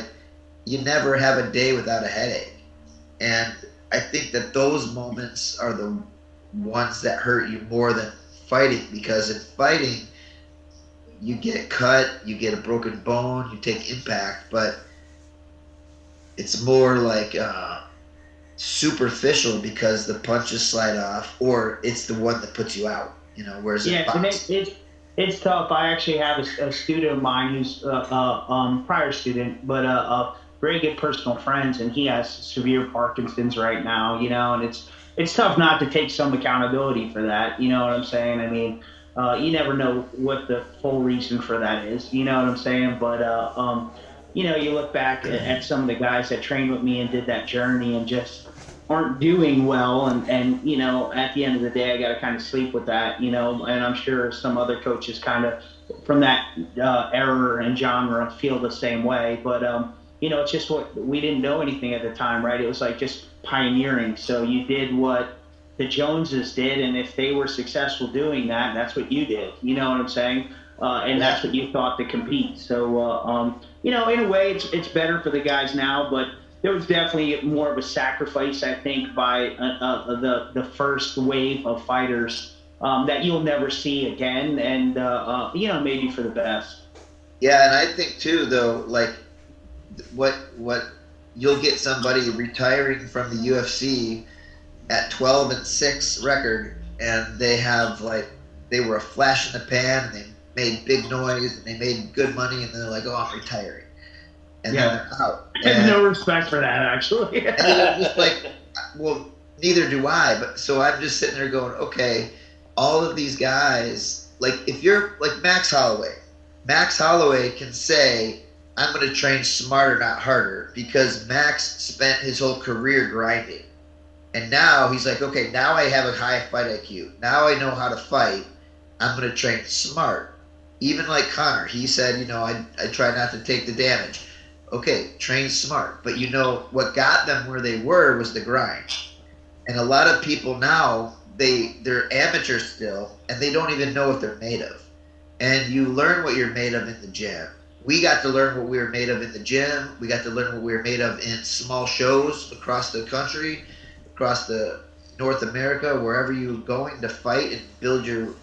you never have a day without a headache. And I think that those moments are the ones that hurt you more than fighting, because in fighting, you get cut, you get a broken bone, you take impact, but it's more like superficial because the punches slide off, or it's the one that puts you out, whereas it's tough. I actually have a student of mine who's a prior student, but a very good personal friends, and he has severe Parkinson's right now, and it's tough not to take some accountability for that. You know what I'm saying? I mean, you never know what the full reason for that is. You know what I'm saying? But you look back at some of the guys that trained with me and did that journey and just aren't doing well, and at the end of the day, I got to kind of sleep with that, and I'm sure some other coaches kind of from that era and genre feel the same way, but it's just what we didn't know anything at the time, right? It was like just pioneering. So you did what the Joneses did, and if they were successful doing that, that's what you did. You know what I'm saying? And that's what you thought to compete. So in a way, it's better for the guys now, but there was definitely more of a sacrifice, I think, by the first wave of fighters that you'll never see again, and maybe for the best. Yeah, and I think too, though, like what you'll get somebody retiring from the UFC at 12-6 record, and they have they were a flash in the pan, and they made big noise, and they made good money, and they're like, oh, I'm retiring. And then they're out. I have no respect for that, actually. And they're just like, well, neither do I. But so I'm just sitting there going, okay, all of these guys, like if you're like Max Holloway can say, I'm going to train smarter, not harder, because Max spent his whole career grinding. And now he's like, okay, now I have a high fight IQ. Now I know how to fight. I'm going to train smart. Even like Connor, he said, I try not to take the damage. Okay, train smart. But what got them where they were was the grind. And a lot of people now, they're amateurs still, and they don't even know what they're made of. And you learn what you're made of in the gym. We got to learn what we were made of in the gym. We got to learn what we were made of in small shows across the country, across the North America, wherever you're going to fight and build your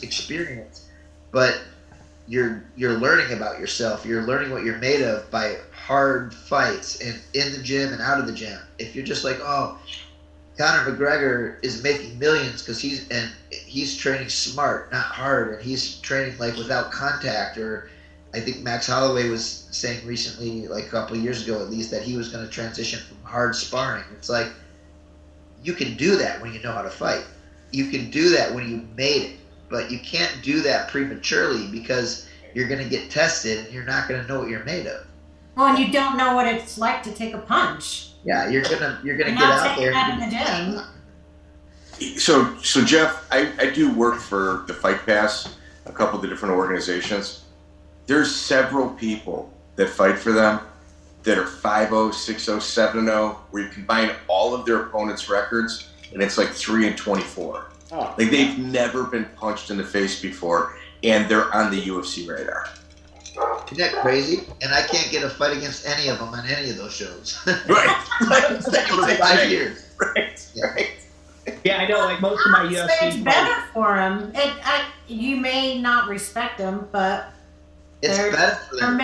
experience. But you're learning about yourself. You're learning what you're made of by hard fights and in the gym and out of the gym. If you're just like, oh, Conor McGregor is making millions because he's training smart, not hard, and he's training without contact, or I think Max Holloway was saying recently, like a couple of years ago at least, that he was going to transition from hard sparring. It's like, you can do that when you know how to fight. You can do that when you made it, but you can't do that prematurely because you're going to get tested and you're not going to know what you're made of. Well, and you don't know what it's like to take a punch. Yeah, you're gonna get not out there. That in the gym. So Jeff, I do work for the Fight Pass, a couple of the different organizations. There's several people that fight for them that are 5-0, 6-0, 7-0, where you combine all of their opponents' records, and it's like 3-24. Oh. Like they've never been punched in the face before, and they're on the UFC radar. Isn't that crazy? And I can't get a fight against any of them on any of those shows. Right. For 5 years. Right. Yeah. Right. Yeah, I know. Like most of my UFC. It's better for them. You may not respect them, but It's better for them.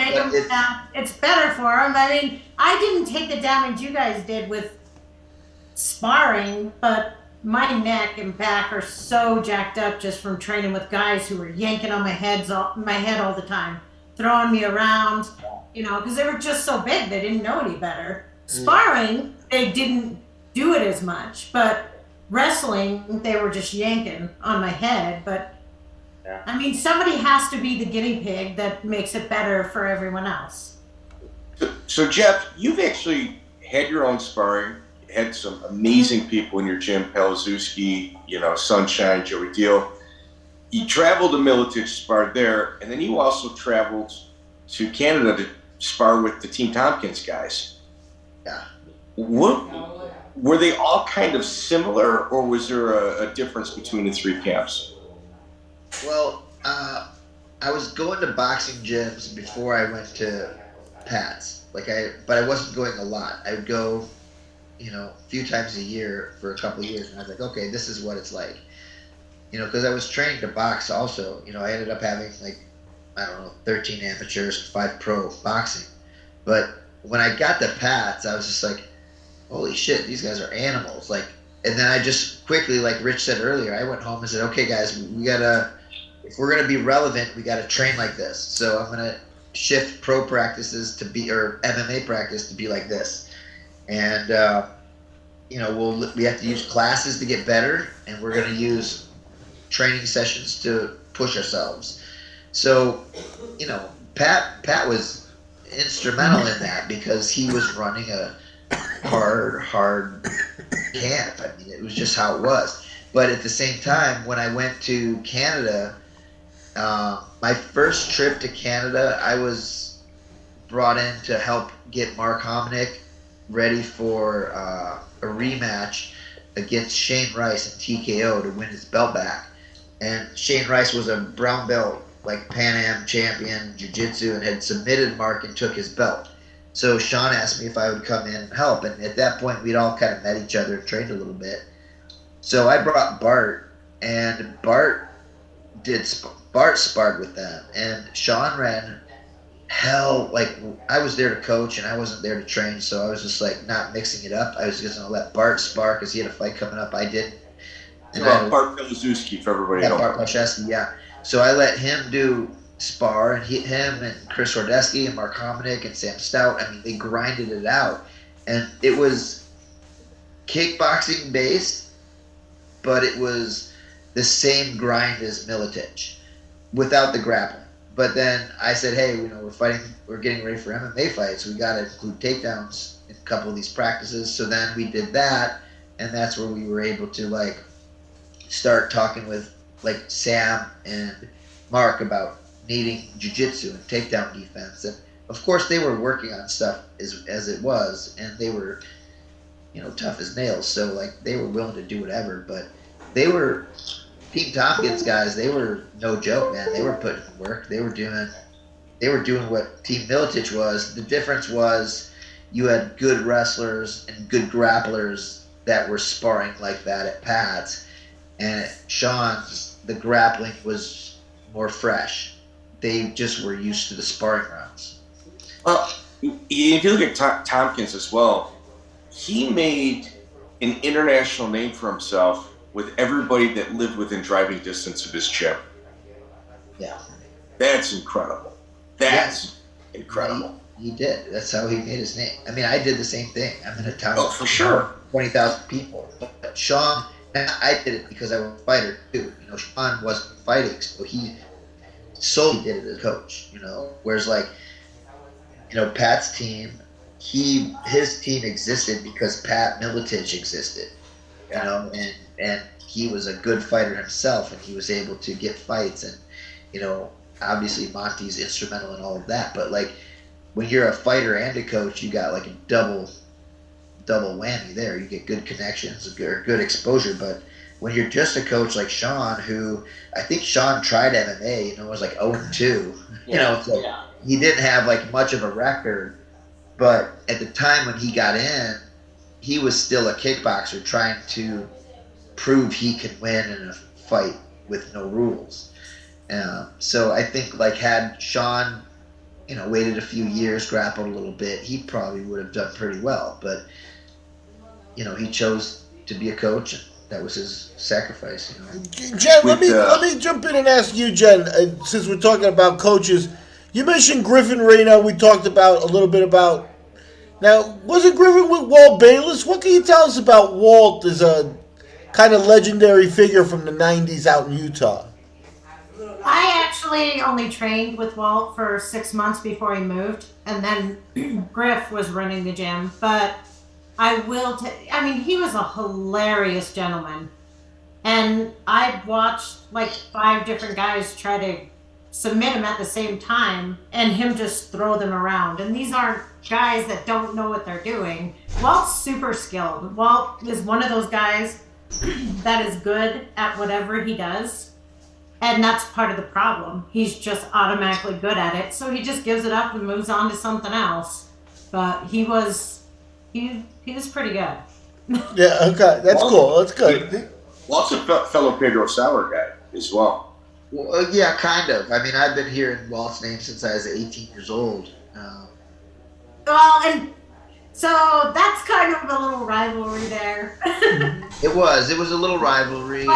It's better for them. I mean, I didn't take the damage you guys did with sparring, but my neck and back are so jacked up just from training with guys who were yanking on my head all the time, throwing me around, because they were just so big. They didn't know any better. Sparring, they didn't do it as much, but wrestling, they were just yanking on my head. But yeah. I mean, somebody has to be the guinea pig that makes it better for everyone else. So Jeff, you've actually had your own sparring, had some amazing people in your gym, Pelazewski, Sunshine, Joey Deal. You traveled to Miletich, sparred there, and then you also traveled to Canada to spar with the Team Tompkins guys. Yeah. Were they all kind of similar, or was there a difference between the three camps? Well, I was going to boxing gyms before I went to Pat's. But I wasn't going a lot. I would go, a few times a year for a couple of years, and I was like, okay, this is what it's like. Because I was trained to box also. I ended up having 13 amateurs and 5 pro boxing. But when I got to Pat's, I was just like, holy shit, these guys are animals. And then I just quickly, like Rich said earlier, I went home and said, okay, guys, if we're gonna be relevant, we gotta train like this. So I'm gonna shift pro practices or MMA practice to be like this. And we have to use classes to get better, and we're gonna use training sessions to push ourselves. So, Pat was instrumental in that because he was running a hard camp. I mean, it was just how it was. But at the same time, when I went to Canada, my first trip to Canada, I was brought in to help get Mark Hominick ready for a rematch against Shane Rice in TKO to win his belt back. And Shane Rice was a brown belt, Pan Am champion, jiu-jitsu, and had submitted Mark and took his belt. So Sean asked me if I would come in and help. And at that point, we'd all kind of met each other and trained a little bit. So I brought Bart, and Bart sparred with them. And Sean ran hell. I was there to coach, and I wasn't there to train. So I was just not mixing it up. I was just going to let Bart spar because he had a fight coming up. I didn't. And Bart Pelazewski for everybody else. Bart Pelazewski, yeah. So I let him do spar, and him and Chris Rordesky and Mark Hominick and Sam Stout. I mean, they grinded it out, and it was kickboxing based, but it was the same grind as Miletich without the grappling. But then I said, hey, we're getting ready for MMA fights. We got to include takedowns in a couple of these practices. So then we did that, and that's where we were able to start talking with Sam and Mark about needing jiu-jitsu and takedown defense. And of course they were working on stuff as it was, and they were tough as nails, so they were willing to do whatever. But they were Team Tompkins guys. They were no joke, man. They were putting in work. They were doing what Team Miletich was. The difference was you had good wrestlers and good grapplers that were sparring like that at Pat's. And at Sean's, the grappling was more fresh. They just were used to the sparring rounds. Well, if you look at Tompkins as well, he made an international name for himself with everybody that lived within driving distance of his gym. Yeah. That's incredible. That's incredible. He did. That's how he made his name. I mean, I did the same thing. I'm in a town for sure. 20,000 people. But Sean, and I did it because I was a fighter too. You know, Sean wasn't fighting, so he solely did it as a coach. You know, whereas like, you know, Pat's team, his team existed because Pat Miletich existed. You know, and he was a good fighter himself, and he was able to get fights, and you know, obviously Monty's instrumental in all of that. But like, when you're a fighter and a coach, you got like a double whammy there. You get good connections or good exposure. But when you're just a coach like Sean, who I think Sean tried MMA, you know, was like 0-2. You know, so he didn't have like much of a record. But at the time when he got in, he was still a kickboxer trying to prove he could win in a fight with no rules. So I think like had Sean, you know, waited a few years, grappled a little bit, he probably would have done pretty well. But you know, he chose to be a coach, and that was his sacrifice. You know. Jen, let me jump in and ask you, Jen, since we're talking about coaches. You mentioned Griffen Reyna. We talked about a little bit about. Now, wasn't Griffen with Walt Bayless? What can you tell us about Walt as a kind of legendary figure from the 90s out in Utah? I actually only trained with Walt for 6 months before he moved, and then Griff was running the gym. But I mean, he was a hilarious gentleman. And I watched like 5 different guys try to submit him at the same time and him just throw them around. And these aren't guys that don't know what they're doing. Walt's super skilled. Walt is one of those guys that is good at whatever he does. And that's part of the problem. He's just automatically good at it. So he just gives it up and moves on to something else. But he was pretty good. Yeah, okay. That's cool. That's good. Walt's a fellow Pedro Sauer guy as well. Well, yeah, kind of. I mean, I've been hearing Walt's name since I was 18 years old. Well, and so that's kind of a little rivalry there. It was a little rivalry.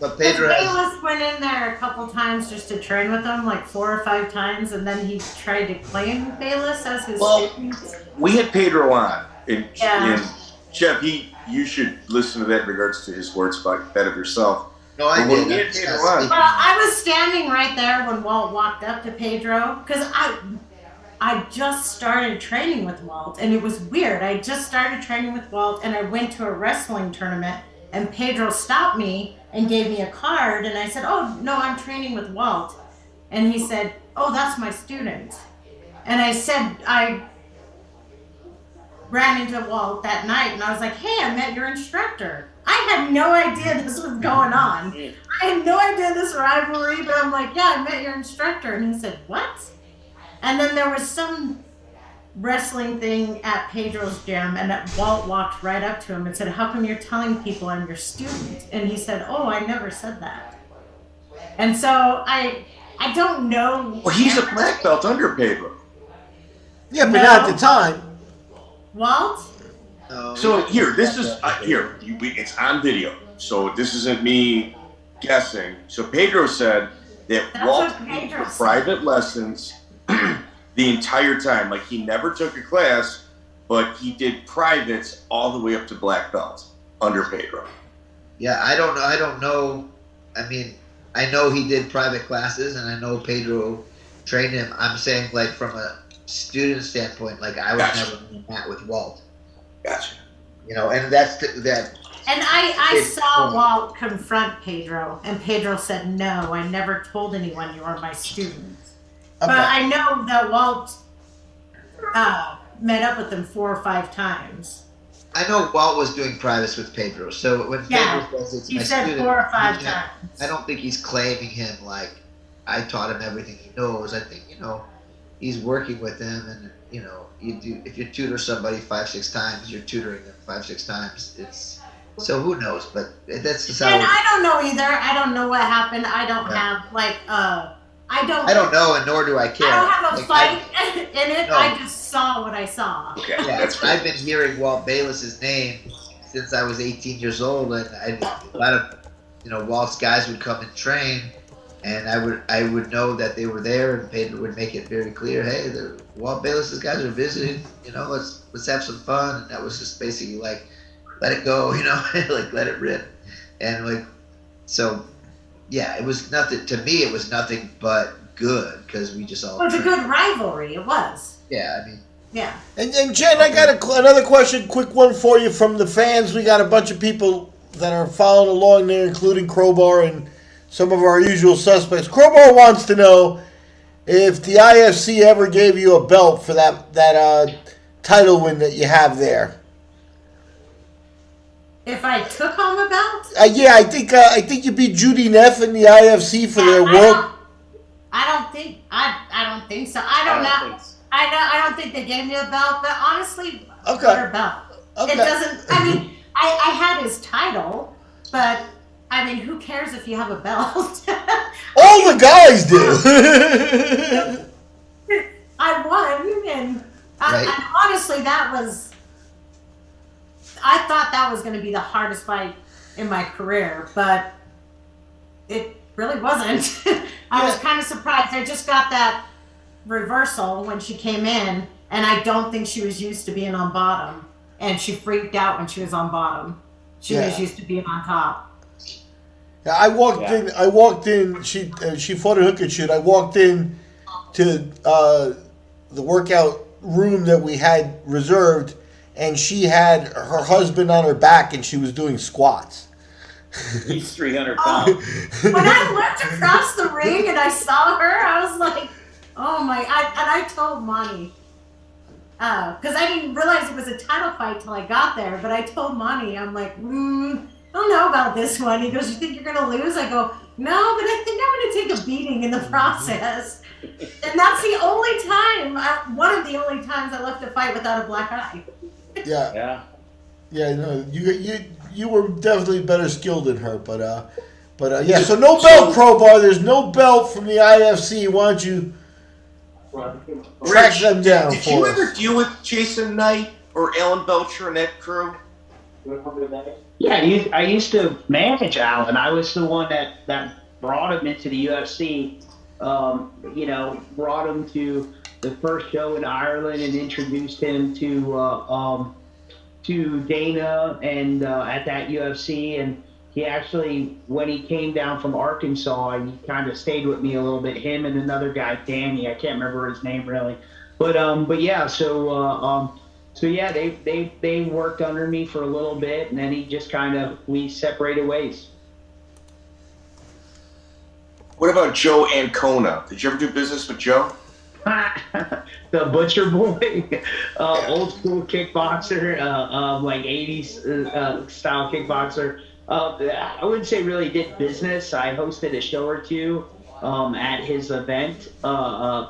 But Pedro Bayless went in there a couple times just to train with him, like 4 or 5 times, and then he tried to claim Bayless as his student. We had Pedro on, and Jeff, you should listen to that in regards to his words about that of yourself. No, I did. Well, I was standing right there when Walt walked up to Pedro, because I just started training with Walt, and it was weird. I just started training with Walt, and I went to a wrestling tournament, and Pedro stopped me and gave me a card, and I said, "Oh, no, I'm training with Walt." And he said, "Oh, that's my student." And I said, I ran into Walt that night, and I was like, "Hey, I met your instructor." I had no idea this was going on. I had no idea this rivalry, but I'm like, "Yeah, I met your instructor." And he said, "What?" And then there was some wrestling thing at Pedro's gym, and Walt walked right up to him and said, "How come you're telling people I'm your student?" And he said, "Oh, I never said that." And so I don't know. Well, he's a black belt under Pedro. Yeah, but not at the time. Walt? So here, this is it's on video. So this isn't me guessing. So Pedro said that Walt paid for private lessons the entire time. Like, he never took a class, but he did privates all the way up to black belt under Pedro. Yeah, I don't know. I mean, I know he did private classes, and I know Pedro trained him. I'm saying, like, from a student standpoint, like, I was never in that with Walt. Gotcha. You know, and that's that. And I saw Walt confront Pedro, and Pedro said, "No, I never told anyone you are my student." Okay. But I know that Walt met up with him 4 or 5 times. I know Walt was doing privates with Pedro, so when Pedro says it's my student, 4 or 5 times. I don't think he's claiming him like I taught him everything he knows. I think, you know, he's working with him, and you know, if you tutor somebody 5-6 times, you're tutoring them 5-6 times. So who knows? But that's just how. And I don't know either. I don't know what happened. I don't have like I don't know, and nor do I care. I don't have a fight in it. No. I just saw what I saw. Okay. Yeah, I've been hearing Walt Bayless's name since I was 18 years old, and a lot of, you know, Walt's guys would come and train, And I would know that they were there, and Pedro would make it very clear, hey, the Walt Bayless's guys are visiting, let's have some fun. And that was just basically like, let it go, like let it rip. And like, so yeah, it was nothing to me. It was nothing but good because we just all. It was a good rivalry. It was. Yeah, I mean. Yeah. And Jen, I got another question, quick one for you from the fans. We got a bunch of people that are following along there, including Crowbar and some of our usual suspects. Crowbar wants to know if the IFC ever gave you a belt for that title win that you have there. If I took home a belt? Yeah, I think you beat Judy Neff in the IFC for their world. I don't think so. I don't know. I don't think they gave me a belt, but honestly, okay. A belt. Okay. It doesn't. I mean, I had his title, but I mean, who cares if you have a belt? All the guys do. I won, and honestly, I thought that was going to be the hardest fight in my career, but it really wasn't. I was kind of surprised. I just got that reversal when she came in, and I don't think she was used to being on bottom, and she freaked out when she was on bottom. She was used to being on top. Yeah, I walked in. She fought a hook and shoot. I walked in to the workout room that we had reserved, and she had her husband on her back, and she was doing squats. He's 300 pounds. When I looked across the ring and I saw her, I was like, "Oh my!" And I told Monty because I didn't realize it was a title fight till I got there. But I told Monty, I'm like, I don't know about this one. He goes, "You think you're gonna lose?" I go, "No, but I think I'm gonna take a beating in the process." And that's the only time, one of the only times I left a fight without a black eye. Yeah. No, you were definitely better skilled than her, but yeah. So no belt, Crowbar. There's no belt from the IFC. Why don't you track them down did for you us? ever deal with Jason Knight or Alan Belcher and that crew? Yeah, I used to manage Alan. I was the one that brought him into the UFC. Brought him to the first show in Ireland and introduced him to Dana and at that UFC. And he actually, when he came down from Arkansas, he kind of stayed with me a little bit. Him and another guy, Danny, I can't remember his name really, but yeah. So yeah, they worked under me for a little bit, and then he just we separated ways. What about Joe Ancona? Did you ever do business with Joe? The Butcher Boy, old school kickboxer, like 80s style kickboxer. I wouldn't say really did business. I hosted a show or two at his event,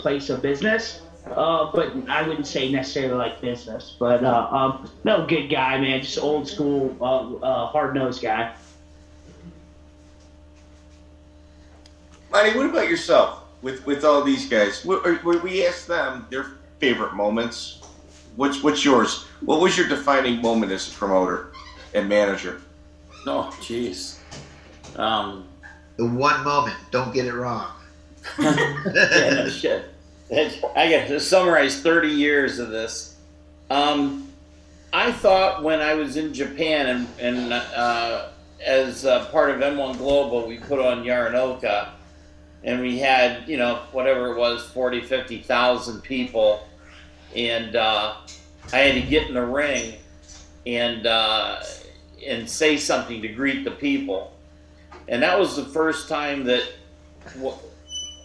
place of business. But I wouldn't say necessarily like business. But no, good guy, man. Just old school, hard-nosed guy. Monty, what about yourself? With all these guys, we asked them their favorite moments. What's yours? What was your defining moment as a promoter and manager? Oh, jeez. The one moment. Don't get it wrong. Yeah, no shit. I got to summarize 30 years of this. I thought when I was in Japan and as part of M1 Global, we put on Yaranoka. And we had, whatever it was, 40, 50,000 people. And I had to get in the ring and say something to greet the people. And that was the first time that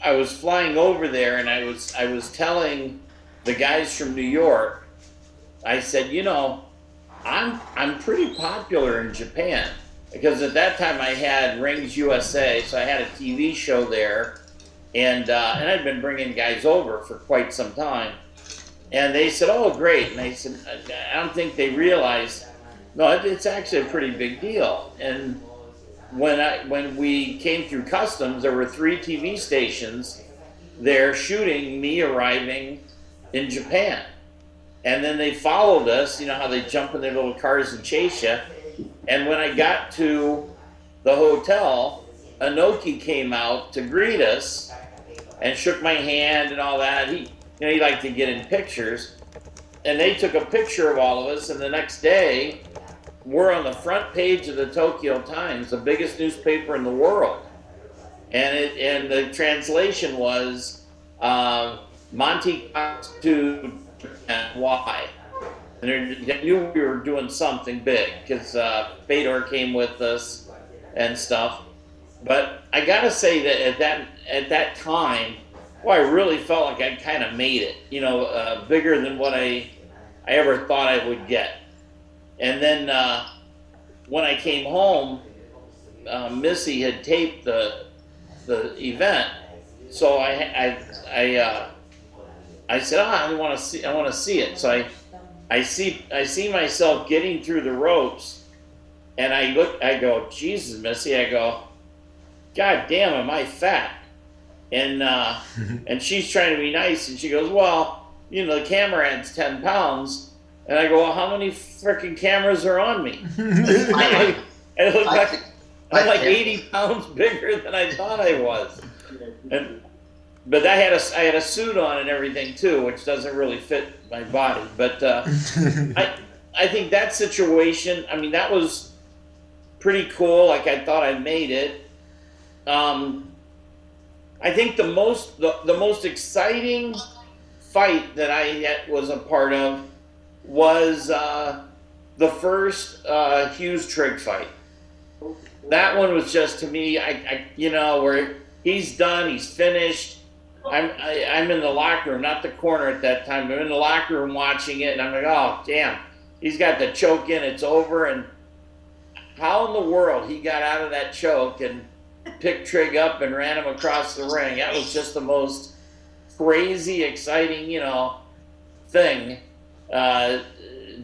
I was flying over there, and I was telling the guys from New York, I said, I'm pretty popular in Japan. Because at that time I had Rings USA, so I had a TV show there, and I'd been bringing guys over for quite some time. And they said, "Oh, great!" And I said, "I don't think they realized. No, it's actually a pretty big deal." And when we came through customs, there were 3 TV stations there shooting me arriving in Japan, and then they followed us. You know how they jump in their little cars and chase you. And when I got to the hotel, Inoki came out to greet us and shook my hand and all that. He liked to get in pictures. And they took a picture of all of us, and the next day, we're on the front page of the Tokyo Times, the biggest newspaper in the world. And the translation was Monte Cox to why. And they knew we were doing something big because Pedro came with us and stuff. But I gotta say that at that time, I really felt like I kind of made it. Bigger than what I ever thought I would get. And then when I came home, Missy had taped the event, so I said, I want to see it. So I see myself getting through the ropes, and I go, Jesus, Missy, I go, God damn, am I fat? And and she's trying to be nice, and she goes, well, the camera adds 10 pounds. And I go, well, how many freaking cameras are on me? And it looked like I'm like 80 pounds bigger than I thought I was. But I had a suit on and everything too, which doesn't really fit my body. But I think that situation, that was pretty cool. Like I thought I made it. I think the most exciting fight that I was a part of was the first Hughes Trigg fight. That one was just, to me, where he's done, he's finished. I'm in the locker room, not the corner at that time. I'm in the locker room watching it, and I'm like, oh damn, he's got the choke in, it's over. And how in the world he got out of that choke and picked Trigg up and ran him across the ring? That was just the most crazy, exciting, thing.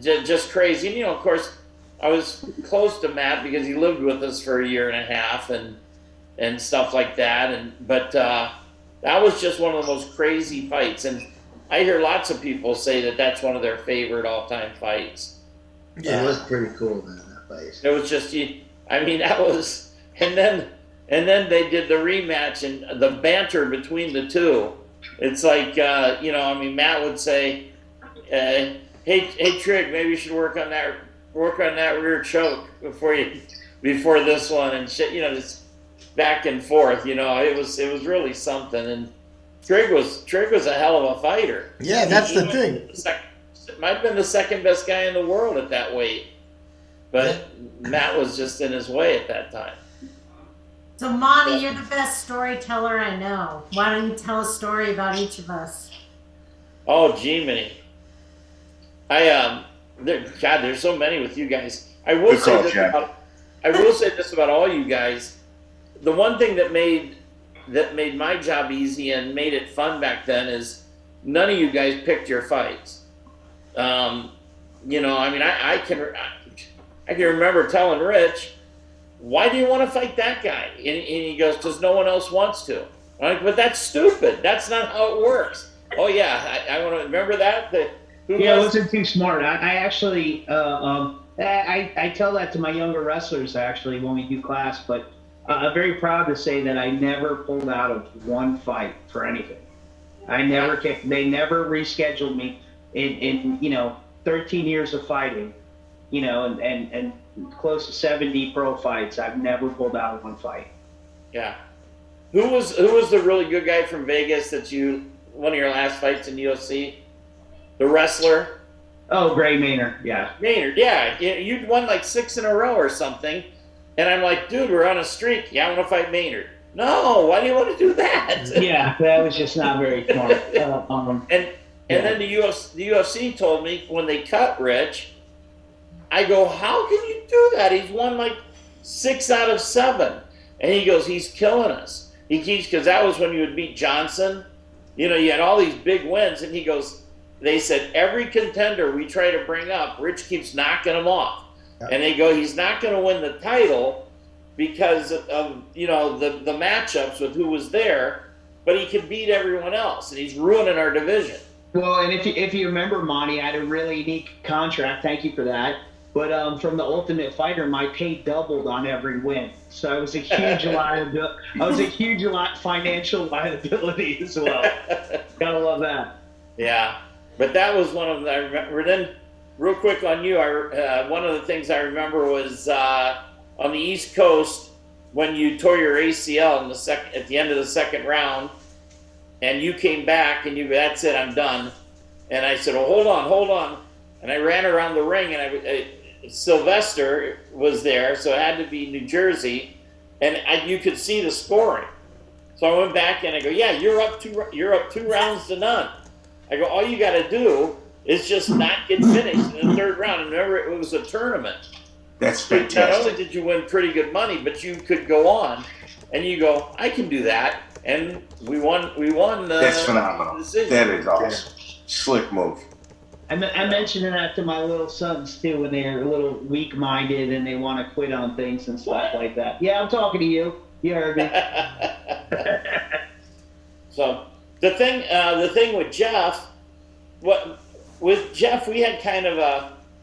Just crazy. And, of course, I was close to Matt because he lived with us for a year and a half and stuff like that. But that was just one of the most crazy fights. And I hear lots of people say that that's one of their favorite all-time fights. Yeah, it was pretty cool, man, that fight. It was just, that was, and then they did the rematch and the banter between the two. It's like, Matt would say, hey, Trigg, maybe you should work on that rear choke before this one, and shit, just back and forth. It was really something. And Trigg was a hell of a fighter. Yeah, that's the thing. Might have been the second best guy in the world at that weight, but Matt was just in his way at that time. So, Monty, you're the best storyteller I know. Why don't you tell a story about each of us? Oh, Jiminy. There's so many with you guys. I will say this about all you guys. The one thing that made my job easy and made it fun back then is none of you guys picked your fights. I can remember telling Rich, why do you want to fight that guy? And he goes, because no one else wants to. I'm like, but that's stupid. That's not how it works. Oh, yeah, I want to remember that. I wasn't too smart. I actually, I tell that to my younger wrestlers, actually, when we do class. But I'm very proud to say that I never pulled out of one fight for anything. They never rescheduled me in 13 years of fighting, and close to 70 pro fights. I've never pulled out of one fight. Yeah. Who was the really good guy from Vegas that one of your last fights in UFC? The wrestler? Oh, Gray Maynard, yeah. Maynard, yeah. You'd won like 6 in a row or something. And I'm like, dude, we're on a streak. Yeah, I want to fight Maynard. No, why do you want to do that? Yeah, that was just not very smart. And then the UFC told me when they cut Rich, I go, how can you do that? He's won like 6 out of 7. And he goes, he's killing us. He keeps, because that was when you would beat Johnson. You had all these big wins. And he goes, they said, every contender we try to bring up, Rich keeps knocking him off. Yeah. And they go, he's not going to win the title because of, the matchups with who was there, but he can beat everyone else. And he's ruining our division. Well, and if you remember, Monty, I had a really unique contract. Thank you for that. But from the Ultimate Fighter, my pay doubled on every win, so I was a huge liability. I was a huge financial liability as well. Gotta love that. Yeah, but that was one of the. I remember. Then, real quick on you, one of the things I remember was on the East Coast when you tore your ACL in at the end of the second round, and you came back and that's it, I'm done. And I said, well, hold on, and I ran around the ring, and Sylvester was there, so it had to be New Jersey, and you could see the scoring. So I went back and I go, yeah, you're up 2 rounds to none. I go, all you got to do is just not get finished in the third round. And remember, it was a tournament. That's fantastic. Not only did you win pretty good money, but you could go on, and you go, I can do that, and we won. That's phenomenal. Decision. That is awesome. Slick move. I mentioned that to my little sons too when they're a little weak-minded and they want to quit on things and stuff like that. Yeah, I'm talking to you. You heard me. So the thing with Jeff, with Jeff, we had kind of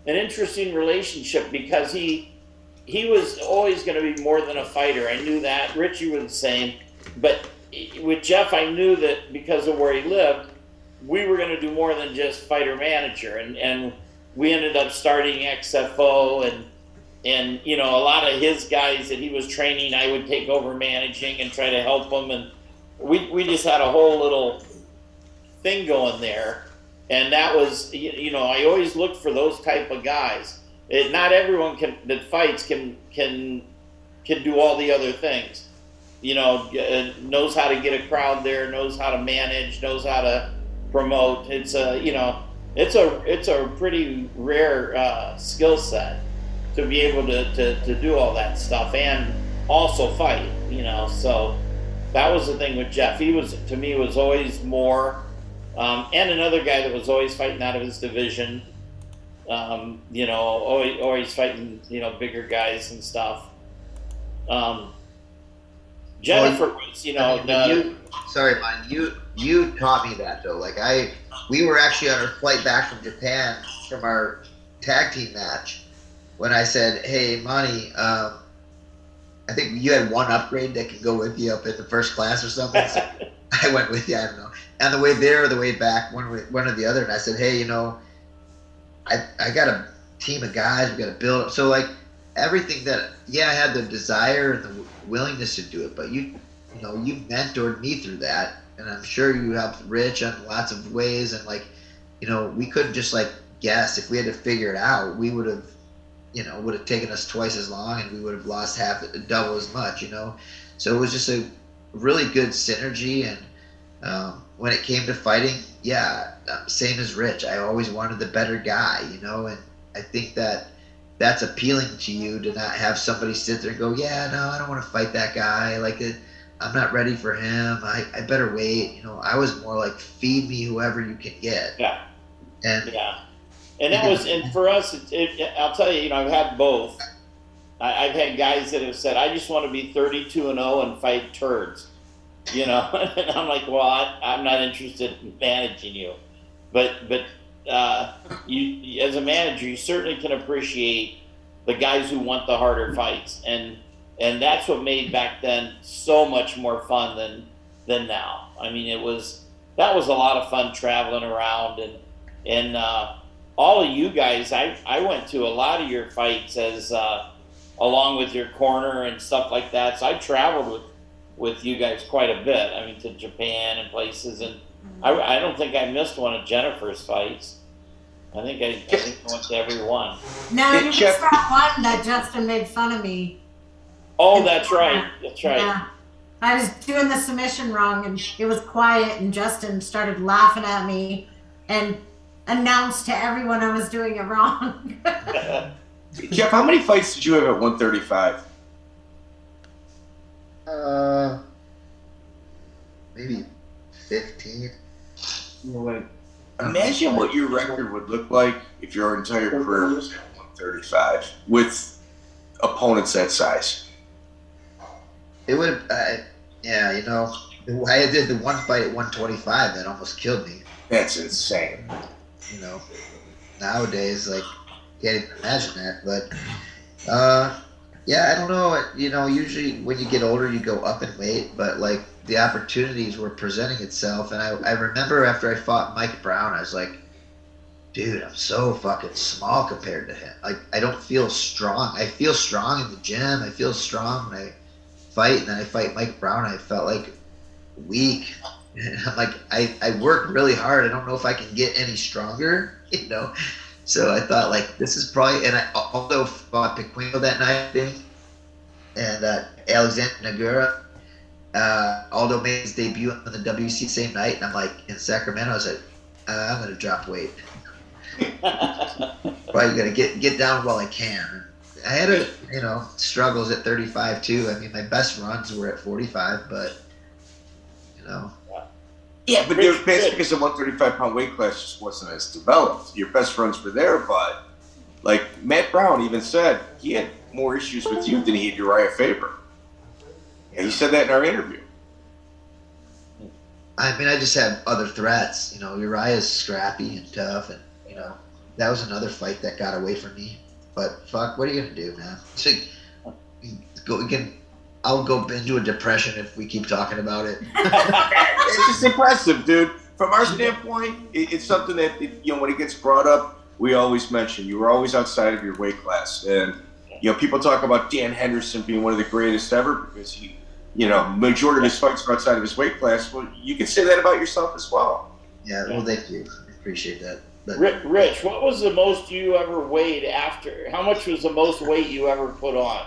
an interesting relationship because he was always going to be more than a fighter. I knew that. Richie was the same, but with Jeff, I knew that because of where he lived, we were going to do more than just fighter manager, and we ended up starting XFO, and a lot of his guys that he was training, I would take over managing and try to help them, and we just had a whole little thing going there, and that was, I always look for those type of guys. Not everyone that fights can do all the other things. Knows how to get a crowd there, knows how to manage, knows how to promote. It's a pretty rare skill set to be able to do all that stuff and also fight. So that was the thing with Jeff. He was, to me, was always more, and another guy that was always fighting out of his division. Always fighting bigger guys and stuff. Jennifer was, sorry, man. You taught me that though. Like we were actually on our flight back from Japan from our tag team match when I said, "Hey, Monty, I think you had one upgrade that can go with you up in the first class or something." So I went with you. I don't know. And the way there or the way back, one or the other. And I said, "Hey, I got a team of guys. We got to build up." So like everything that, I had the desire and the willingness to do it, but you mentored me through that, and I'm sure you helped Rich in lots of ways, and we couldn't just guess. If we had to figure it out, we would have taken us twice as long, and we would have lost double as much, So it was just a really good synergy, and when it came to fighting, same as Rich, I always wanted the better guy, and I think that's appealing to you, to not have somebody sit there and go, I don't want to fight that guy. I'm not ready for him. I better wait. I was more like, feed me whoever you can get. Yeah. And that was, and for us, I'll tell you, I've had both. I've had guys that have said, I just want to be 32-0 and fight turds. And I'm like, well, I'm not interested in managing you. But you, as a manager, you certainly can appreciate the guys who want the harder fights, and that's what made back then so much more fun than now. I mean, that was a lot of fun traveling around, and all of you guys, I went to a lot of your fights as along with your corner and stuff like that. So I traveled with you guys quite a bit. I mean, to Japan and places, and I don't think I missed one of Jennifer's fights. I think I went to every one. No, you missed that one that Justin made fun of me. Oh, that's right. That's right. Yeah. I was doing the submission wrong, and it was quiet, and Justin started laughing at me and announced to everyone I was doing it wrong. Jeff, how many fights did you have at 135? Maybe 15. Imagine what your record would look like if your entire career was at 135 with opponents that size. It would, I did the one fight at 125 that almost killed me. That's insane. Nowadays, can't even imagine that. But yeah, I don't know. Usually when you get older, you go up in weight, but like the opportunities were presenting itself. And I remember after I fought Mike Brown, I was like, dude, I'm so fucking small compared to him. Like, I don't feel strong. I feel strong in the gym. I feel strong when I fight, and then I fight Mike Brown. I felt like weak. And I'm like, I work really hard. I don't know if I can get any stronger, So I thought, like, this is probably, and I also fought Pequeno that night, I think, and Alexander Nagura. Aldo made his debut on the WC same night, and I'm like, in Sacramento, I was like, I'm going to drop weight. Probably going to get down while I can. I had struggles at 35 too. I mean, my best runs were at 45, but Yeah, but your best because the 135-pound weight class just wasn't as developed. Your best runs were there, but like Matt Brown even said, he had more issues with you than he had Uriah Faber. And he said that in our interview. I mean, I just had other threats. Uriah's scrappy and tough, and that was another fight that got away from me. But fuck, what are you gonna do, man? I'll go into a depression if we keep talking about it. It's just impressive, dude. From our standpoint, it's something that when it gets brought up, we always mention you were always outside of your weight class, and people talk about Dan Henderson being one of the greatest ever because he, majority of his fights are outside of his weight class. Well, you can say that about yourself as well. Yeah, well, thank you. I appreciate that. But, Rich, what was the most you ever weighed after? How much was the most weight you ever put on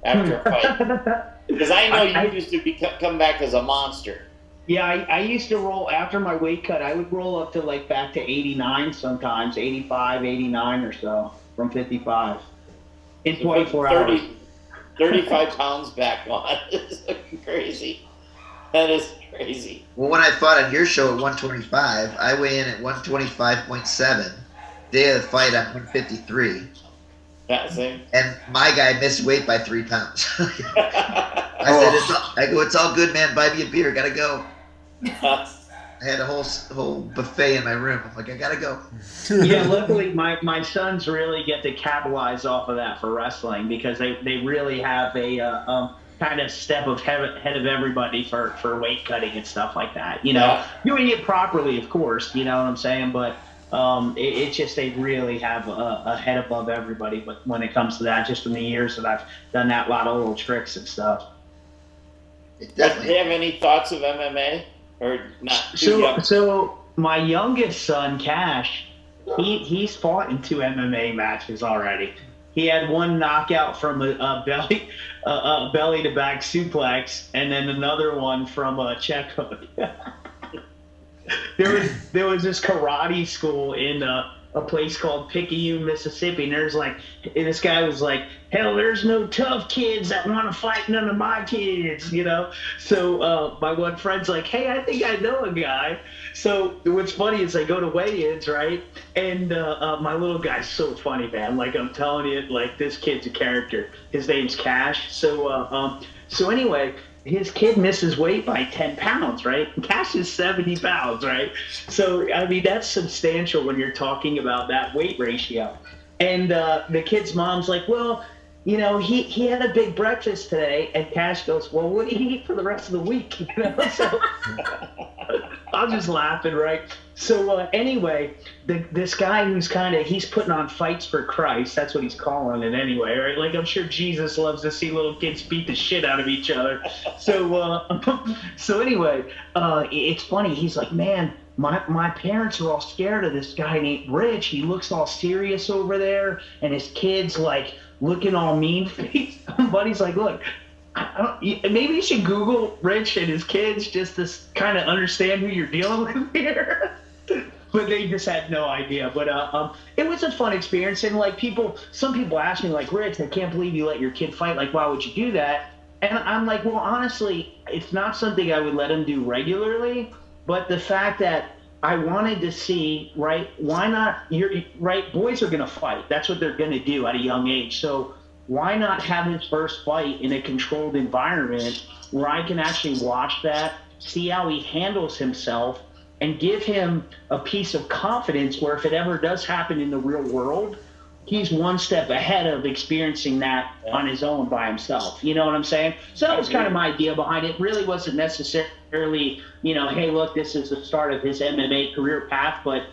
after a fight? Because I know you used to come back as a monster. Yeah, I used to roll after my weight cut. I would roll up to like back to 89 sometimes, 85, 89 or so from 55 in 24 hours. 35 pounds back on. It's crazy. That is crazy. Well, when I fought on your show at 125, I weigh in at 125.7. Day of the fight, I'm 153. And my guy missed weight by 3 pounds. I said, it's all good, man. Buy me a beer. Gotta go. I had a whole buffet in my room. I'm like, I gotta go. Yeah, luckily my sons really get to capitalize off of that for wrestling because they really have a kind of step ahead of everybody for weight cutting and stuff like that. Doing it properly, of course. You know what I'm saying, but. It's just they really have a head above everybody. But when it comes to that, just in the years that I've done that, lot of little tricks and stuff. Do you have any thoughts of MMA or not? So my youngest son, Cash, he's fought in 2 MMA matches already. He had one knockout from a belly to back suplex, and then another one from a check hook. There was this karate school in a place called Picayune, Mississippi, and this guy was like, hell, there's no tough kids that want to fight none of my kids, So my one friend's like, hey, I think I know a guy. So what's funny is I go to weigh-ins, right? And my little guy's so funny, man. Like I'm telling you, like this kid's a character. His name's Cash. So anyway. His kid misses weight by 10 pounds, right? Cash is 70 pounds, right? So, I mean, that's substantial when you're talking about that weight ratio. And the kid's mom's like, well, he had a big breakfast today. And Cash goes, well, what do you eat for the rest of the week? So I'm just laughing, right? So anyway, this guy who's he's putting on fights for Christ. That's what he's calling it anyway, right? Like I'm sure Jesus loves to see little kids beat the shit out of each other. So anyway, it's funny. He's like, man, my parents are all scared of this guy named Rich. He looks all serious over there, and his kid's like looking all mean-faced. Buddy's like, look. Maybe you should Google Rich and his kids just to kind of understand who you're dealing with here. But they just had no idea. But it was a fun experience. And some people ask me like, Rich, I can't believe you let your kid fight. Like, why would you do that? And I'm like, well, honestly, it's not something I would let him do regularly. But the fact that I wanted to see, right, why not? Boys are going to fight. That's what they're going to do at a young age. So why not have his first fight in a controlled environment where I can actually watch that, see how he handles himself, and give him a piece of confidence where if it ever does happen in the real world, he's one step ahead of experiencing that on his own by himself. You know what I'm saying? So that was kind of my idea behind it. Really wasn't necessarily, hey, look, this is the start of his MMA career path, but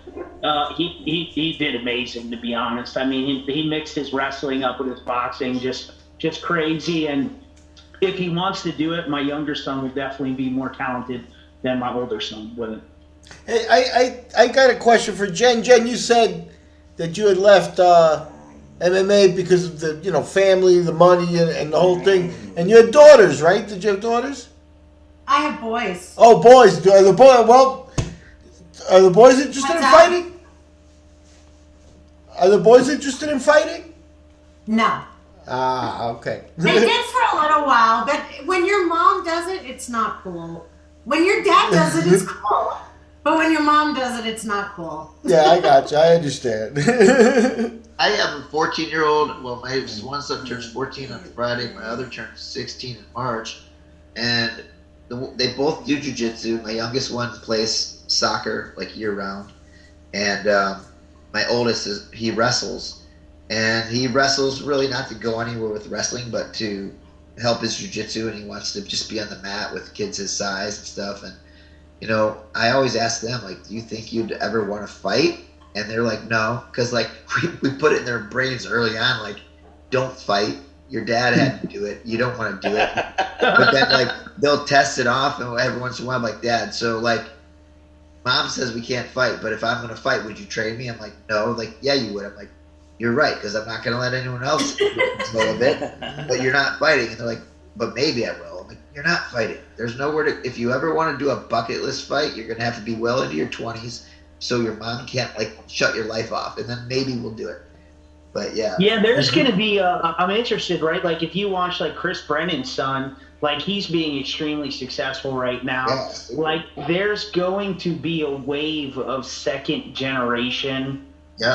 he did amazing, to be honest. I mean, he mixed his wrestling up with his boxing, just crazy. And if he wants to do it, my younger son will definitely be more talented than my older son with it. Hey, I got a question for Jen. Jen, you said that you had left MMA because of the family, the money, and the whole thing. And you had daughters, right? Did you have daughters? I have boys. Oh, boys. Are the boys interested in fighting? Are the boys interested in fighting? No. Ah, okay. They did for a little while, but when your mom does it, it's not cool. When your dad does it, it's cool. But when your mom does it, it's not cool. Yeah, I got you. I understand. I have a 14-year-old. Well, my one son turns 14 on Friday. My other turns 16 in March. And they both do jiu-jitsu. My youngest one plays soccer like year-round. And my oldest, he wrestles. And he wrestles really not to go anywhere with wrestling, but to help his jiu-jitsu. And he wants to just be on the mat with kids his size and stuff. And I always ask them, like, do you think you'd ever want to fight? And they're like, no, because, like, we put it in their brains early on, like, don't fight. Your dad had to do it. You don't want to do it. But then, like, they'll test it off, and every once in a while, I'm like, Dad, so, like, Mom says we can't fight, but if I'm going to fight, would you train me? I'm like, no. Like, yeah, you would. I'm like, you're right, because I'm not going to let anyone else get control of it, but you're not fighting. And they're like, but maybe I will. You're not fighting. There's nowhere to. If you ever want to do a bucket list fight, you're gonna have to be well into your 20s, so your mom can't shut your life off, and then maybe we'll do it. But yeah. Yeah, there's gonna be. I'm interested, right? Like if you watch Chris Brennan's son, he's being extremely successful right now. Yeah. There's going to be a wave of second generation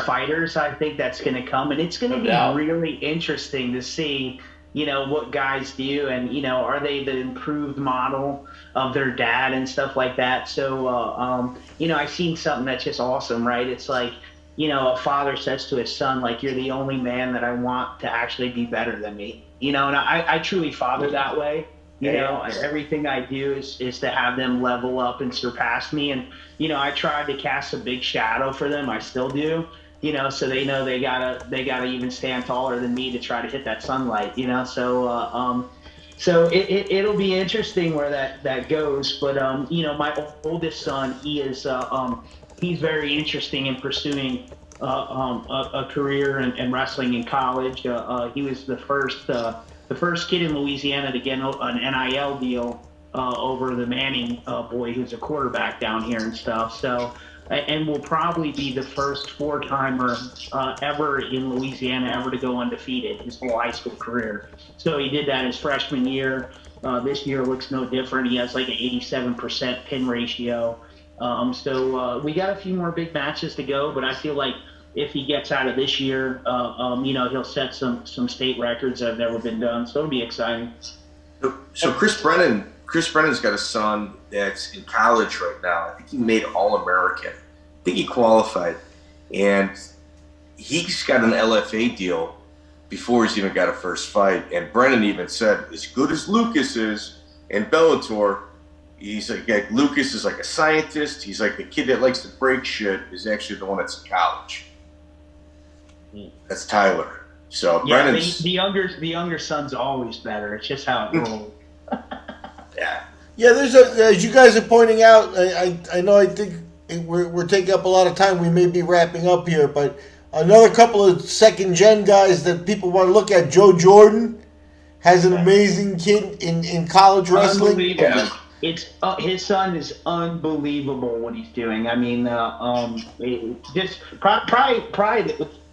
fighters. I think that's gonna come, and it's gonna be really interesting to see. What guys do, and are they the improved model of their dad and stuff like that. So I've seen something that's just awesome, right? It's like a father says to his son, like, you're the only man that I want to actually be better than me, and I truly father that way. Everything I do is to have them level up and surpass me, and I tried to cast a big shadow for them. I still do. So they know they gotta even stand taller than me to try to hit that sunlight. So it'll be interesting where that goes. But my oldest son, he's very interesting in pursuing a career in wrestling in college. He was the first kid in Louisiana to get an NIL deal over the Manning boy, who's a quarterback down here and stuff. So. And will probably be the first four-timer ever in Louisiana ever to go undefeated his whole high school career. So he did that his freshman year. This year looks no different. He has an 87% pin ratio. So we got a few more big matches to go, but I feel like if he gets out of this year, he'll set some state records that have never been done. So it'll be exciting. So Chris Brennan's got a son that's in college right now. I think he made All-American. I think he qualified. And he's got an LFA deal before he's even got a first fight. And Brennan even said, as good as Lucas is in Bellator, he's like Lucas is like a scientist. He's like the kid that likes to break shit is actually the one that's in college. That's Tyler. So yeah, Brennan's the younger son's always better. It's just how it rolls. Yeah, there's as you guys are pointing out, I know I think we're taking up a lot of time. We may be wrapping up here, but another couple of second-gen guys that people want to look at. Joe Jordan has an amazing kid in college wrestling. Yeah. It's his son is unbelievable what he's doing. I mean, just probably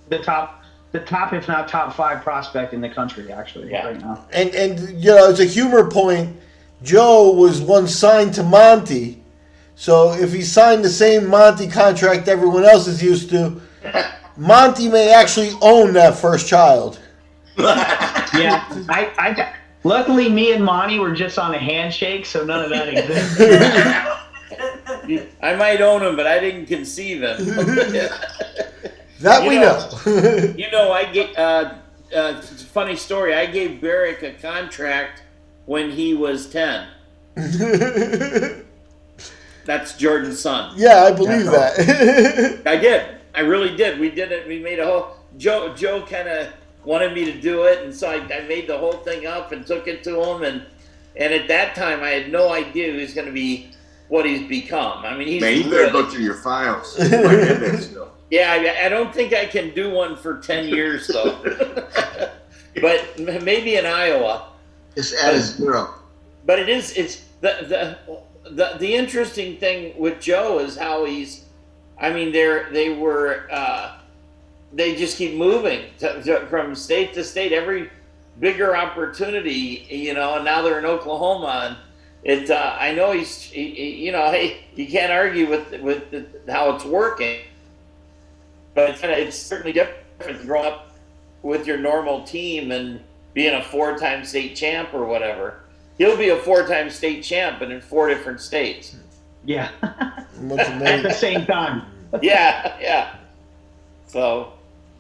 the top, if not top 5 prospect in the country, actually, right now. And as a humor point, Joe was once signed to Monte, so if he signed the same Monte contract everyone else is used to, Monte may actually own that first child. Yeah, I luckily me and Monty were just on a handshake, so none of that exists. I might own him, but I didn't conceive him. That we know. You know, I get it's a funny story. I gave Barrick a contract when he was 10. That's Jordan's son. Yeah, I believe that. I did. I really did. We did it. We made a whole. Joe kind of wanted me to do it, and so I made the whole thing up and took it to him. And at that time, I had no idea he was going to be what he's become. I mean, he's. Man, you better go through your files. You might have that still. Yeah, I don't think I can do one for 10 years though. But maybe in Iowa. Just add a 0. But it's the interesting thing with Joe is how he's. I mean, they just keep moving from state to state. Every bigger opportunity, you know, and now they're in Oklahoma, and I know he's, you know, hey, you can't argue with how it's working, but it's certainly different growing up with your normal team and being a 4-time state champ or whatever. He'll be a 4-time state champ, but in 4 different states. Yeah. At the same time. Yeah. So.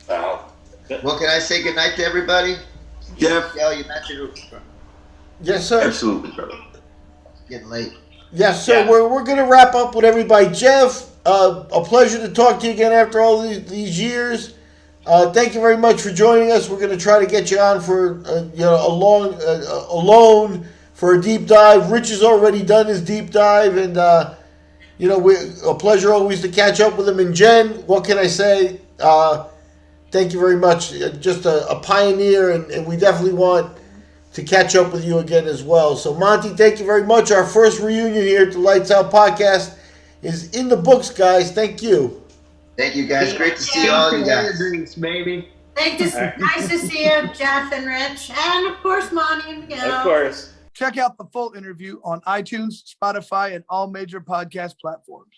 Well, can I say goodnight to everybody? Jeff. Yeah, you mentioned it. Yes, sir. Absolutely, brother. It's getting late. Yes, so we're going to wrap up with everybody. Jeff, a pleasure to talk to you again after all these years. Thank you very much for joining us. We're going to try to get you on for alone for a deep dive. Rich has already done his deep dive, and a pleasure always to catch up with him. And Jen, what can I say? Thank you very much. Just a pioneer, and we definitely want to catch up with you again as well. So, Monty, thank you very much. Our first reunion here at the Lights Out Podcast is in the books, guys. Thank you. Thank you, guys. Great to see all you guys. Baby. Nice to see you, Jeff and Rich, and of course, Monty and Miguel. Of course. Check out the full interview on iTunes, Spotify, and all major podcast platforms.